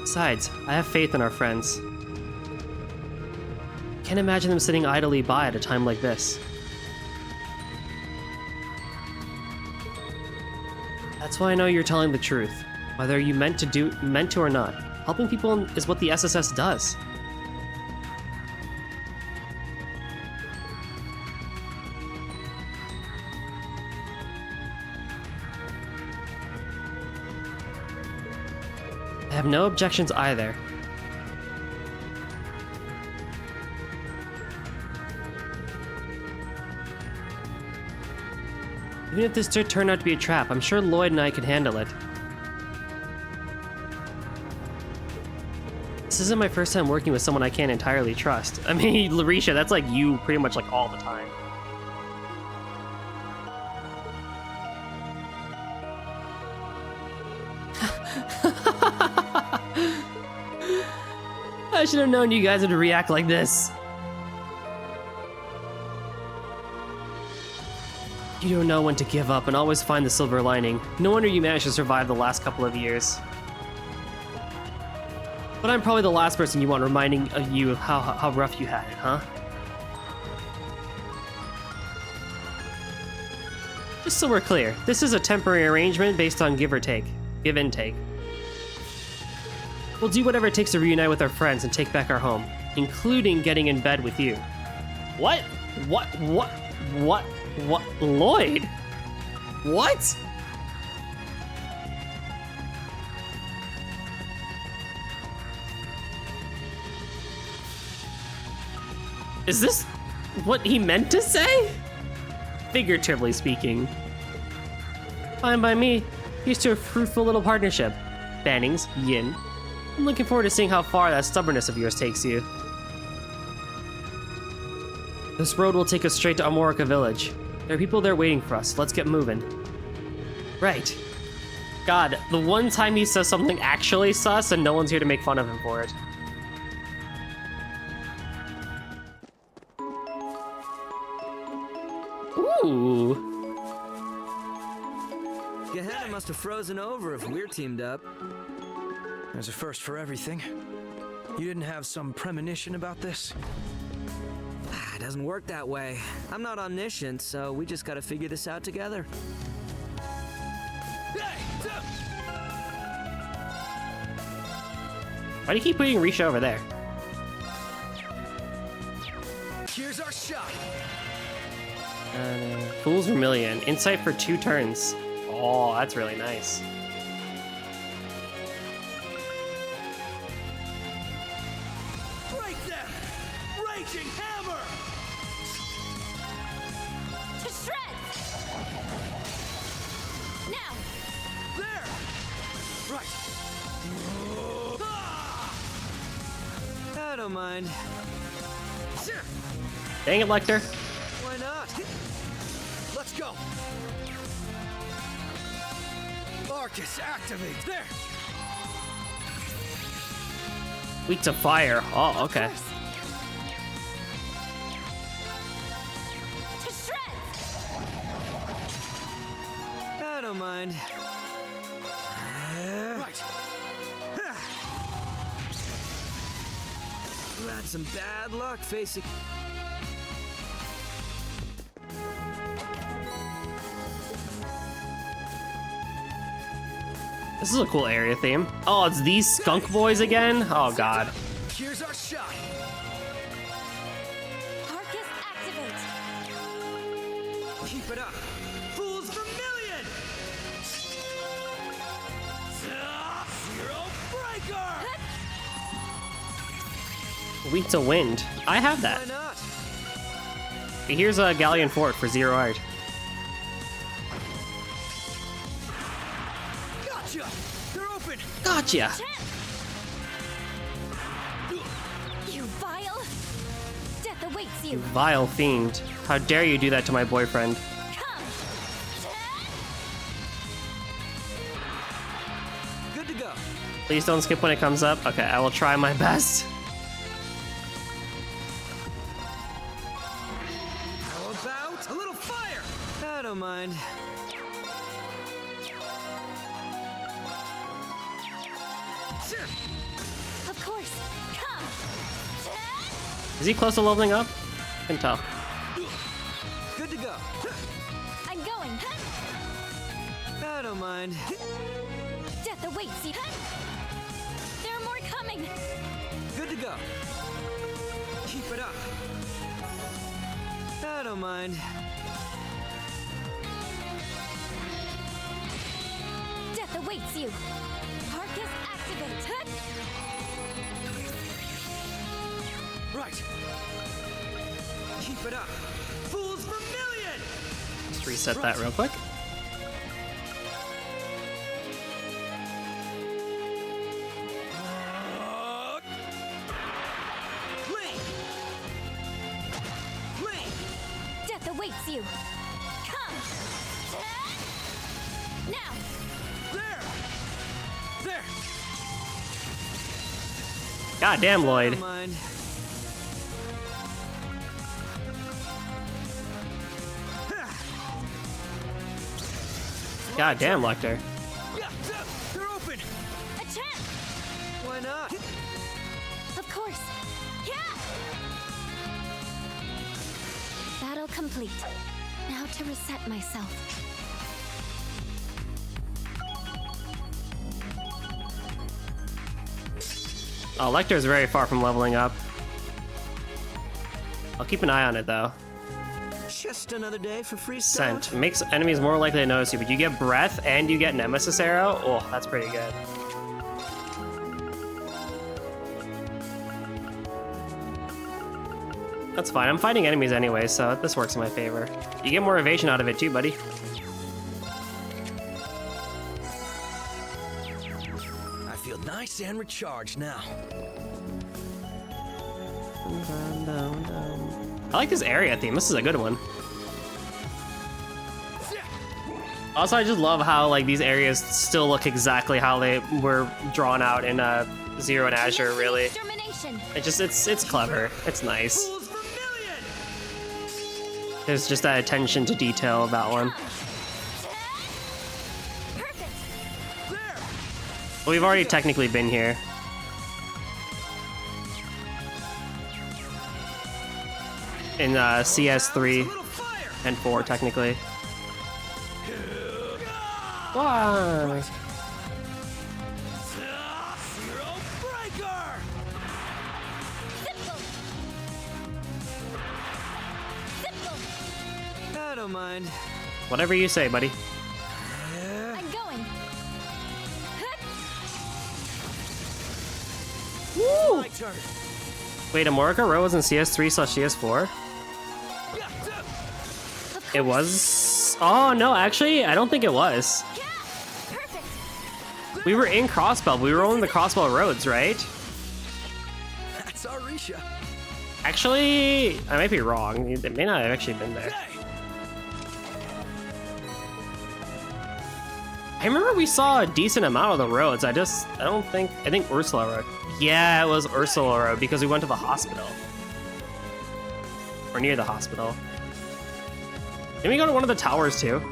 Besides, I have faith in our friends. Can't imagine them sitting idly by at a time like this. That's why I know you're telling the truth, whether you meant to or not. Helping people is what the SSS does. I have no objections either. Even if this did turn out to be a trap, I'm sure Lloyd and I can handle it. This isn't my first time working with someone I can't entirely trust. I mean, Larisha, that's like you pretty much like all the time. I should have known you guys would react like this. You don't know when to give up and always find the silver lining. No wonder you managed to survive the last couple of years. But I'm probably the last person you want reminding you of how rough you had it, huh? Just so we're clear, this is a temporary arrangement based on give and take. We'll do whatever it takes to reunite with our friends and take back our home, including getting in bed with you. What? Lloyd? What? Is this what he meant to say? Figuratively speaking. Fine by me. Here's to a fruitful little partnership. Bannings, Yin. I'm looking forward to seeing how far that stubbornness of yours takes you. This road will take us straight to Amorica Village. There are people there waiting for us. Let's get moving. Right. God, the one time he says something actually sus and no one's here to make fun of him for it. Ooh. Gehenna must have frozen over if we're teamed up. There's a first for everything. You didn't have some premonition about this? It doesn't work that way. I'm not omniscient, so we just gotta figure this out together. Why do you keep putting Risha over there? Here's our shot. Fool's Vermilion. Insight for 2 turns. Oh, that's really nice. Break them! Raging hammer! To shreds! Now! There! Right. don't mind. Dang it, Lecter. Why not? Let's go. Arcus, activate. There. Weak to fire. Oh, okay. To shreds! I don't mind. Right. You had some bad luck facing. This is a cool area theme. Oh, it's these skunk boys again? Oh, God. Here's our shot. Arcus, activate! Keep it up. Fools Vermilion! Zero breaker. Weak to wind. I have that. Why not? Here's a Galleon Fort for 0 art. Gotcha. They're open. Gotcha. You vile! Death awaits you! You vile fiend. How dare you do that to my boyfriend? Come! Good to go. Please don't skip when it comes up. Okay, I will try my best. How about a little fire? I don't mind. Of course! Come! Is he close to leveling up? I can tell. Good to go. I'm going! I don't mind. Death awaits you! There are more coming! Good to go. Keep it up. I don't mind. Death awaits you! Arcus, activate! Right. Keep it up. Fools Vermilion! Just reset that real quick. Death awaits you! Come! Now! There. God damn, Lloyd. Don't mind. God damn, Lecter. Yeah, they're open. Attack! Why not? Of course! Yeah! Battle complete. Now to reset myself. Oh, Lecter is very far from leveling up. I'll keep an eye on it, though. Just another day for free Scent. stuff. Makes enemies more likely to notice you, but you get breath and you get Nemesis Arrow. Oh, that's pretty good. That's fine. I'm fighting enemies anyway, so this works in my favor. You get more evasion out of it too, buddy. I feel nice and recharged now. I like this area theme. This is a good one. Also, I just love how like these areas still look exactly how they were drawn out in Zero and Azure. Really, it's clever. It's nice. There's just that attention to detail of that one. We've already technically been here. In CS3 and 4, technically. Why? I don't mind. Whatever you say, buddy. I'm going. Woo! My turn. Wait, Amorica Row was in CS3/CS4? It was? Oh, no, actually, I don't think it was. We were in Crossbell. We were on the Crossbell roads, right? That's our Arisha. Actually, I might be wrong. It may not have actually been there. I remember we saw a decent amount of the roads. I think Ursula Road. Yeah, it was Ursula Road because we went to the hospital. Or near the hospital. Didn't we go to one of the towers too?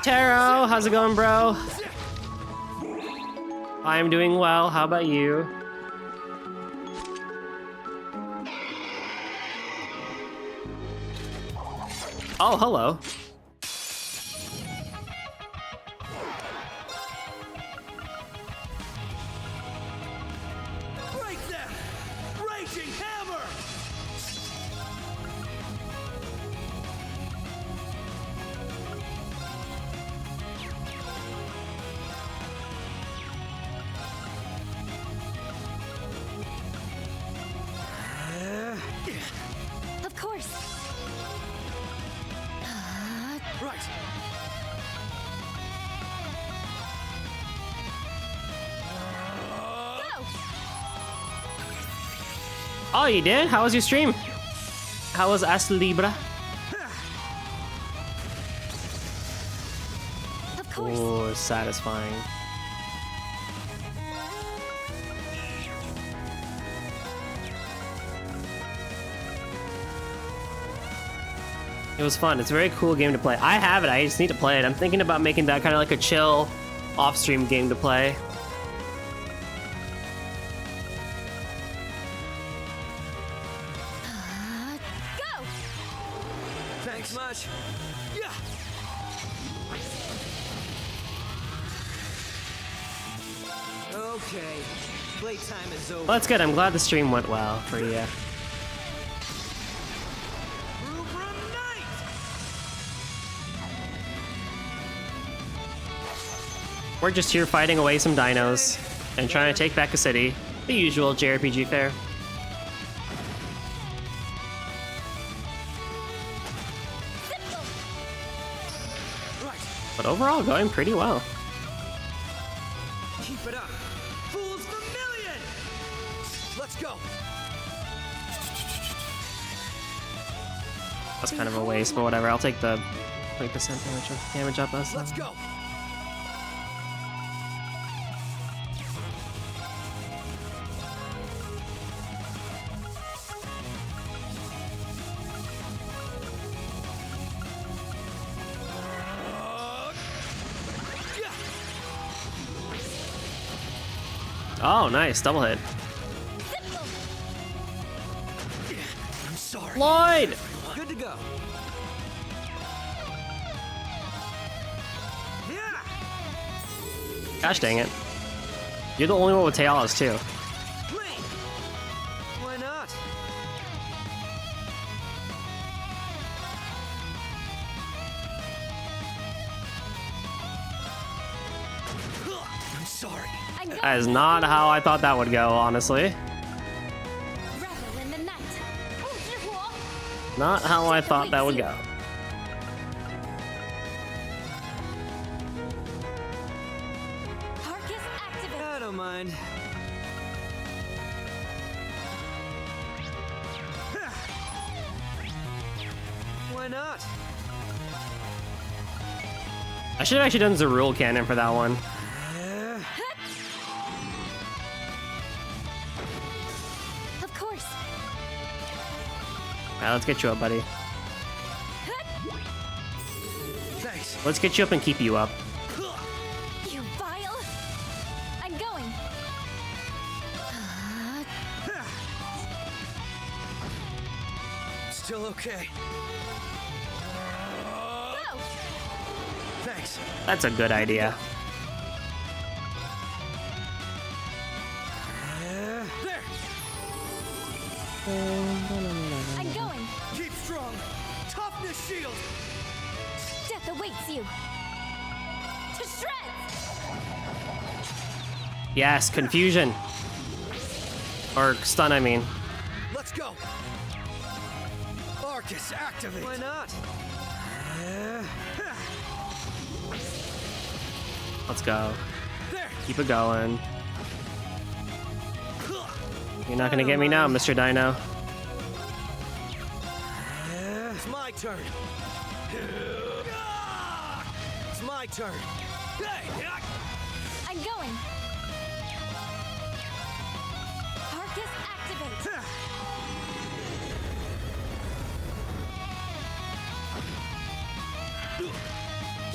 Taro, how's it going, bro? I'm doing well. How about you? Oh, hello. Break them! Raging hammer! Of course. Right. Go! Oh, you did? How was your stream? How was As Libra? Of course. Oh, satisfying. It was fun. It's a very cool game to play. I have it. I just need to play it. I'm thinking about making that kind of like a chill off-stream game to play. Go! Thanks much. Yeah. Okay, playtime is over. Well, that's good. I'm glad the stream went well for you. We're just here fighting away some dinos and trying to take back a city. The usual JRPG fare. But overall, going pretty well. Keep it up. Fools Vermilion! Let's go. That's kind of a waste, but whatever. I'll take the 20% damage up us. Let's go. Oh, nice. Double hit. I'm sorry. Lloyd! Good to go. Yeah. Gosh dang it. You're the only one with Tealas, too. Why not? I'm sorry. That is not how I thought that would go, honestly. Revel in the night. Not how I thought that would go. Arcus activate. I don't mind. Why not? I should have actually done Zerul Cannon for that one. Of course. Alright, let's get you up, buddy. Thanks. Let's get you up and keep you up. You vile. I'm going. Still okay. Go. Thanks. That's a good idea. There. I'm going. Keep strong. Toughness shield. Death awaits you. To shreds. Yes, confusion. Or stun, I mean. Let's go. Arcus activate. Why not? Let's go. There. Keep it going. You're not gonna get me now, Mr. Dino. It's my turn. It's my turn. I'm going. Arcus activate.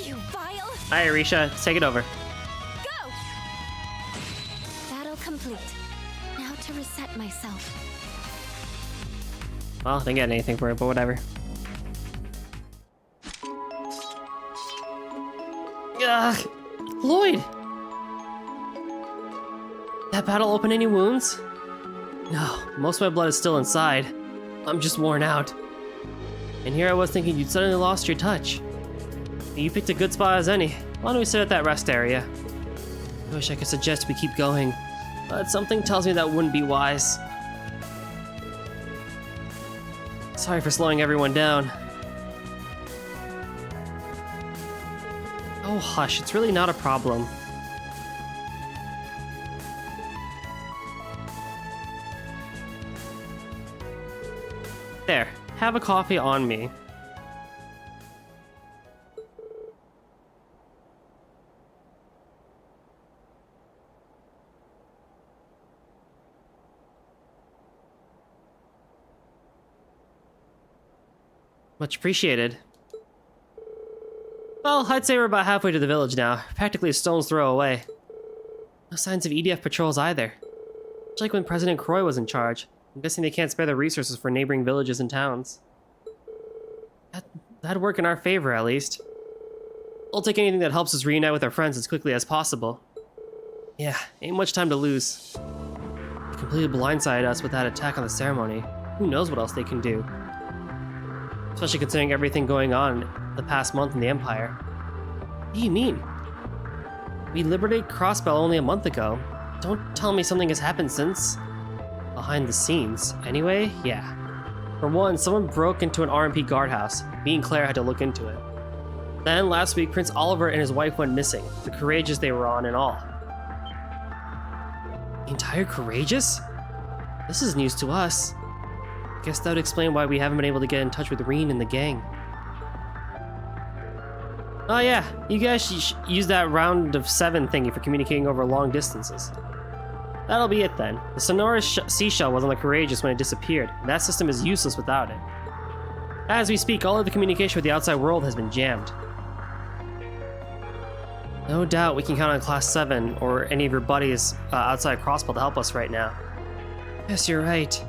You vile. Hi, Arisha. Take it over. Go. Battle complete. Now to reset myself. Well, didn't get anything for it, but whatever. Ugh. Lloyd! That battle open any wounds? No, most of my blood is still inside. I'm just worn out. And here I was thinking you'd suddenly lost your touch. You picked a good spot as any. Why don't we sit at that rest area? I wish I could suggest we keep going, but something tells me that wouldn't be wise. Sorry for slowing everyone down. Oh, hush, it's really not a problem. There, have a coffee on me. Much appreciated. Well, I'd say we're about halfway to the village now, practically a stone's throw away. No signs of EDF patrols either. Much like when President Croy was in charge. I'm guessing they can't spare the resources for neighboring villages and towns. That'd work in our favor, at least. We'll take anything that helps us reunite with our friends as quickly as possible. Yeah, ain't much time to lose. They completely blindsided us with that attack on the ceremony. Who knows what else they can do? Especially considering everything going on the past month in the Empire. What do you mean? We liberated Crossbell only a month ago. Don't tell me something has happened since. Behind the scenes. Anyway, yeah. For one, someone broke into an RMP guardhouse. Me and Claire had to look into it. Then, last week, Prince Oliver and his wife went missing. The Courageous they were on and all. The entire Courageous? This is news to us. Guess that would explain why we haven't been able to get in touch with Rean and the gang. Oh yeah, you guys use that round of 7 thingy for communicating over long distances. That'll be it then. The Sonorous seashell was on the Courageous when it disappeared, and that system is useless without it. As we speak, all of the communication with the outside world has been jammed. No doubt we can count on Class 7 or any of your buddies outside Crossbell to help us right now. Yes, you're right.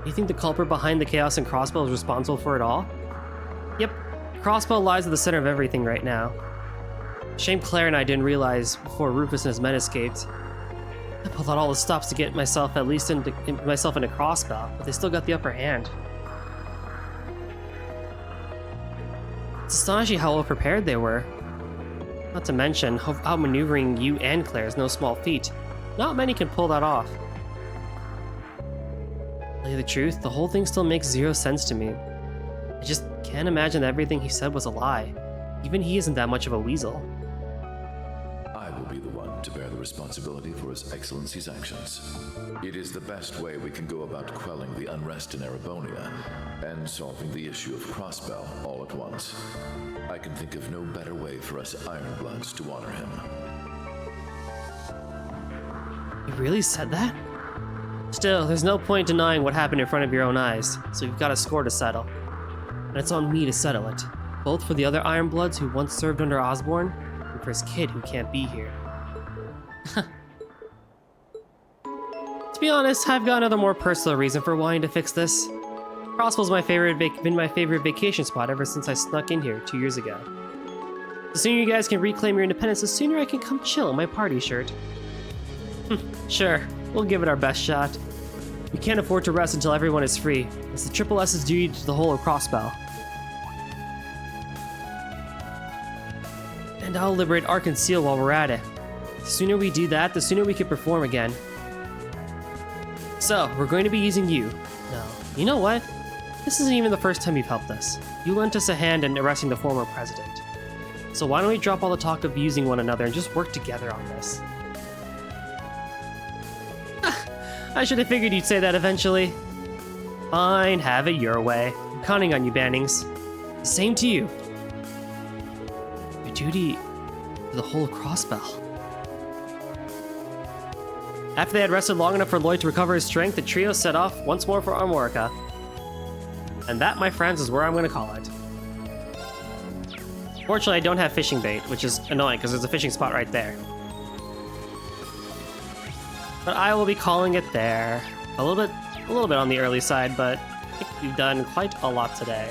You think the culprit behind the chaos in Crossbell is responsible for it all? Yep, Crossbell lies at the center of everything right now. Shame Claire and I didn't realize before Rufus and his men escaped. I pulled out all the stops to get myself into Crossbell, but they still got the upper hand. It's astonishing how well prepared they were. Not to mention, outmaneuvering you and Claire is no small feat. Not many can pull that off. To tell you the truth, the whole thing still makes zero sense to me. I just can't imagine that everything he said was a lie. Even he isn't that much of a weasel. I will be the one to bear the responsibility for His Excellency's actions. It is the best way we can go about quelling the unrest in Erebonia and solving the issue of Crossbell all at once. I can think of no better way for us Ironbloods to honor him. You really said that? Still, there's no point denying what happened in front of your own eyes, so you've got a score to settle. And it's on me to settle it, both for the other Ironbloods who once served under Osborne, and for his kid who can't be here. To be honest, I've got another more personal reason for wanting to fix this. Crossbell's been my favorite vacation spot ever since I snuck in here 2 years ago. The sooner you guys can reclaim your independence, the sooner I can come chill in my party shirt. Sure, we'll give it our best shot. We can't afford to rest until everyone is free. It's the Triple S's duty to the whole of Crossbell. And I'll liberate Ark and Seal while we're at it. The sooner we do that, the sooner we can perform again. So, we're going to be using you. No, you know what? This isn't even the first time you've helped us. You lent us a hand in arresting the former president. So why don't we drop all the talk of using one another and just work together on this? I should have figured you'd say that eventually. Fine, have it your way. I'm counting on you, Bannings. Same to you. Your duty to the whole of Crossbell. After they had rested long enough for Lloyd to recover his strength, the trio set off once more for Armorica. And that, my friends, is where I'm going to call it. Fortunately, I don't have fishing bait, which is annoying because there's a fishing spot right there. But I will be calling it there. A little bit on the early side, but I think we've done quite a lot today.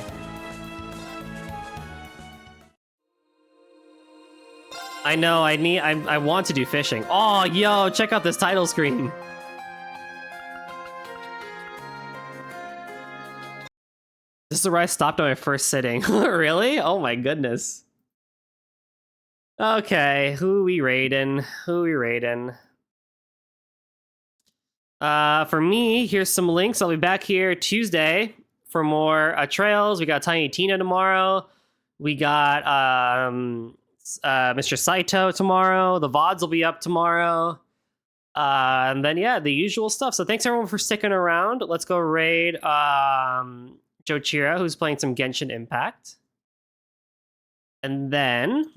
I know, I want to do fishing. Oh, yo, check out this title screen. This is where I stopped on my first sitting. Really? Oh my goodness. Okay, who we raiding? For me, here's some links. I'll be back here Tuesday for more trails. We got Tiny Tina tomorrow. We got Mr. Saito tomorrow. The VODs will be up tomorrow. And then, yeah, the usual stuff. So thanks everyone for sticking around. Let's go raid Jochira, who's playing some Genshin Impact. And then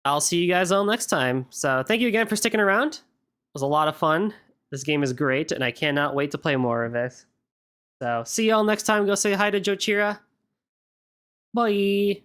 I'll see you guys all next time. So thank you again for sticking around. It was a lot of fun. This game is great, and I cannot wait to play more of it. So see y'all next time. Go say hi to Jochira. Bye.